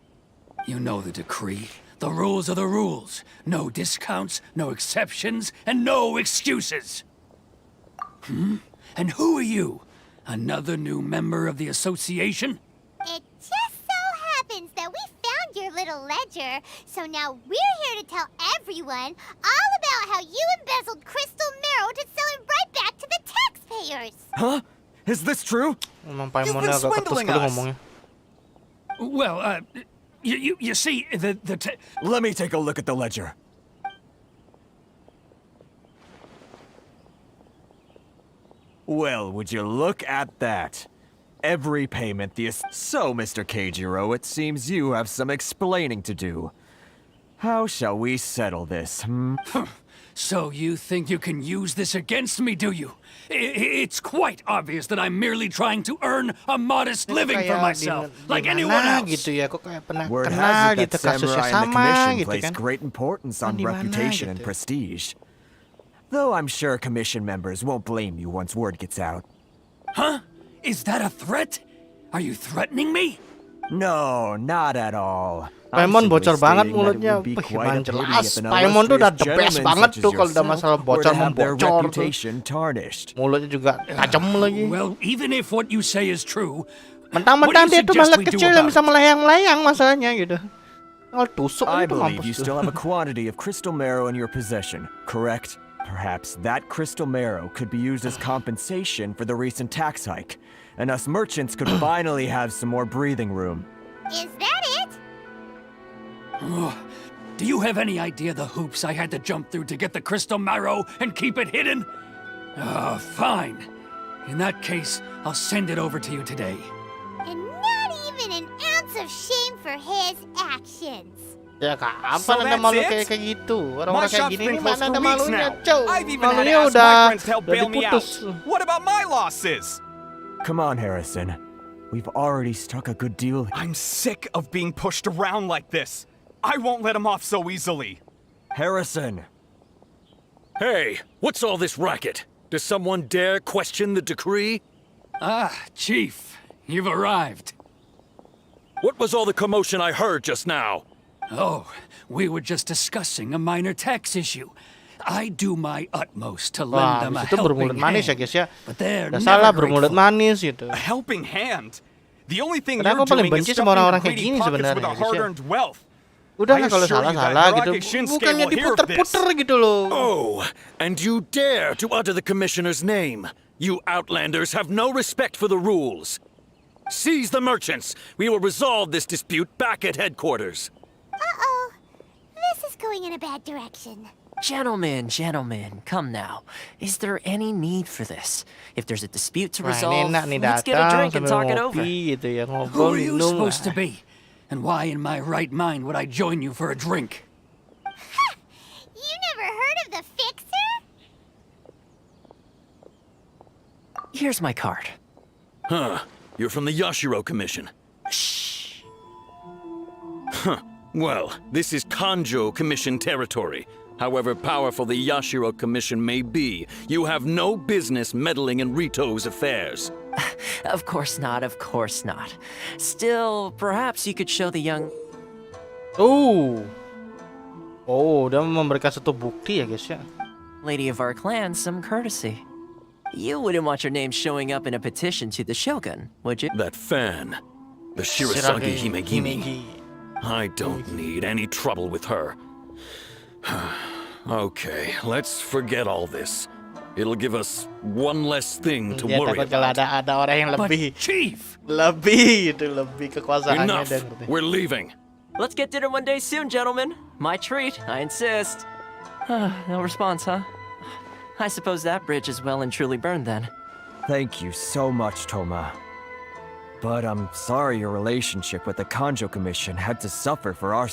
You know the decree. The rules are the rules. No discounts, no exceptions, and no excuses. And who are you? Another new member of the association? It just so happens that we found your little ledger, so now we're here to tell everyone all about how you embezzled crystal marrow to sell it right back to the taxpayers. Huh? Is this true? Emang Paimonnya agak ketus kali ngomongnya. Well, you see, Let me take a look at the ledger. Well, would you look at that? Every payment So, Mr. Keijiro, it seems you have some explaining to do. How shall we settle this, So you think you can use this against me, do you? It's quite obvious that I'm merely trying to earn a modest living for myself, like anyone else. Gitu ya, kok kayak pernah Word kenal has it gitu, that kasusnya samurai and the sama commission gitu place kan. great importance on Dimana reputation and gitu. prestige. Though I'm sure commission members won't blame you once word gets out. Huh? Is that a threat? Are you threatening me? No, not at all. Paimon bocor banget mulutnya. Emang jelas. Paimon tuh udah the best banget tuh kalau udah masalah bocor membocor tuh. Mulutnya juga tajam lagi. Well, even if what you say is true, mentang-mentang dia tuh malah kecil yang bisa melayang-layang masalahnya gitu. Tinggal tusuk I itu believe mampus you tuh. still have a quantity of crystal marrow in your possession, correct? Perhaps that crystal marrow could be used as compensation for the recent tax hike, and us merchants could finally have some more breathing room. Is that it? Do you have any idea the hoops I had to jump through to get the crystal marrow and keep it hidden? Fine. In that case, I'll send it over to you today. And not even an ounce of shame for his actions. Ya kapan ada malu kayak gitu? Orang-orang kayak gini nih mana ada malunya, cow. I've even had to Malunya ask udah my friends to help bail me out. diputus. What about my losses? Come on, Harrison. We've already struck a good deal. I'm sick of being pushed around like this. I won't let him off so easily. Harrison! Hey, what's all this racket? Does someone dare question the decree? Chief, you've arrived. What was all the commotion I heard just now? Oh, we were just discussing a minor tax issue. I do my utmost to lend them a itu bermulut helping manis ya hand, guys ya. but they're Gak salah never bermulut grateful. manis gitu. A helping hand? The only thing Padahal you're aku paling doing is benci sama stuffing orang-orang your kayak greedy gini pockets sebenarnya with our guys ya. hard-earned wealth. Udah I lah kalau assure you that salah-salah gitu, Hirage Shinsuke bukannya will hear of this. diputer-puter gitu loh. Oh, and you dare to utter the commissioner's name. You outlanders have no respect for the rules. Seize the merchants. We will resolve this dispute back at headquarters. Uh-oh. This is going in a bad direction. Gentlemen, come now. Is there any need for this? If there's a dispute to Wah, resolve, ini enak nih let's get a datang drink and sambil talk it over. ngopi gitu ya, Who ngobrol are you minum. supposed to be? And why in my right mind would I join you for a drink? You never heard of the Fixer? Here's my card. Huh. You're from the Yashiro Commission. Shh. Huh. Well, this is Kanjo Commission territory. However powerful the Yashiro Commission may be, you have no business meddling in Rito's affairs. Of course not, of course not. Still, perhaps you could show the young... Oh, dia memberikan satu bukti ya guys ya. lady of our clan some courtesy. You wouldn't want your name showing up in a petition to the Shogun, would you? That fan, the Shirasagi Himegimi. I don't need any trouble with her. Okay, let's forget all this. It'll give us one less thing to Dia worry takut kalau about. ada orang yang lebih, Chief, lebih kekuasaannya Enough. dan We're leaving. Let's get dinner one day soon, gentlemen. My treat, I insist. No response, huh? I suppose that bridge is well and truly burned then. Thank you so much, Toma. But I'm sorry your relationship with the Kanjo Commission had to suffer for our...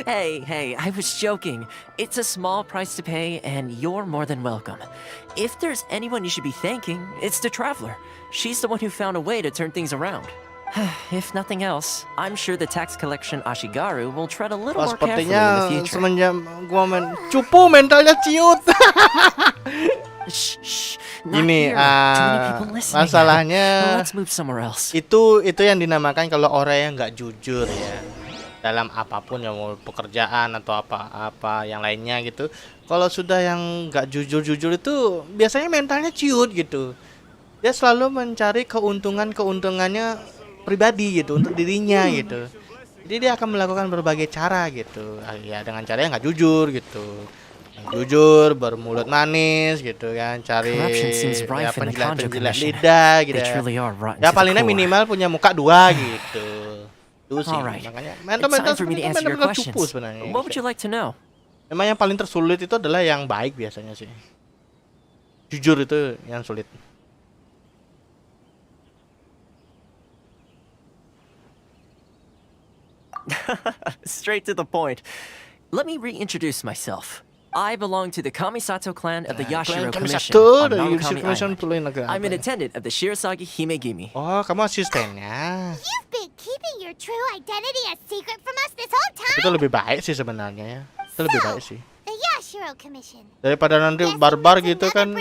Hey, I was joking. It's a small price to pay, and you're more than welcome. If there's anyone you should be thanking, it's the Traveler. She's the one who found a way to turn things around. If nothing else, I'm sure the tax collection Ashigaru will tread a little more carefully in the sepertinya future. semenjak gua main cupu mentalnya ciut. Ini masalahnya itu yang dinamakan kalau orang yang nggak jujur ya dalam apapun ya, mau pekerjaan atau apa yang lainnya gitu. Kalau sudah yang nggak jujur itu biasanya mentalnya ciut gitu. Dia selalu mencari keuntungannya pribadi gitu untuk dirinya gitu. Jadi dia akan melakukan berbagai cara gitu. Ya dengan cara yang nggak jujur gitu. Jujur, bermulut manis gitu kan, cari ya penjilat lidah gitu ya palingnya minimal punya muka 2 gitu. Itu sih makanya mental cupu sebenarnya. What would you like to know? Memang yang paling tersulit itu adalah yang baik biasanya sih. Jujur itu yang sulit. Straight to the point. Let me reintroduce myself. I belong to the Kamisato clan of the Yashiro Commission on Narukami Island. I'm an attendant of the Shirasagi Himegimi. Oh, kamu asistennya. You've been keeping your true identity a secret from us this whole time. Itu lebih baik sih sebenarnya ya. Itu lebih baik sih. The Yashiro Commission. Daripada nanti barbar gitu kan,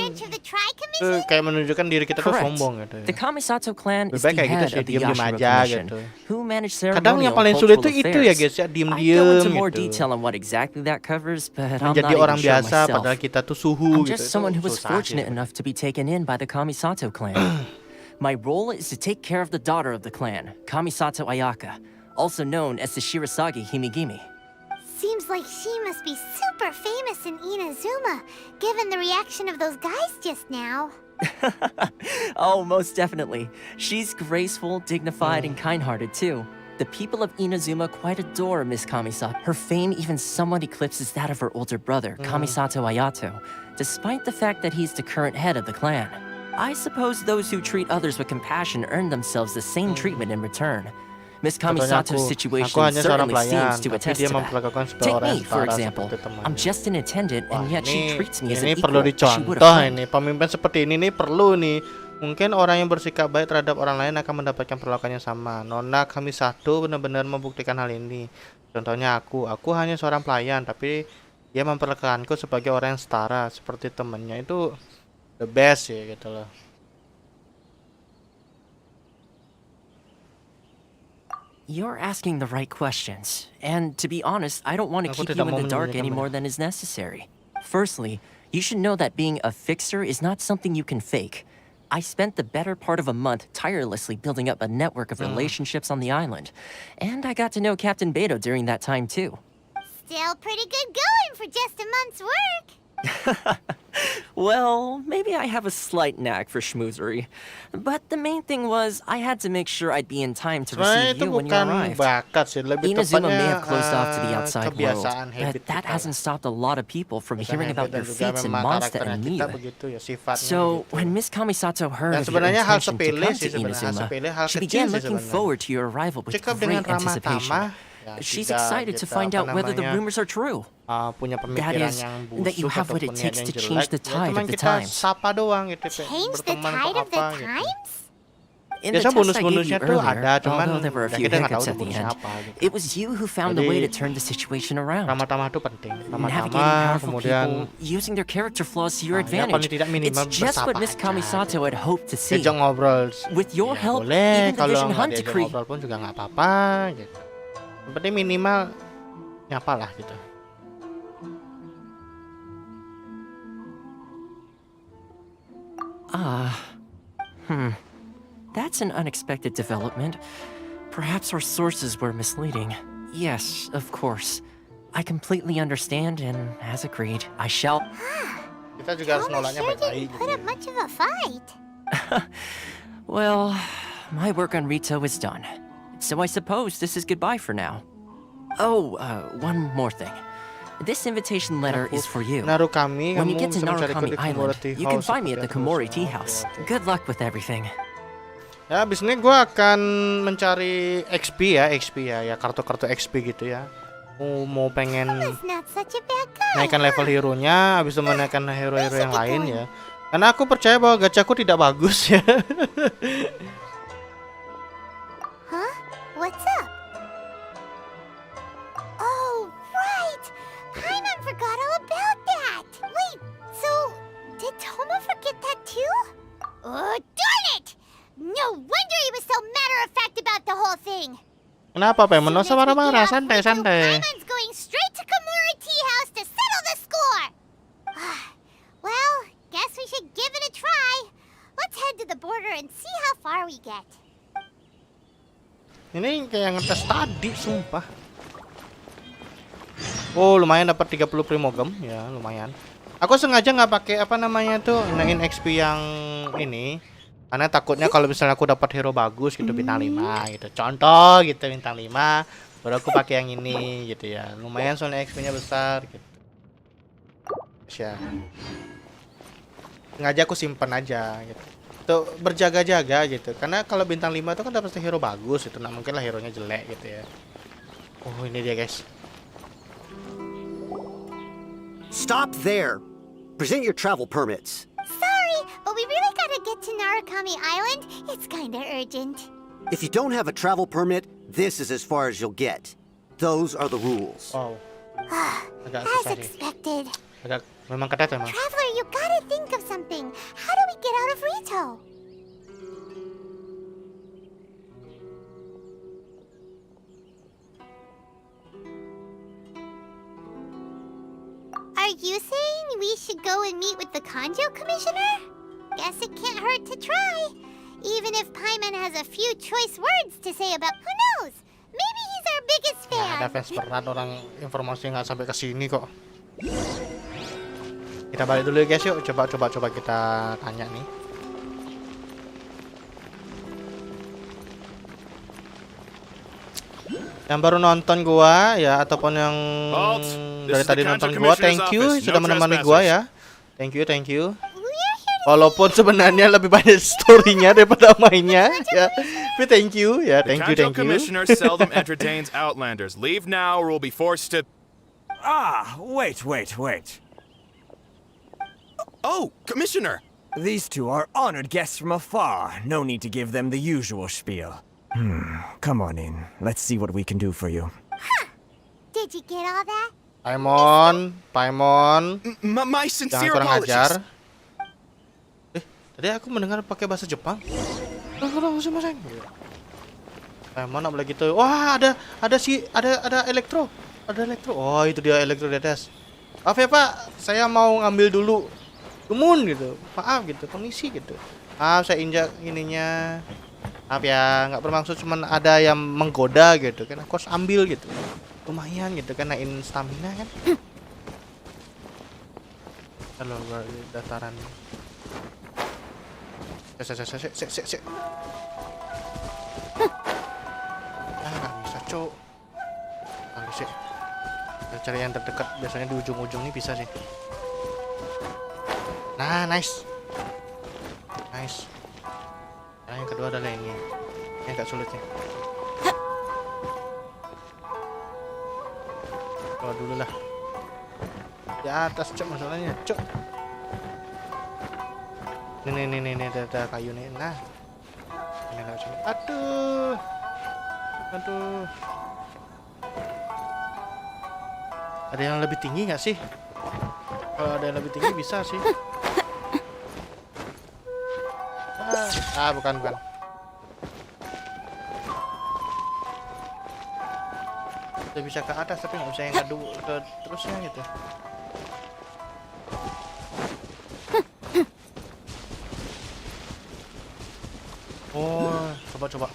kayak menunjukkan diri kita tuh sombong gitu. The Kamisato clan is the the head of the Yashiro Commission, who manage ceremonial and cultural affairs. Ya, I go into more detail on what exactly that covers, but I'm not even sure myself. I'm just someone who was fortunate enough to be taken in by the Kamisato clan. My role is to take care of the daughter of the clan, Kamisato Ayaka, also known as the Shirasagi Himegimi. Seems like she must be super famous in Inazuma, given the reaction of those guys just now. Oh, most definitely. She's graceful, dignified, and kind-hearted too. The people of Inazuma quite adore Miss Kamisato. Her fame even somewhat eclipses that of her older brother, Kamisato Ayato, despite the fact that he's the current head of the clan. I suppose those who treat others with compassion earn themselves the same treatment in return. Miss Kamisato's situation certainly seems to attest to that. Take me, for example. I'm just an attendant, and yet she treats me as an equal, as she would a friend. Ini pemimpin seperti ini nih perlu nih. Mungkin orang yang bersikap baik terhadap orang lain akan mendapatkan perlakuan yang sama. Nona Kamisato benar-benar membuktikan hal ini. Contohnya aku hanya seorang pelayan, tapi dia memperlakukanku sebagai orang yang setara, seperti temannya. Itu the best ya gitu loh. You're asking the right questions, and to be honest, I don't want to keep you in the dark any more than is necessary. Firstly, you should know that being a fixer is not something you can fake. I spent the better part of a month tirelessly building up a network of relationships on the island, and I got to know Captain Beto during that time too. Still pretty good going for just a month's work. Well, maybe I have a slight knack for schmoozery. But the main thing was, I had to make sure I'd be in time to receive you when you arrived. Inazuma may have closed off to the outside world, but that hasn't stopped a lot of people from hearing about your feats in Monster and Nier. So, when Miss Kamisato heard of your intention to come to Inazuma, she began looking forward to your arrival with great anticipation. She's excited to find out whether the rumors are true. That is, that you have what it takes to change the tide of the times. Change the tide of the times? In the test I gave you earlier, although there were a few hiccups at the end, it was you who found the way to turn the situation around. Navigating powerful people, using their character flaws to your advantage. It's just what Miss Kamisato had hoped to see. With your help, even the Vision Hunt decree. Yang penting minimal nyapa lah gitu. That's an unexpected development. Perhaps our sources were misleading. Yes, of course. I completely understand, and as agreed, I shall. Kita juga harus nolaknya baik-baik. Put up much of a fight. Well, my work on Rito is done. So I suppose this is goodbye for now. Oh, one more thing. This invitation letter is for you. Narukami, When you get to kamu bisa mencariku Narukami di Island, Komori Tea you can House find me at the seperti yang Komori aku Tea selalu House. bilang. Good luck with everything. Ya, abis ini gue akan mencari XP ya, kartu-kartu XP gitu ya. Mau pengen It's not such a bad guy. naikkan level hero-nya, habis itu menaikkan hero-hero yang lain ya. Karena aku percaya bahwa gachaku tidak bagus ya. Huh? What's up? Oh, right! Paimon forgot all about that! Wait, so did Toma forget that too? Oh, darn it! No wonder he was so matter-of-fact about the whole thing! Kenapa, Paimon? Nggak usah marah-marah, santai-santai. Paimon's going straight to Komori Tea House to settle the score! Well, guess we should give it a try. Let's head to the border and see how far we get. Ini kayak ngetes tadi, sumpah. Oh, lumayan dapat 30 primogem, ya lumayan. Aku sengaja nggak pakai apa namanya tuh naikin XP yang ini, karena takutnya kalau misalnya aku dapat hero bagus gitu bintang 5 gitu. Contoh gitu bintang 5, baru aku pakai yang ini gitu ya. Lumayan soalnya XP-nya besar gitu. Ya. Sengaja aku simpen aja gitu. Tuh berjaga-jaga gitu. Karena kalau bintang 5 itu kan dapat hero bagus itu, nah mungkin lah hero-nya jelek gitu ya. Oh, ini dia guys. Stop there. Present your travel permits. Sorry, but we really gotta get to Narukami Island. It's kinda urgent. If you don't have a travel permit, this is as far as you'll get. Those are the rules. Oh. Agak As susah nih. expected. Agak memang ketat emang. Traveler, you gotta think of something. How do we get out of Rito? Are you saying we should go and meet with the Kanjo Commissioner? Guess it can't hurt to try. Even if Paimon has a few choice words to say about who knows? Maybe he's our biggest fan. Nah, ada fans berat orang informasi nggak sampai ke sini kok. Kita balik dulu ya guys yuk, coba kita tanya nih. Yang baru nonton gua ya ataupun yang dari tadi nonton gua, thank you sudah menemani gua ya. Thank you. Walaupun sebenarnya lebih banyak story-nya daripada mainnya ya. Tapi thank you ya, thank you. Commissioner seldom entertains outlanders. Leave now or we'll be forced to... Ah, wait. Oh, Commissioner! These two are honored guests from afar. No need to give them the usual spiel. Come on in. Let's see what we can do for you. Did you get all that? Paimon. My sincere Jangan kurang ajar. apologies. Tadi aku mendengar pakai bahasa Jepang. Paimon apa lagi tuh? Wah, ada elektro. Ada elektro. Oh, itu dia elektro di atas. Maaf ya, Pak. Saya mau ngambil dulu. Tumun gitu. Maaf gitu, permisi gitu. Maaf saya injak ininya. Maaf ya, nggak bermaksud, cuman ada yang menggoda gitu kan. Aku harus ambil gitu. Lumayan gitu kan, naikin stamina kan. Kalau gua di dataran. Sek. Nggak bisa, Cuk. Nanti sih. Kita cari yang terdekat, biasanya di ujung-ujung nih bisa sih. Nah, nice. Nah, yang kedua adalah ini. Yang agak sulit nih. Bawa dulu lah. Di atas, Cok, masalahnya, Cok. Ini ada kayu nih. Nah. Ini lewat sini. Aduh. Ada yang lebih tinggi nggak sih? Kalau ada yang lebih tinggi bisa sih. Bukan. Udah bisa ke atas tapi nggak bisa yang ke terusnya gitu. Oh, coba.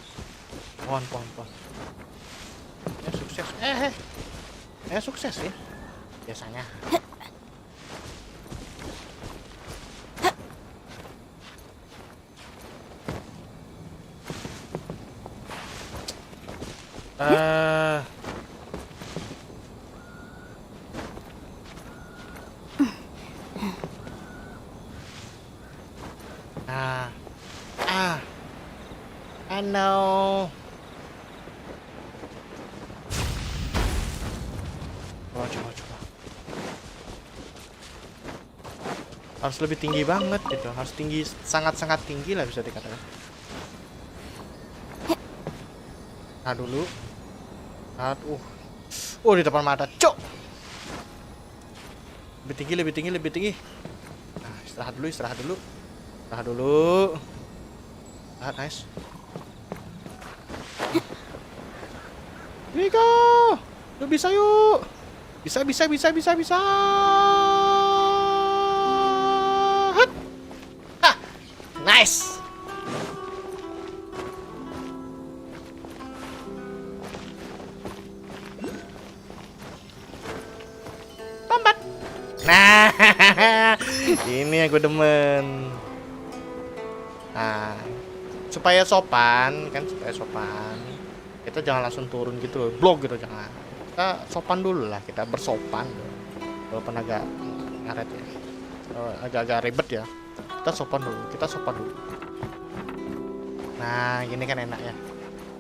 Pohon. Ya, sukses. sukses sih biasanya. I know. Coba. Harus lebih tinggi banget gitu. Harus tinggi, sangat-sangat tinggi lah bisa dikatakan. Nah dulu. Di depan mata, cok. Lebih tinggi. Nah, istirahat dulu. Nice. Mika, lu bisa yuk. Bisa. Hah, nice. Tombat. Nah, ini yang gue demen. Nah, supaya sopan, kita jangan langsung turun gitu loh, blok gitu, jangan. Kita sopan dulu lah, kita bersopan. Walaupun agak ngaret ya, agak ribet ya. Kita sopan dulu. Nah, gini kan enak ya.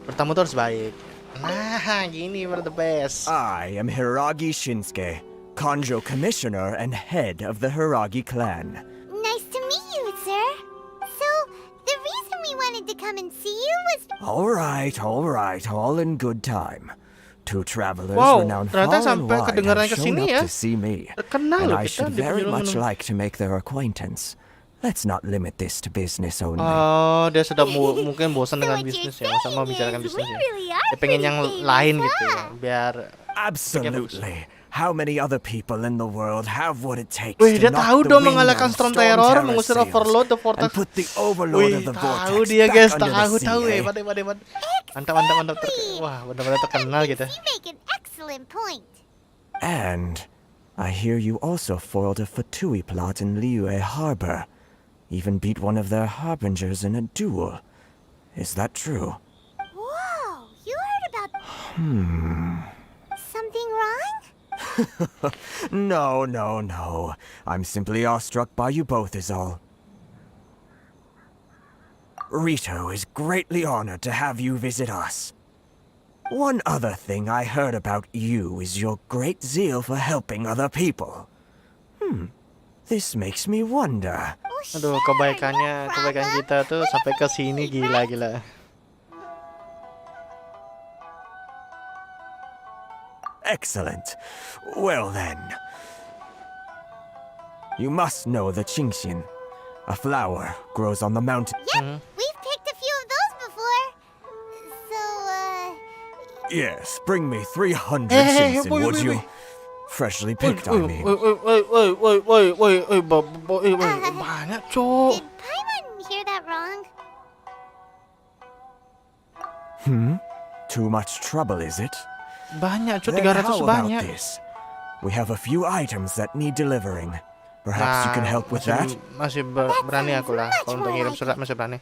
Bertamu tuh harus baik. Nah, gini we're the best. I am Hiragi Shinsuke, Kanjo Commissioner and head of the Hiragi clan. Nice to meet you, sir. So, the reason we wanted to come and see you was... All right, all in good time. Two travelers Wow, renowned ternyata far and sampai wide kedengaran have ke shown sini up ya. to see me, Terkenal and loh I kita should di very penjuru much menunggu. like to make their acquaintance. Let's not limit this to business only. Oh, dia sudah mungkin bosan dengan bisnis ya, masa mau bicarakan bisnis ya. Dia pengen yang lain gitu ya, biar Absolutely. How many other people in the world have what it takes Wih, to dia knock tahu the dong wind mengalahkan out of Storm Storm Terror, Terror's mengusir sails, Overlord, the Vortex. and put the Overlord Wih, of the tahu Vortex dia back guys, under the sea, tahu eh? hebat. Mantap. Wah, benar-benar terkenal gitu. You make an excellent point. And I hear you also foiled a Fatui plot in Liyue Harbor. Even beat one of their harbingers in a duel. Is that true? Whoa, you heard about... Something wrong? No. I'm simply awestruck by you both is all. Rito is greatly honored to have you visit us. One other thing I heard about you is your great zeal for helping other people. This makes me wonder. Aduh, kebaikan kita tuh sampai ke sini gila. Excellent. Well then. You must know the Qingxin. A flower grows on the mountain. Yep, we've picked a few of those before. So, Yes, bring me 300 Qingxin, would you? Freshly picked, I mean. Banyak, Cok. Did Paimon hear that wrong? Too much trouble, is it? Banyak, Cok, Then 300 how about banyak. this? We have a few items that need delivering. Perhaps you can help with that? Masih berani aku lah. Kalau untuk ngirim surat masih berani.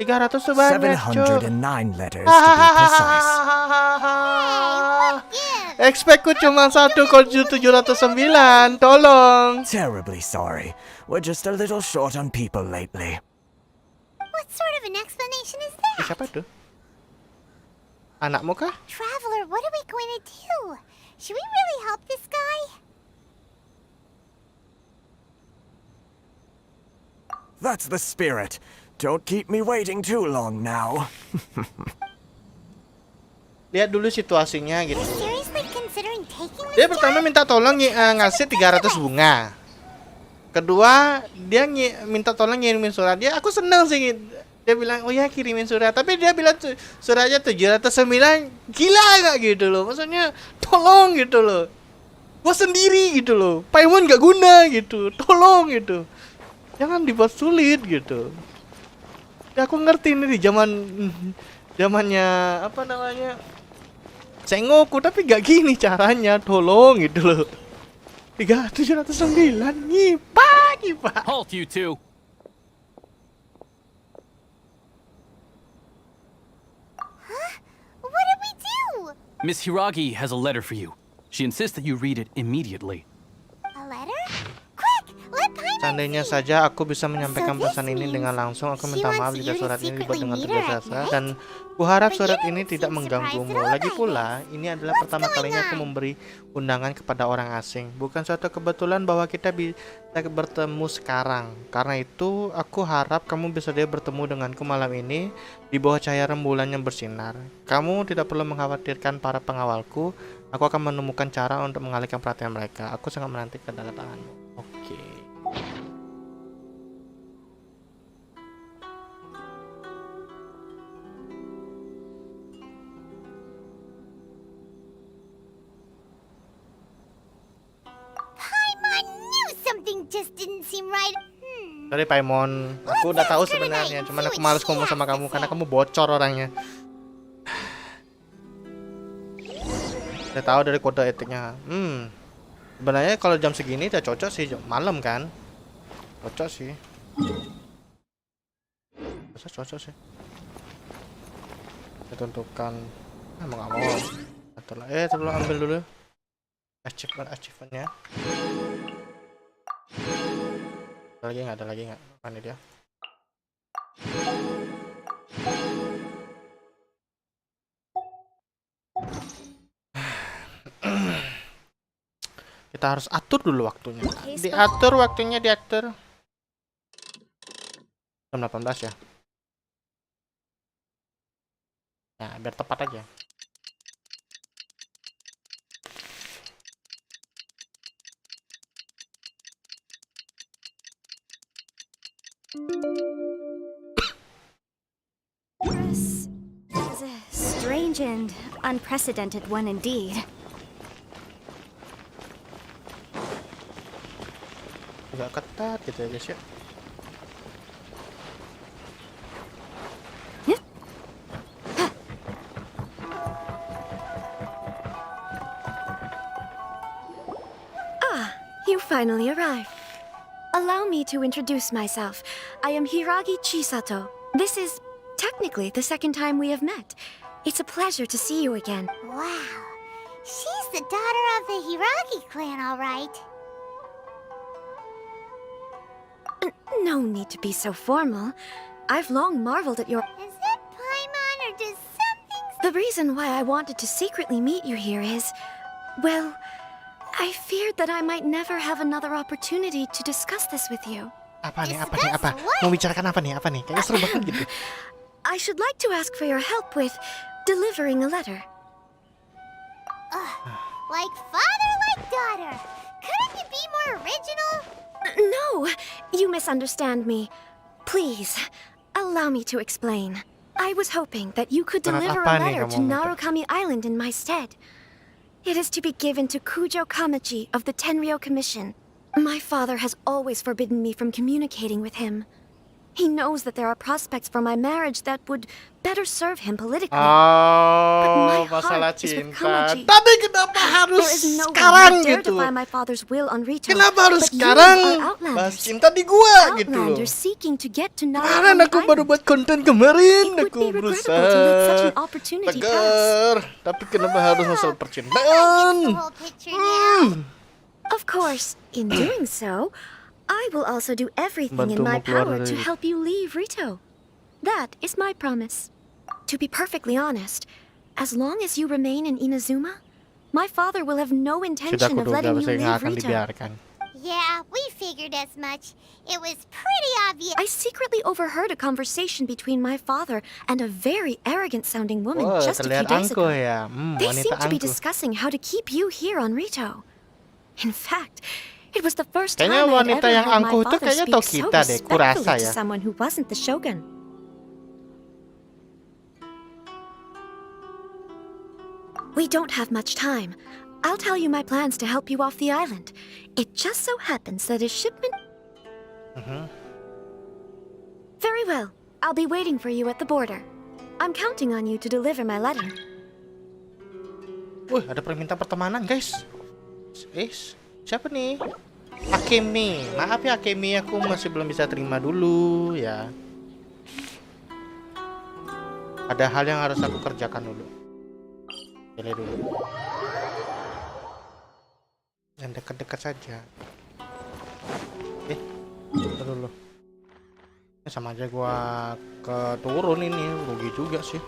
300 tuh banyak, Cok. 709 letters to be precise. Expectku cuma 1 kok 709. Tolong. Terribly sorry. We're just a little short on people lately. What sort of an explanation is that? Siapa itu? Anakmu kah? Traveler, what are we going to do? Should we really help this guy? That's the spirit. Don't keep me waiting too long now. Lihat dulu situasinya gitu. Seriously considering taking this Dia pertama minta tolong ngasih 300 bunga. Kedua, dia minta tolong ngirimin surat. Aku seneng sih. Dia bilang, "Oh ya, kirimin surat." Tapi dia bilang suratnya 709. Gila enggak gitu loh. Maksudnya tolong gitu loh. Gua sendiri gitu loh. Paimon enggak guna gitu. Tolong gitu. Jangan dibuat sulit gitu. Ya aku ngerti ini di zamannya apa namanya? Sengoku tapi gak gini caranya, tolong gitu loh. 3709 ngipa. Halt, you two. What did we do? Miss Hiragi has a letter for you. She insists that you read it immediately. A letter? Quick, let Paimon Seandainya see. saja aku bisa menyampaikan pesan ini dengan langsung, aku minta maaf jika surat ini dibuat dengan tergesa-gesa dan kuharap surat ini tidak mengganggumu. Lagi pula, ini adalah pertama kalinya aku memberi undangan kepada orang asing. Bukan suatu kebetulan bahwa kita bisa bertemu sekarang. Karena itu, aku harap kamu bersedia bertemu denganku malam ini di bawah cahaya rembulan yang bersinar. Kamu tidak perlu mengkhawatirkan para pengawalku. Aku akan menemukan cara untuk mengalihkan perhatian mereka. Aku sangat menanti kedatanganmu. Oke. Paimon knew something just didn't seem right. Sorry Paimon, aku udah tahu sebenarnya, cuman aku males ngomong sama kamu karena kamu bocor orangnya. Udah tahu dari kode etiknya. Sebenarnya kalau jam segini udah cocok sih, malam kan? Cocok sih. Cocok sih. Ditentukan. Emang nggak mau. Terlalu ambil dulu. Achievementnya. Ada lagi nggak? Apa nih dia? Kita harus atur dulu waktunya. Diatur waktunya, diatur. Jam 18 ya. Ya, biar tepat aja. This is a strange and unprecedented one indeed. Agak ketat gitu ya guys ya. You finally arrived. Allow me to introduce myself. I am Hiragi Chisato. This is technically the second time we have met. It's a pleasure to see you again. Wow, she's the daughter of the Hiragi clan, all right. No need to be so formal. I've long marveled at your... Is it Paimon or does something... The reason why I wanted to secretly meet you here is... Well, I feared that I might never have another opportunity to discuss this with you. Apa? Mau bicarakan apa nih? Kayaknya seru banget gitu. I should like to ask for your help with delivering a letter. Like father, like daughter. Couldn't you be more original? No, you misunderstand me. Please, allow me to explain. I was hoping that you could deliver a letter to Narukami Island in my stead. It is to be given to Kujo Kamachi of the Tenryou Commission. My father has always forbidden me from communicating with him. He knows that there are prospects for my marriage that would better serve him politically. But my heart is with Kamachi. Tapi kenapa harus sekarang gitu? My father's will on Rito. Kenapa harus sekarang? Bahas cinta di gua gitu loh. Seeking to get to Kemarin aku baru buat konten kemarin, aku berusaha tegar. Tapi kenapa harus masalah percintaan? Of course, in doing so, I will also do everything in my power to help you leave Rito. That is my promise. To be perfectly honest, as long as you remain in Inazuma, my father will have no intention of letting you leave Rito. Yeah, we figured as much. It was pretty obvious. I secretly overheard a conversation between my father and a very arrogant-sounding woman just a few days ago. They seem to be discussing how to keep you here on Rito. In fact, it was the first time I had ever heard my father speak so respectfully to someone who wasn't the shogun. We don't have much time. I'll tell you my plans to help you off the island. It just so happens that a shipment... Very well. I'll be waiting for you at the border. I'm counting on you to deliver my letter. Wih, ada permintaan pertemanan, guys. Siapa nih? Akemi. Maaf ya Akemi, aku masih belum bisa terima dulu ya. Ada hal yang harus aku kerjakan dulu. Pilih dulu. Yang dekat-dekat saja. Dulu. Sama aja gua keturun ini, rugi juga sih.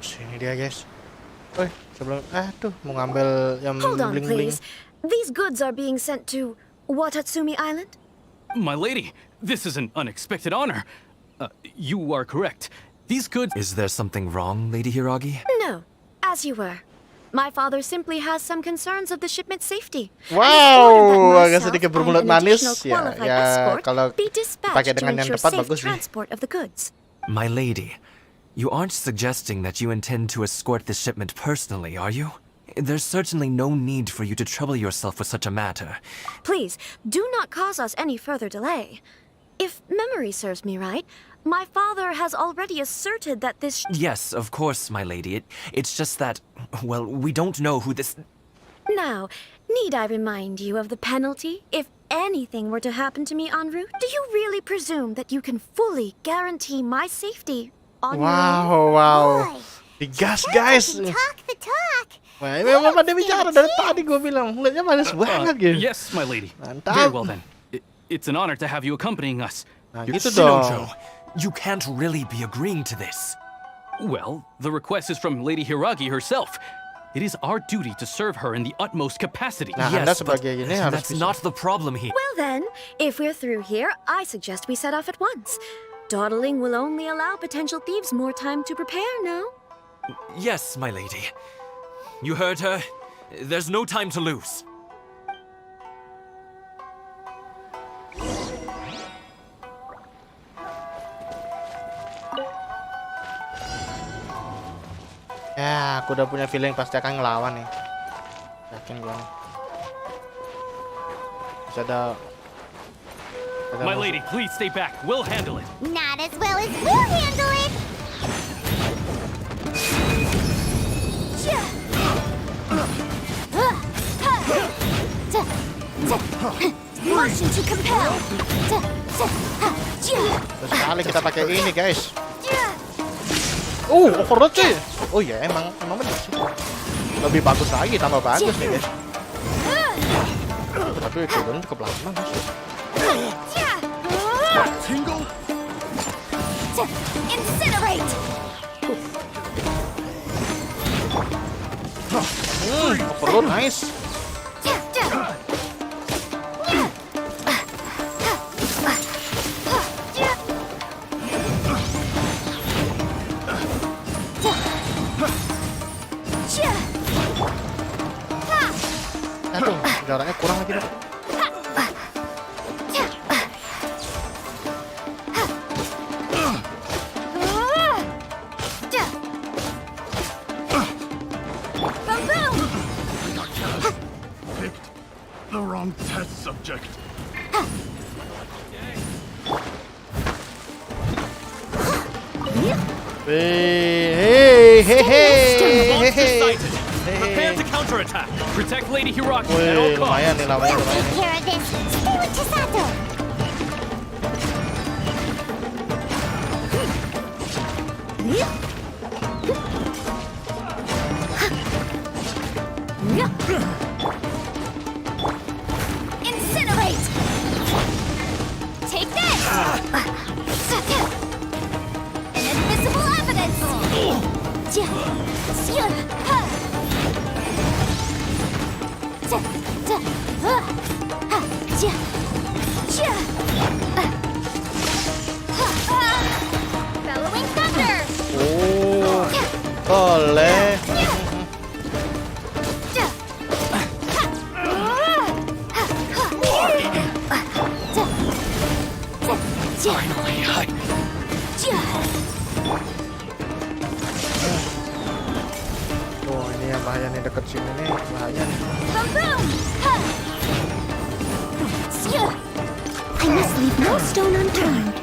Sini dia, guys. Sebelum mau ngambil yang Hold on, bling-bling. please. These goods are being sent to Watatsumi Island? My lady, this is an unexpected honor. You are correct. These goods... Is there something wrong, Lady Hiragi? No, as you were. My father simply has some concerns of the shipment's safety. Wow, agak sedikit bermulut manis ya. Kalau pakai dengan yang tepat bagus nih. My lady, you aren't suggesting that you intend to escort the shipment personally, are you? There's certainly no need for you to trouble yourself with such a matter. Please, do not cause us any further delay. If memory serves me right, my father has already asserted that this... Yes, of course, my lady. It's just that, well, we don't know who this... Now, need I remind you of the penalty if anything were to happen to me en route? Do you really presume that you can fully guarantee my safety on your own? Wow. Digas, guys. Talk the talk. Wah, memang pada bicara dari tadi gue bilang. Mulutnya manis banget gitu. Yes, my lady. Mantap. Very well then. It's an honor to have you accompanying us. Nah, gitu dong. You can't really be agreeing to this. Well, the request is from Lady Hiragi herself. It is our duty to serve her in the utmost capacity. Nah, yes, but that's not the problem here. Well then, if we're through here, I suggest we set off at once. Dawdling will only allow potential thieves more time to prepare, no? Yes, my lady. You heard her. There's no time to lose. Ya, aku udah punya feeling pasti akan ngelawan nih. Yakin gue nih. Bisa ada My lady, please stay back. We'll handle it. Not as well as we'll handle it. Motion to compel. Terus sekali kita pakai ini, guys. Overload cuy. Oh ya, emang bener sih. Lebih bagus lagi, tambah bagus nih, guys. Tapi cooldown cukup lama, guys. Tingle. Incinerate. Overload nice. Aduh, jaraknya kurang lagi dong. Picked the wrong test subject. Hey. Prepare to counterattack. Protect Lady Hiragi at all costs. Lumayan nih. Take care of this. Stay with Chisato. Incinerate. Take this. Inadmissible evidence. Bellowing thunder. Oh, boleh. Finally, Oh, ini yang bahaya nih, deket sini nih, bahaya nih. I must leave no stone unturned.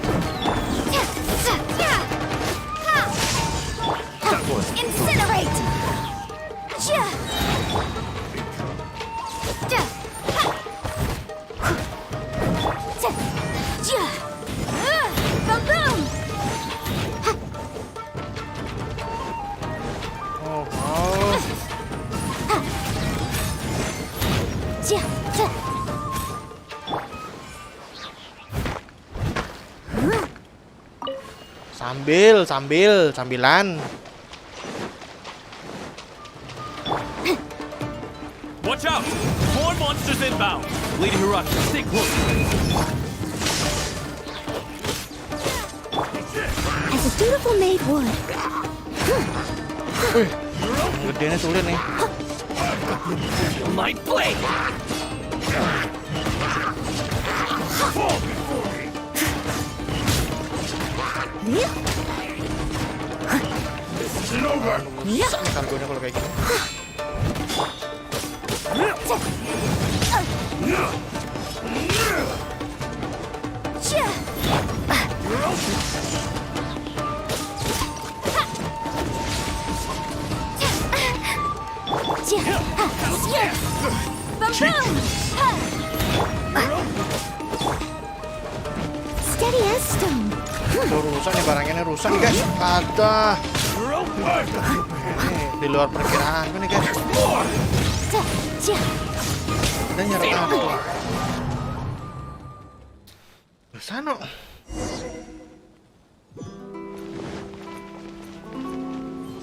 Incinerate! Boom! Sambilan. Watch out! More monsters inbound! Lady Hiraki, stay close. As a dutiful maid would. Gedenya sulit nih. Light blade! Semoga! Kargonya kalau kayak gini. Steady as stone. Rusak nih barangnya nih, rusak nih guys. Ada. Di luar perkiraan nih guys. Dan nyerang aku. Sana.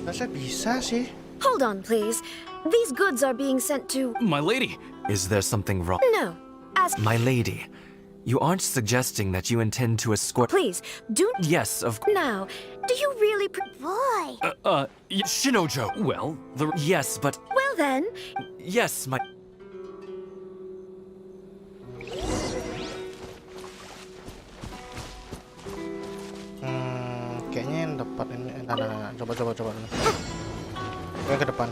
Masa bisa sih? Hold on, please. These goods are being sent to... My lady, is there something wrong? No. Ask... My lady, you aren't suggesting that you intend to escort... Please, do... Yes, of course. Now, do you really... Boy. Shinojo. Well, Yes, but... Well then... Yes, my... Kayaknya yang depan ini. Nah. Coba dulu. Yang ke depan.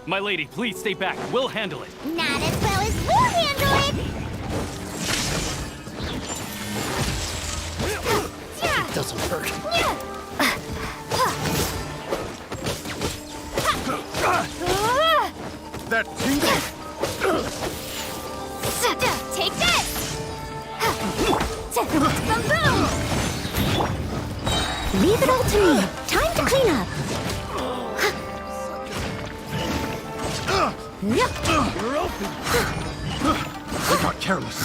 My lady, please stay back. We'll handle it. Not as well as we'll handle it. It doesn't hurt. That tingle! Take this! Boom! Leave it all to me. Time to clean up. You're open! I got careless.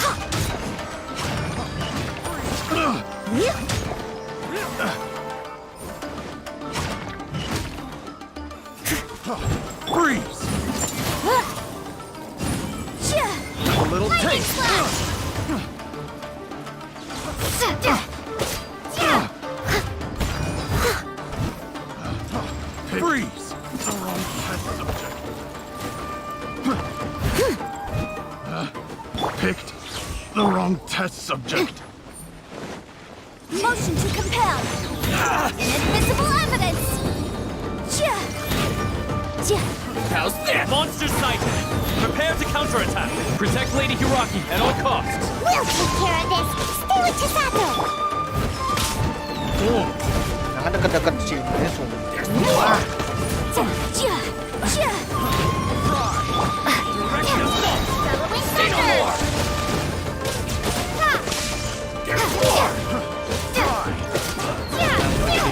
Freeze! A little taste! Freeze! The wrong test subject. Picked the wrong test subject. Motion to compel. Inadmissible evidence. How's that? Monster sighted. Prepare to counterattack. Protect Lady Hiraki at all costs. We'll take care of this. Stay with Chisato. Jangan deket-deket sini semua.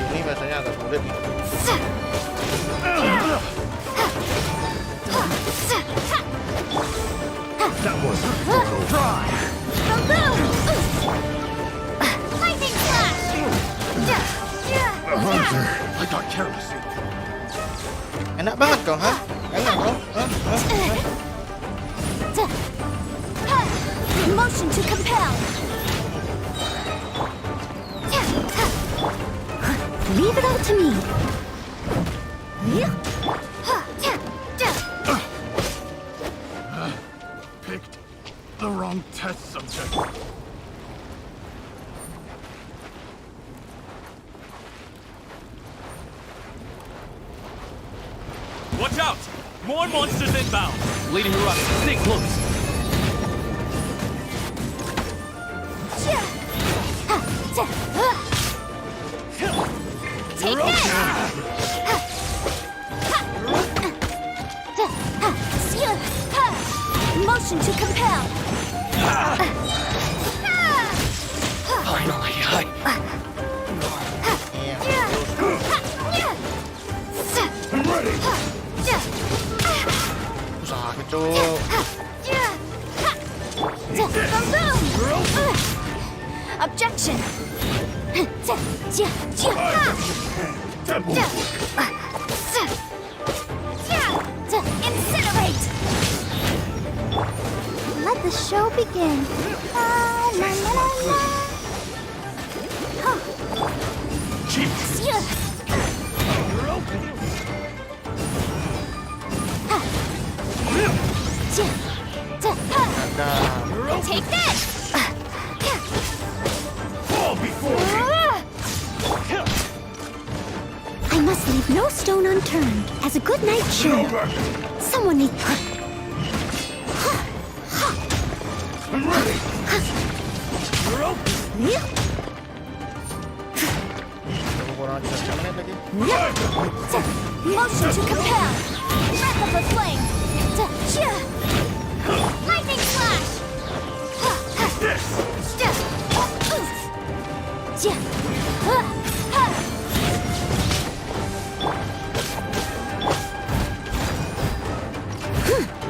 Ini biasanya agak sulit nih. That was dry. Lightning flash. Hunter, I got careless. Enak banget kau, ha? Enak kau? Motion to compel. Leave it all to me. Picked the wrong test subject. Watch out! More monsters inbound! Leading her up. Stay close. Take this! Motion to compel. Finally, I'm ready. Sakit, Cuk. Objection. Incinerate. Let the show begin. La, la, la, la. Take this! Fall before I must leave no stone unturned as a good night show. Someone needs. I'm ready. Motion to compel. Breath of the flame. Lightning flash.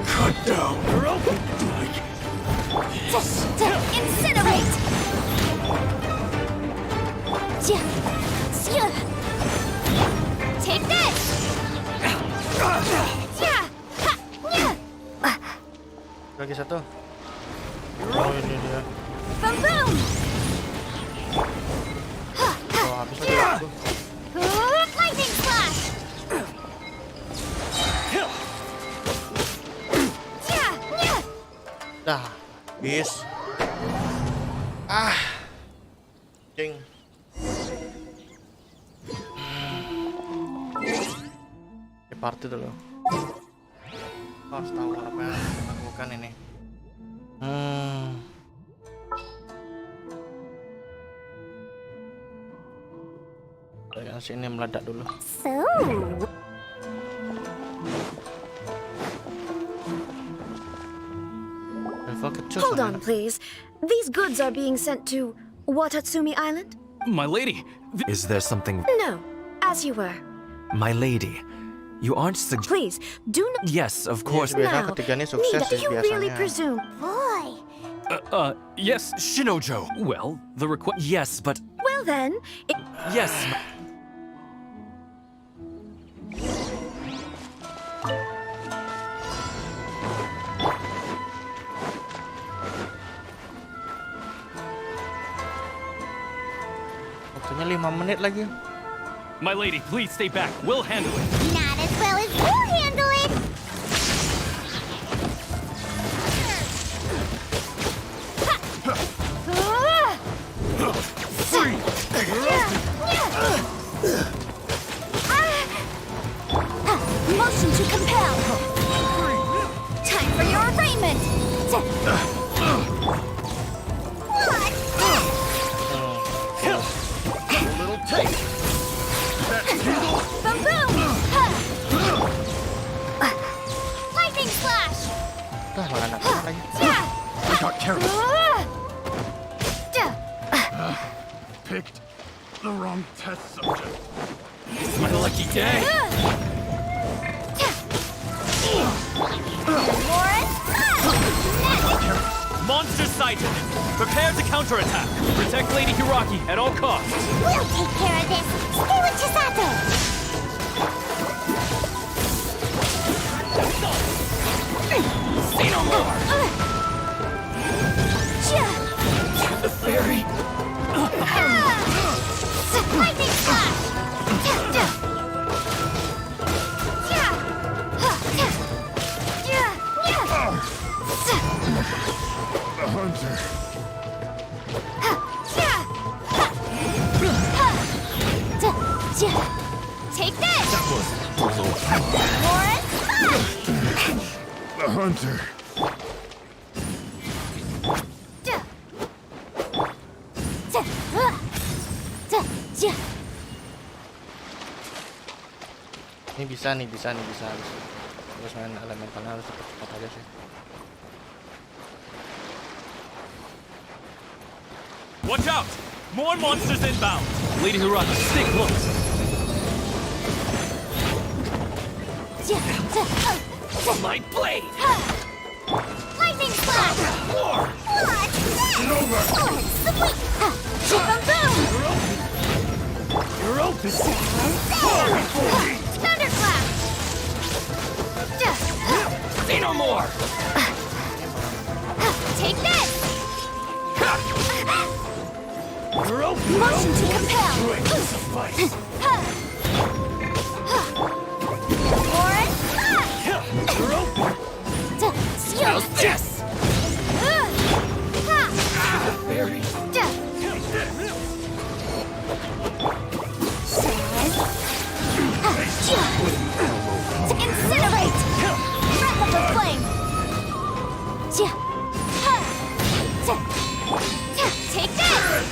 Cut down. Incinerate. Take this. Lagi satu. Oh, ini dia. Boom boom. Oh, habis lagi aku. Lightning flash. Dah, bis. Cing. Di party dulu. Harus tahu apa yang harus dilakukan ini. Yang sini meledak dulu. So. Hold on, please. These goods are being sent to Watatsumi Island? My lady! Is there something... No, as you were. My lady, you aren't Please, do not... Yes, of course. Now, Nida, do you really presume? Boy. Yes, Shinojo. Well, the request... Yes, but... Well then... Yes. Waktunya 5 menit lagi. My lady, please stay back. We'll handle it. Not as well as we'll handle it. Motion to compel. Time for your arraignment. Little taste. That tingle. Boom boom. Lightning flash. I got careless. Picked the wrong test subject. It's my lucky day. Monster sighted! Prepare to counterattack! Protect Lady Hiraki at all costs! We'll take care of this. Stay with Chisato. Say no more! The fairy! Lightning flash! The hunter. Take this! Warren? hunter. Ini bisa. Terus main elemental harus cepat aja sih. Watch out! More monsters inbound! Lady Hirata, stay close! My blade! Lightning slash! What's that? Sweet! You're open. Thunderclap! Say no more! Take this! You're open. Motion to compel! Suffice. Warren! You're open. How's this? Very. Incinerate! Breath of the flame! Take this!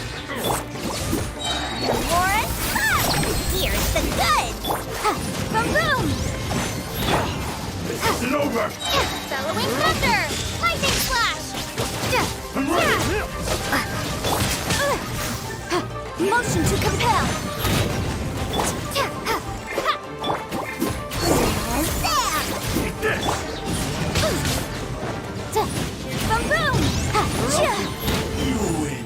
Warren! Here's the goods! Boom! This isn't over. Bellowing thunder! Lightning flash! Motion to compel! Take this. Boom! You win.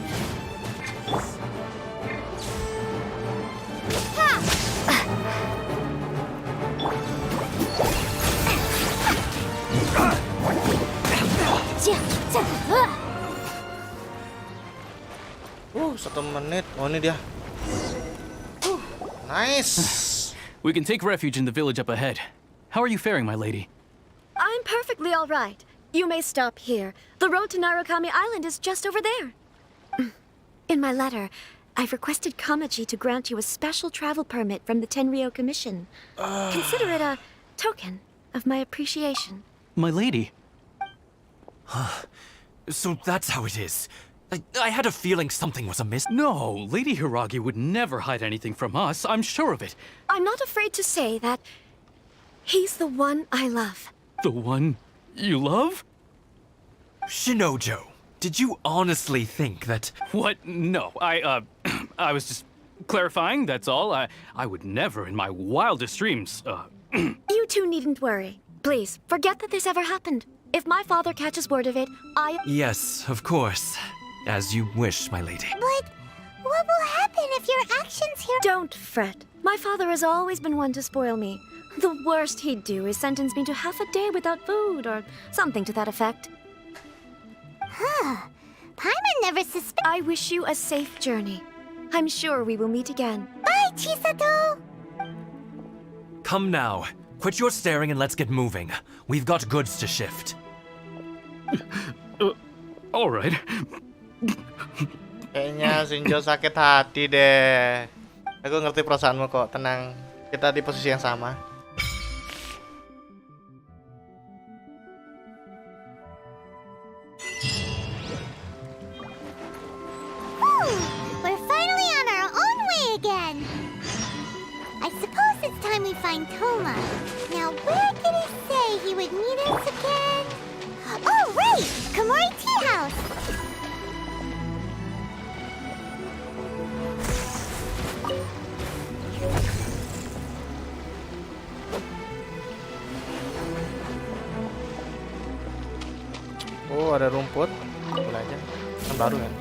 Satu menit. Oh, ini dia. Nice. We can take refuge in the village up ahead. How are you faring, my lady? I'm perfectly all right. You may stop here. The road to Narukami Island is just over there. In my letter, I've requested Kamaji to grant you a special travel permit from the Tenryou Commission. Consider it a token of my appreciation. My lady. So that's how it is. I had a feeling something was amiss. No, Lady Hiragi would never hide anything from us. I'm sure of it. I'm not afraid to say that he's the one I love. The one you love? Shinojo, did you honestly think that... What? No, I was just clarifying, that's all. I would never in my wildest dreams, You two needn't worry. Please, forget that this ever happened. If my father catches word of it, Yes, of course. As you wish, my lady. But what will happen if your actions here... Don't fret. My father has always been one to spoil me. The worst he'd do is sentence me to half a day without food or something to that effect. Paimon never suspect... I wish you a safe journey. I'm sure we will meet again. Bye, Chisato! Come now. Quit your staring and let's get moving. We've got goods to shift. All right. Kayaknya Shinjo sakit hati deh. Aku ngerti perasaanmu kok, tenang. Kita di posisi yang sama. We're finally on our own way again. I suppose it's time we find Toma. Now, where did he say he would meet us again? Oh, right! Komori Tea House! Oh, ada rumput. Boleh aja. Kan baru kan?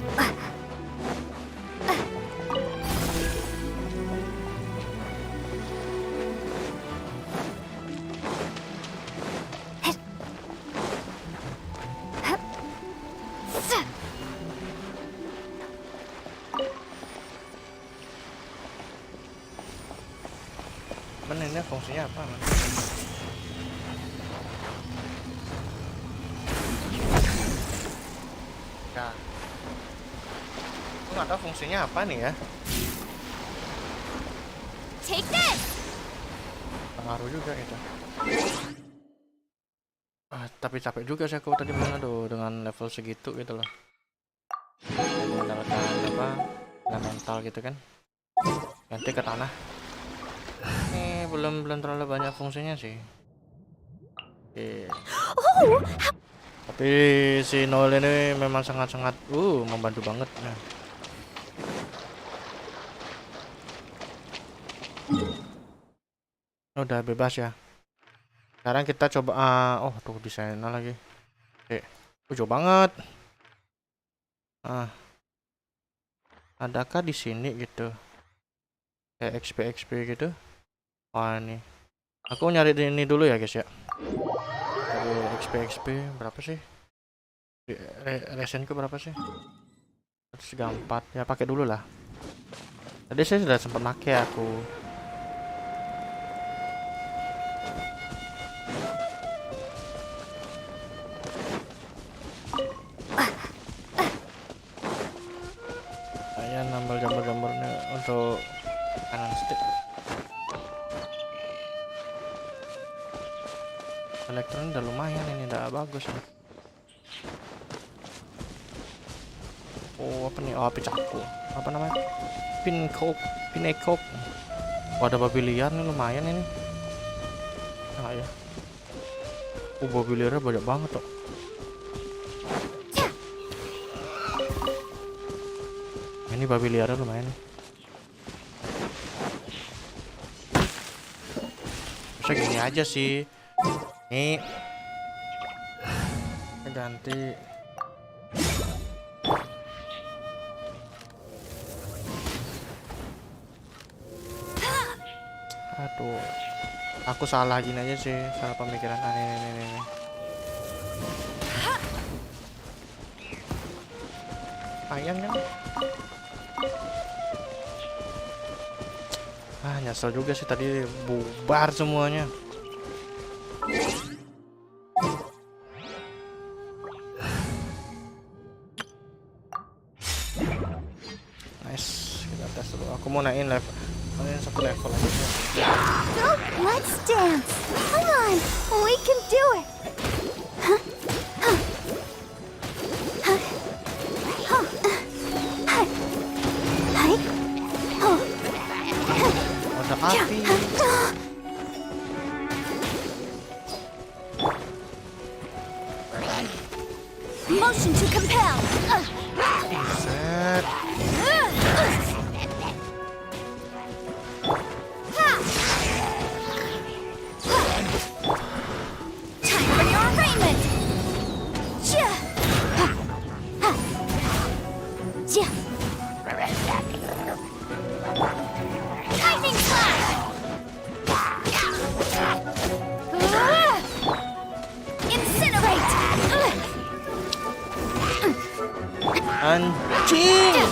Mana ini fungsinya apa? Nah, aku nggak tahu fungsinya apa nih ya. Take this! Pengaruh juga itu. Tapi capek juga sih aku tadi main, aduh, dengan level segitu gitu loh. Mendapatkan apa? Elemental gitu kan. Ganti ke tanah. Ini belum terlalu banyak fungsinya sih. Oke. Tapi si Noel ini memang sangat-sangat membantu banget. Nah. Udah bebas ya. Sekarang kita coba tuh di sana lagi. Jauh banget. Adakah di sini gitu? Kayak XP gitu. Ini. Aku nyari ini dulu ya, guys ya. XP berapa sih? Resenku berapa sih? 134. Ya pakai dulu lah. Tadi saya sudah sempat pakai aku. Saya nambah jamur-jamurnya untuk kanan stick. Elektron udah lumayan, ini udah bagus nih. Apa nih? Api caku. Apa namanya? Pinekok. Ada babi liar nih, lumayan ini. Ya. Babi liarnya banyak banget tuh. Ini babi liarnya lumayan nih. Bisa gini aja sih. Nih. Ganti. Aduh. Aku salah gini aja sih, salah pemikiran. Ini. Ayam kan? Nyesel juga sih tadi bubar semuanya. Nice, kita tes dulu. Aku mau naikin level. Satu level aja. So, let's dance. Come on, we can do it. Ada api. Motion to compel. Set. Time for your arraignment. Lightning slash. Incinerate. Anjing.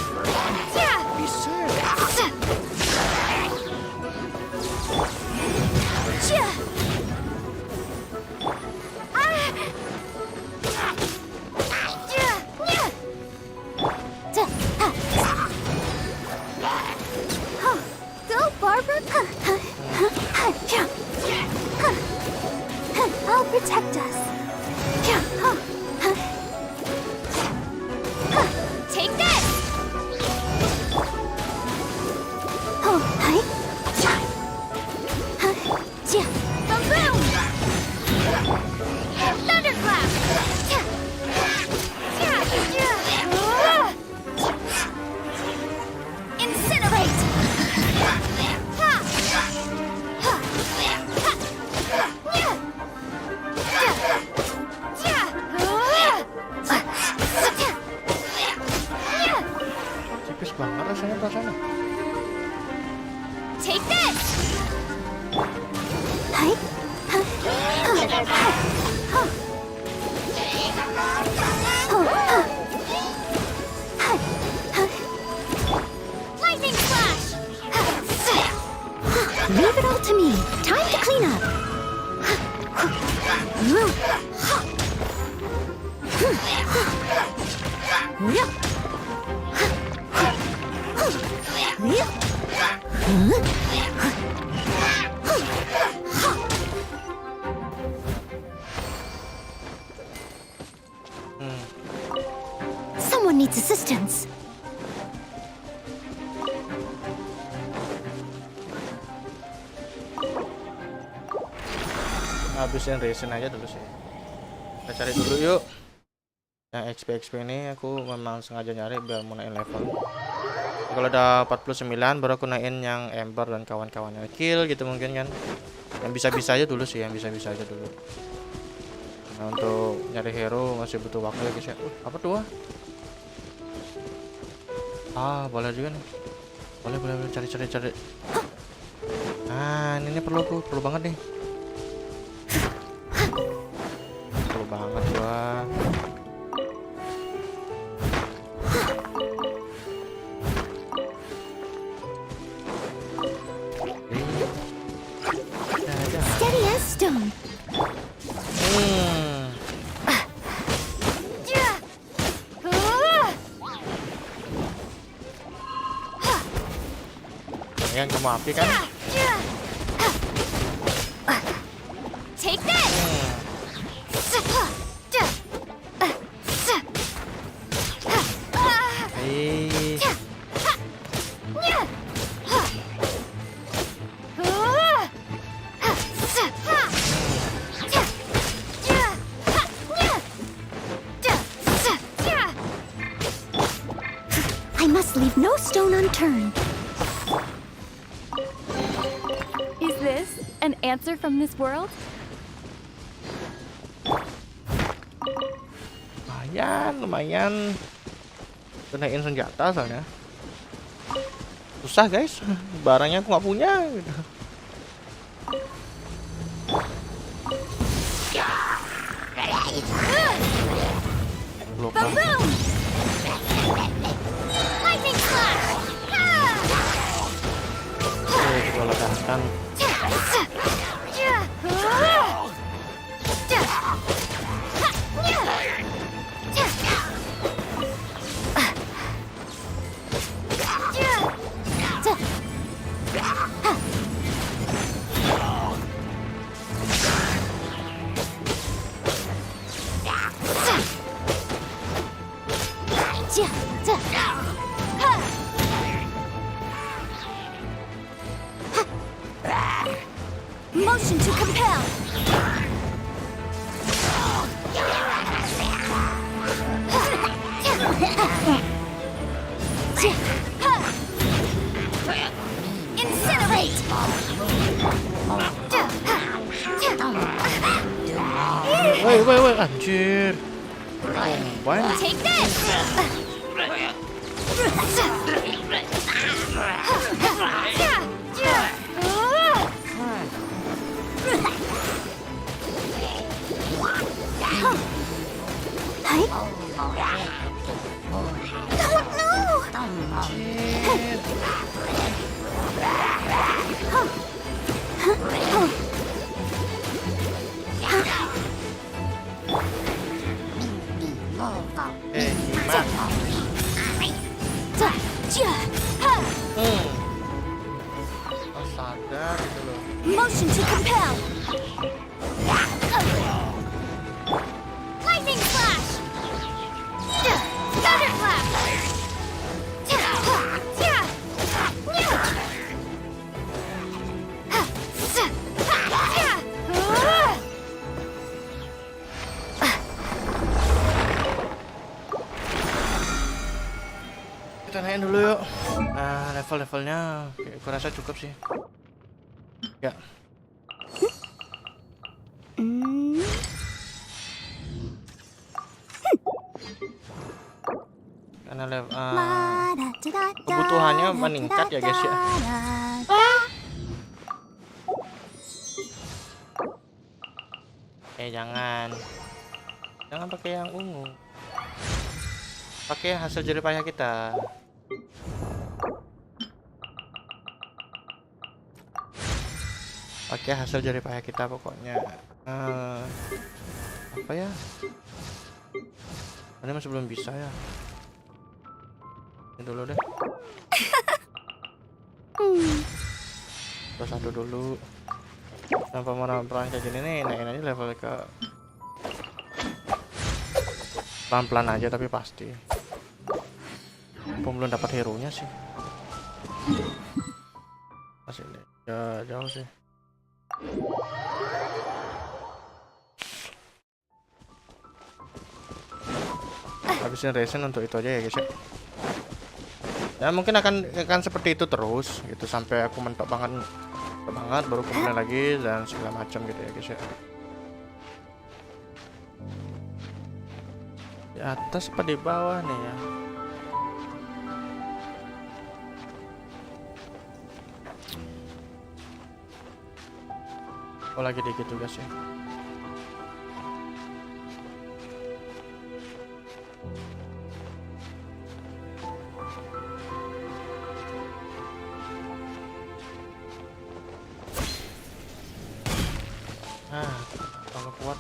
Go, Barbara. I'll protect us. Take this. Boom! Thunderclap. Incinerate. Tipis banget rasanya perasaannya. Take this. Lightning flash. Leave it all to me. Time to clean up. distance. Habisin resin aja dulu sih. Kita cari dulu yuk. Yang XP ini aku memang sengaja nyari biar mau naikin level. Kalau udah 49 baru aku naikin yang Ember dan kawan-kawannya. Kill gitu mungkin kan. Yang bisa-bisa aja dulu sih, yang bisa-bisa aja dulu. Nah, untuk nyari hero masih butuh waktu ya guys ya. Apa tuh? Boleh juga nih. Boleh cari. Nah, ini perlu banget nih. Perlu banget gua. Steady as stone. Yang kamu api kan? Take this. I must leave no stone unturned. Is this an answer from this world? Lumayan. Naikin senjata soalnya. Susah guys, barangnya aku nggak punya. Lupa. Kita ledaskan. Motion to compel. Incinerate. Woi, anjir. Take this. Sadar gitu loh. Motion to compel. Lightning flash. Thunderclap. Kita naikin dulu yuk. Nah, level-levelnya aku rasa cukup sih. Ya. Karena kebutuhannya meningkat ya guys ya. Jangan pakai yang ungu. Pakai hasil jerih payah kita. Pakai hasil jerih payah kita pokoknya. Apa ya? Ini masih belum bisa ya. Ini dulu deh. Terus satu dulu. Tanpa peran kayak gini nih, naikin aja level ke pelan-pelan aja tapi pasti. Belum dapat hero-nya sih. Masih jauh sih. Habisin resin untuk itu aja ya guys ya. Ya mungkin akan seperti itu terus gitu sampai aku mentok banget baru kemudian lagi dan segala macam gitu ya guys ya. Di atas apa di bawah nih ya? Oh lagi dikit juga sih. Tambah kuat.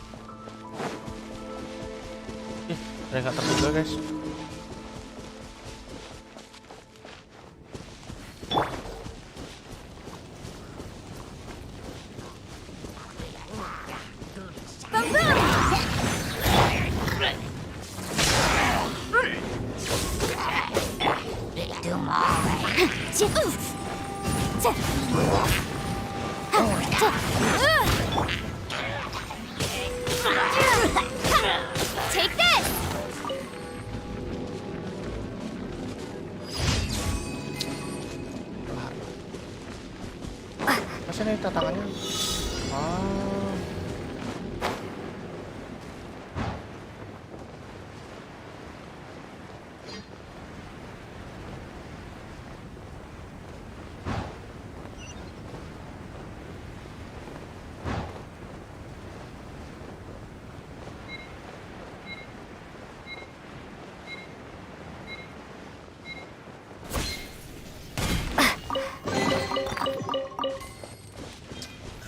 Saya nggak terduga guys. Take this! Masih nih tantangannya.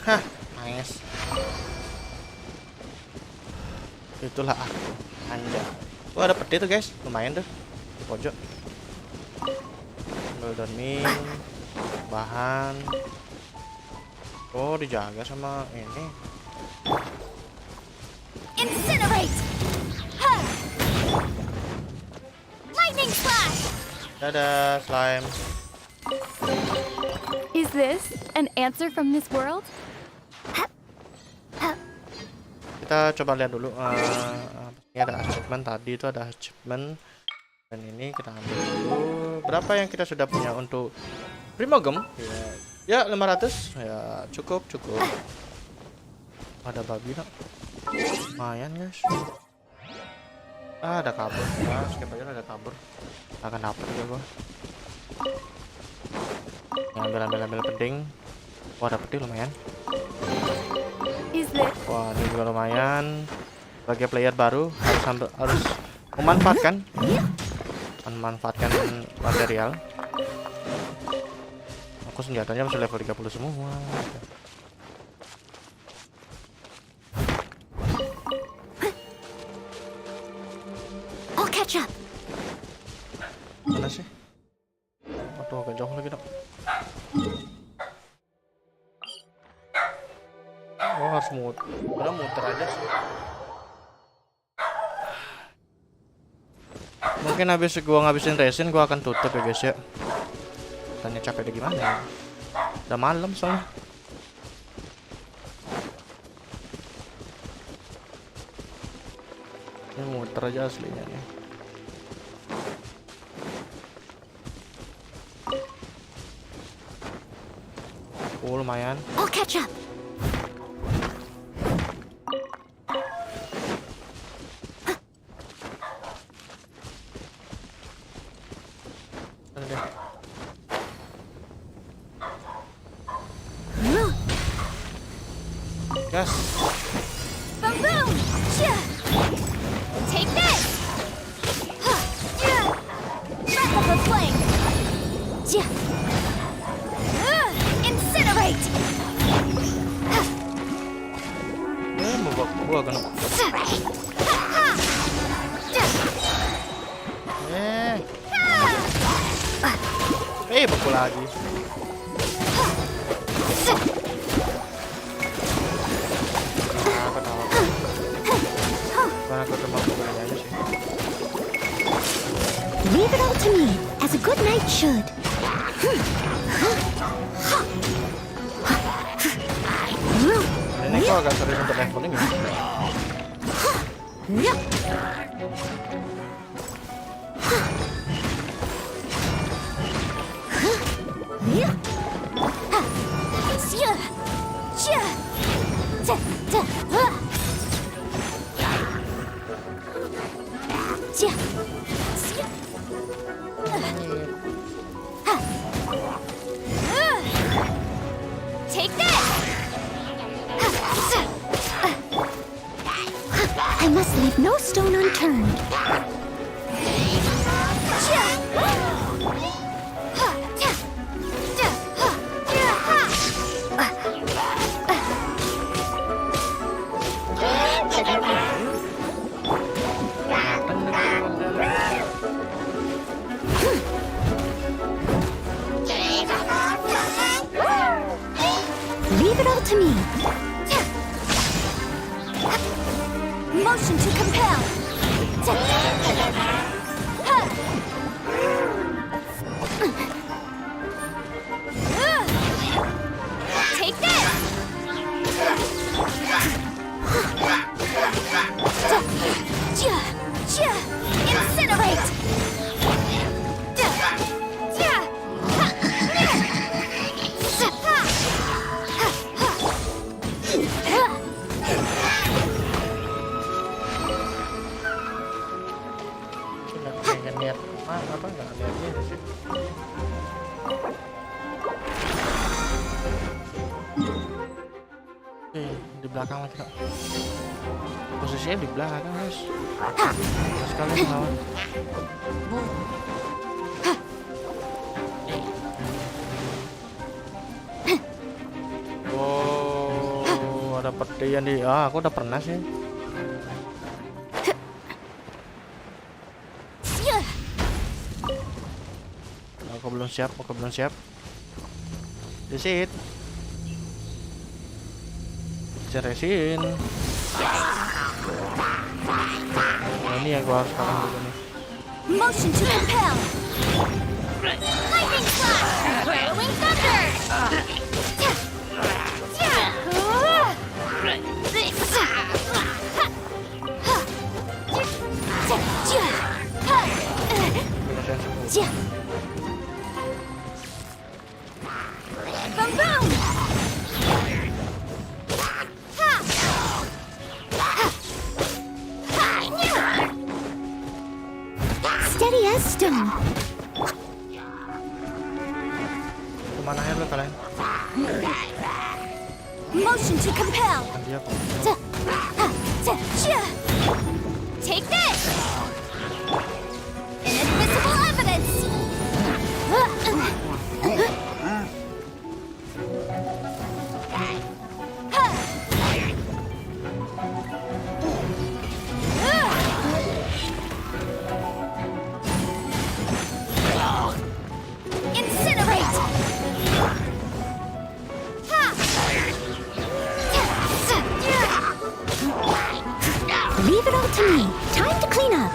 Hah, nice. Itulah aku, Anda. Oh ada peti tuh guys, lumayan tuh di pojok. Golden min, bahan. Oh dijaga sama ini. Incinerate! Huh. Lightning slash! Dadah slime. Is this an answer from this world? Kita coba lihat dulu. Ini ada achievement tadi itu ada achievement dan ini kita ambil dulu. Berapa yang kita sudah punya untuk primogem? Ya 500 ya cukup. Ada babi nak. Lumayan guys. Ada kabur. Skip aja ada kabur. Akan dapet juga gua. Ambil penting. Wah dapet lumayan. Wah ini juga lumayan. Sebagai player baru harus memanfaatkan material. Aku senjatanya masih level 30 semua. I'll catch up. Mana sih? Aduh agak jauh lagi dong. Oh harus muter aja sih. Mungkin habis gua ngabisin resin gua akan tutup ya guys ya. Tanya capek deh gimana ya. Udah malam soalnya. Ini muter aja aslinya nih. Oh lumayan. I'll catch up. Yes. Boom boom! Take this! Breath of the flame! Incinerate! Gua kena. Beku lagi. Leave it all to me. as a good knight should. Ini kok agak serius untuk leveling ya? Take this! I must leave no stone unturned. Leave it all to me. Motion to compel. Take this. Incinerate. Nggak niat apa nggak niatnya sih. Oke, di belakang lagi kak. Posisinya di belakang guys. Sekali lawan. Oh, ada petian di. Aku udah pernah sih. Aku belum siap. Desit. Ceresin. Nah, ini yang gua harus sekarang dulu nih. Motion to compel. Lightning slash. Whirling thunder. Boom boom. Steady as stone. Kemana ya lo kalian? Motion to compel. Dia kok. Take this. Inadmissible evidence. Incinerate. Leave it all to me. Time to clean up.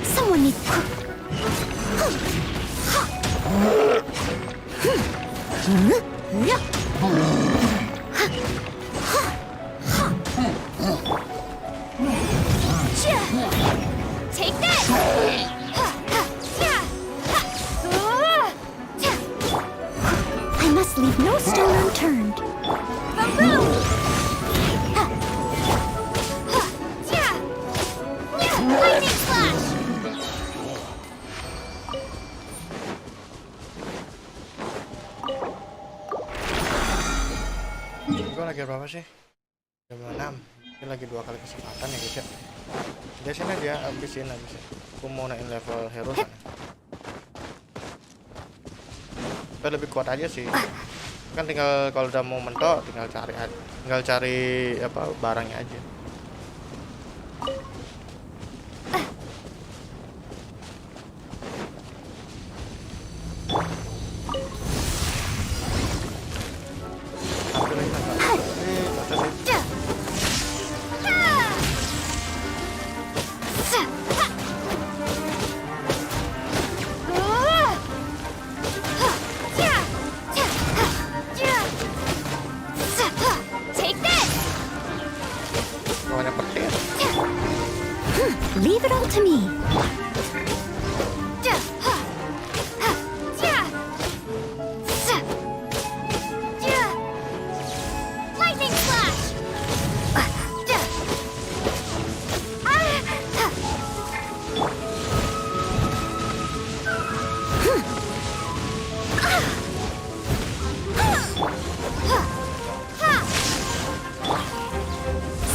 Someone needs. Take this. I must leave no stone unturned. Boom boom. Lightning slash. Gue lagi berapa sih? Jam 6. Ini lagi 2 kali kesempatan ya guys ya. Biasin aja, habisin. Aku mau naikin level hero sana. Supaya lebih kuat aja sih. Kan tinggal kalau udah mau mentok tinggal cari apa barangnya aja. me. Lightning flash!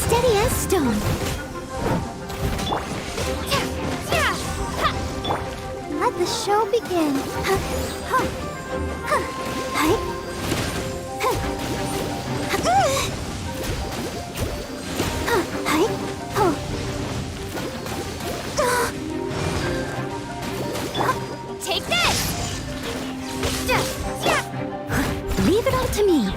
Steady as stone. Let the show begin. Take this! Leave it all to me.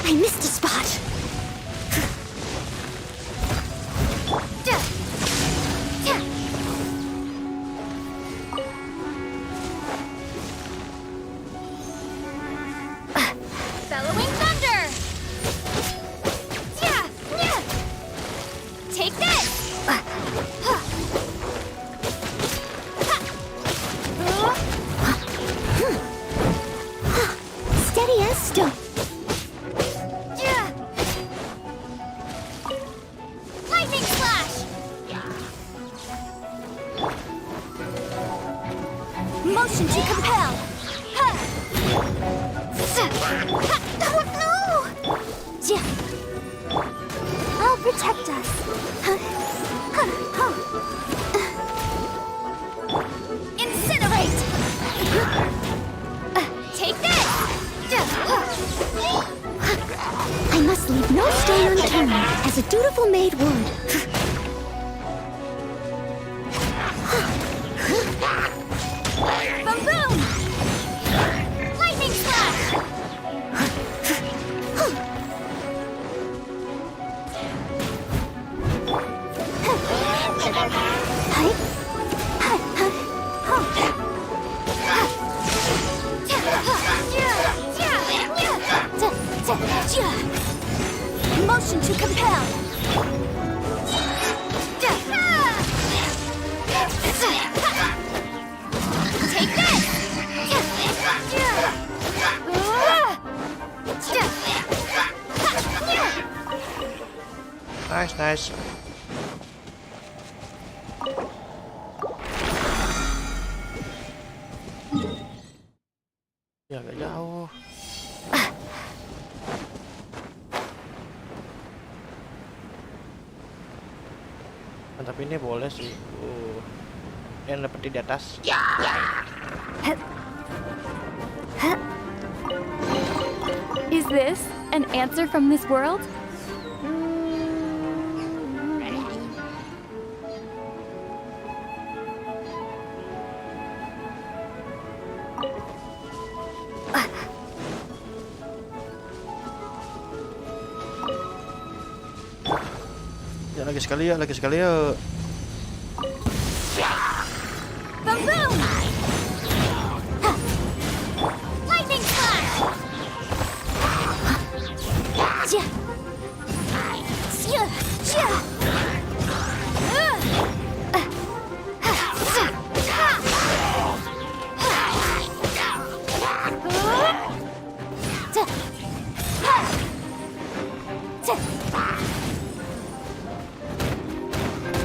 I missed a spot. Bellowing thunder! Take this! Steady as stone. Lightning flash! Motion to compel. No! I'll protect us. Incinerate! Take this! I must leave no stone unturned, as a dutiful maid would. Boom boom! Lightning flash! Motion to compel. Take this! Nice, nice. Ya agak jauh. Tapi ini boleh sih. Yang dapat di atas. Is this an answer from this world? Ya lagi sekali ya, lagi sekali ya. Boom boom! Lightning flash!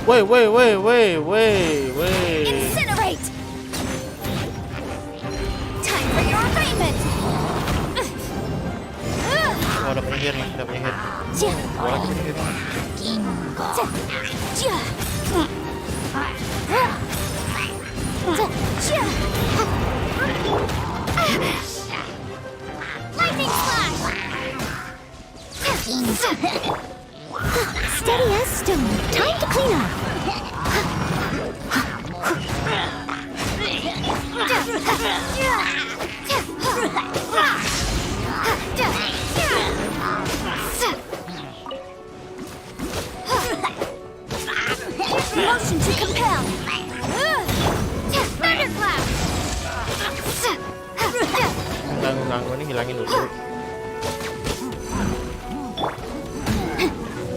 Wait. Incinerate! Time for your arraignment! Oh, ada penyihir nih, ada penyihir. Gua lagi penyihir. Lightning flash! Steady as stone. Time to clean up. Motion to compel. Thunderclap. Ganggu nih, hilangin dulu.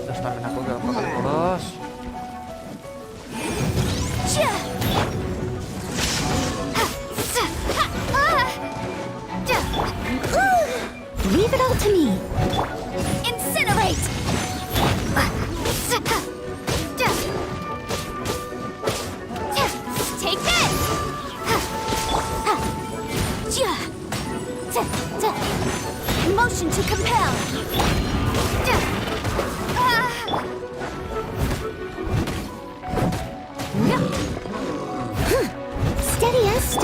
Terus stamina aku gak bakal boros. Leave it all to me. Incinerate. Take this. Motion to compel. Steady as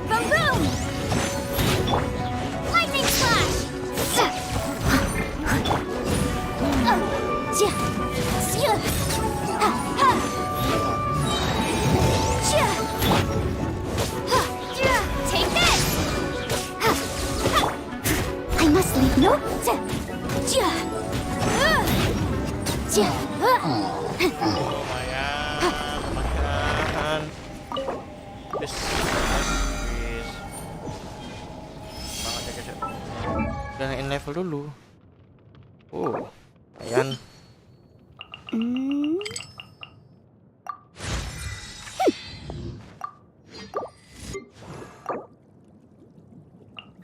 boom boom. Lightning slash. Take this. I must leave no. Lumayan. Bis. Banget ya guys ya. Udah naikin level dulu. Lumayan.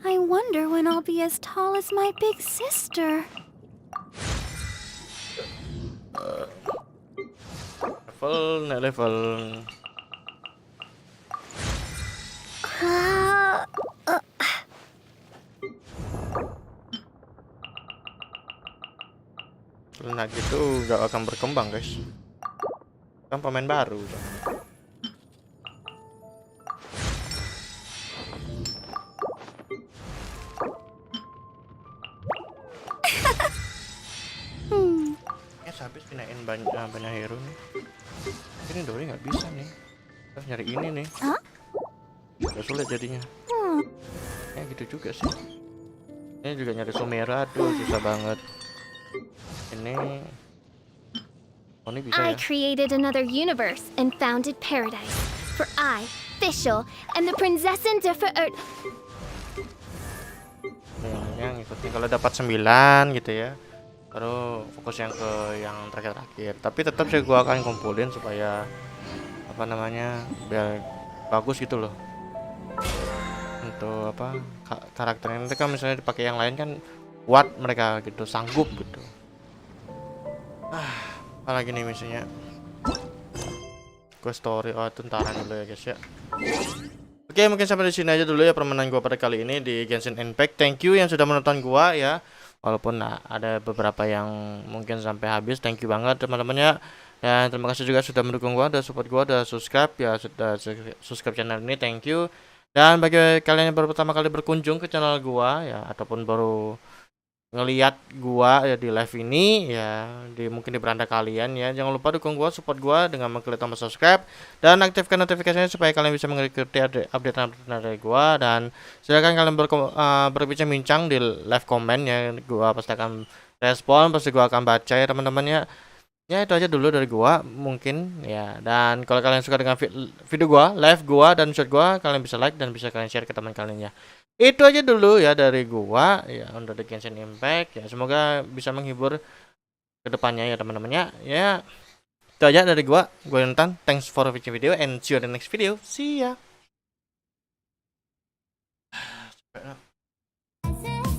I wonder when I'll be as tall as my big sister. Naik level. Nah gitu nggak akan berkembang guys. Kan pemain baru. Habis pinain banyak hero nih. Ini Dori nggak bisa nih. Harus nyari ini nih. Udah sulit jadinya. Ya gitu juga sih. Ini juga nyari Sumera, aduh susah banget. Ini ini bisa ya. I created another universe and founded paradise for I, Fischl, and the Prinzessin der Verirrten. Yang ngikutin kalau dapat 9 gitu ya. Baru fokus yang ke yang terakhir. Tapi tetap sih gua akan kumpulin supaya apa namanya biar bagus gitu loh. Untuk apa karakternya nanti kan misalnya dipakai yang lain kan kuat mereka gitu, sanggup gitu. Apalagi nih misinya. Quest story tentara dulu ya guys ya. Oke, mungkin sampai di sini aja dulu ya permainan gua pada kali ini di Genshin Impact. Thank you yang sudah menonton gua ya. Walaupun ada beberapa yang mungkin sampai habis, thank you banget teman-teman ya. Dan terima kasih juga sudah mendukung gua, udah support gua, udah subscribe ya, sudah subscribe channel ini, thank you. Dan bagi kalian yang baru pertama kali berkunjung ke channel gua ya, ataupun baru ngelihat gua ya di live ini ya, mungkin di beranda kalian ya, jangan lupa dukung gua, support gua dengan mengklik tombol subscribe dan aktifkan notifikasinya supaya kalian bisa mengikuti update dari gua. Dan silakan kalian berbincang-bincang di live comment ya, gua pasti akan respon, pasti gua akan baca ya teman-teman ya. Ya itu aja dulu dari gua mungkin ya. Dan kalau kalian suka dengan video gua, live gua dan shot gua, kalian bisa like dan bisa kalian share ke teman kalian ya. Itu aja dulu ya dari gua ya untuk The Genshin Impact ya. Semoga bisa menghibur ke depannya ya teman-teman ya. Ya. Itu aja dari gua Yontan. Thanks for watching video and see you in the next video. See ya.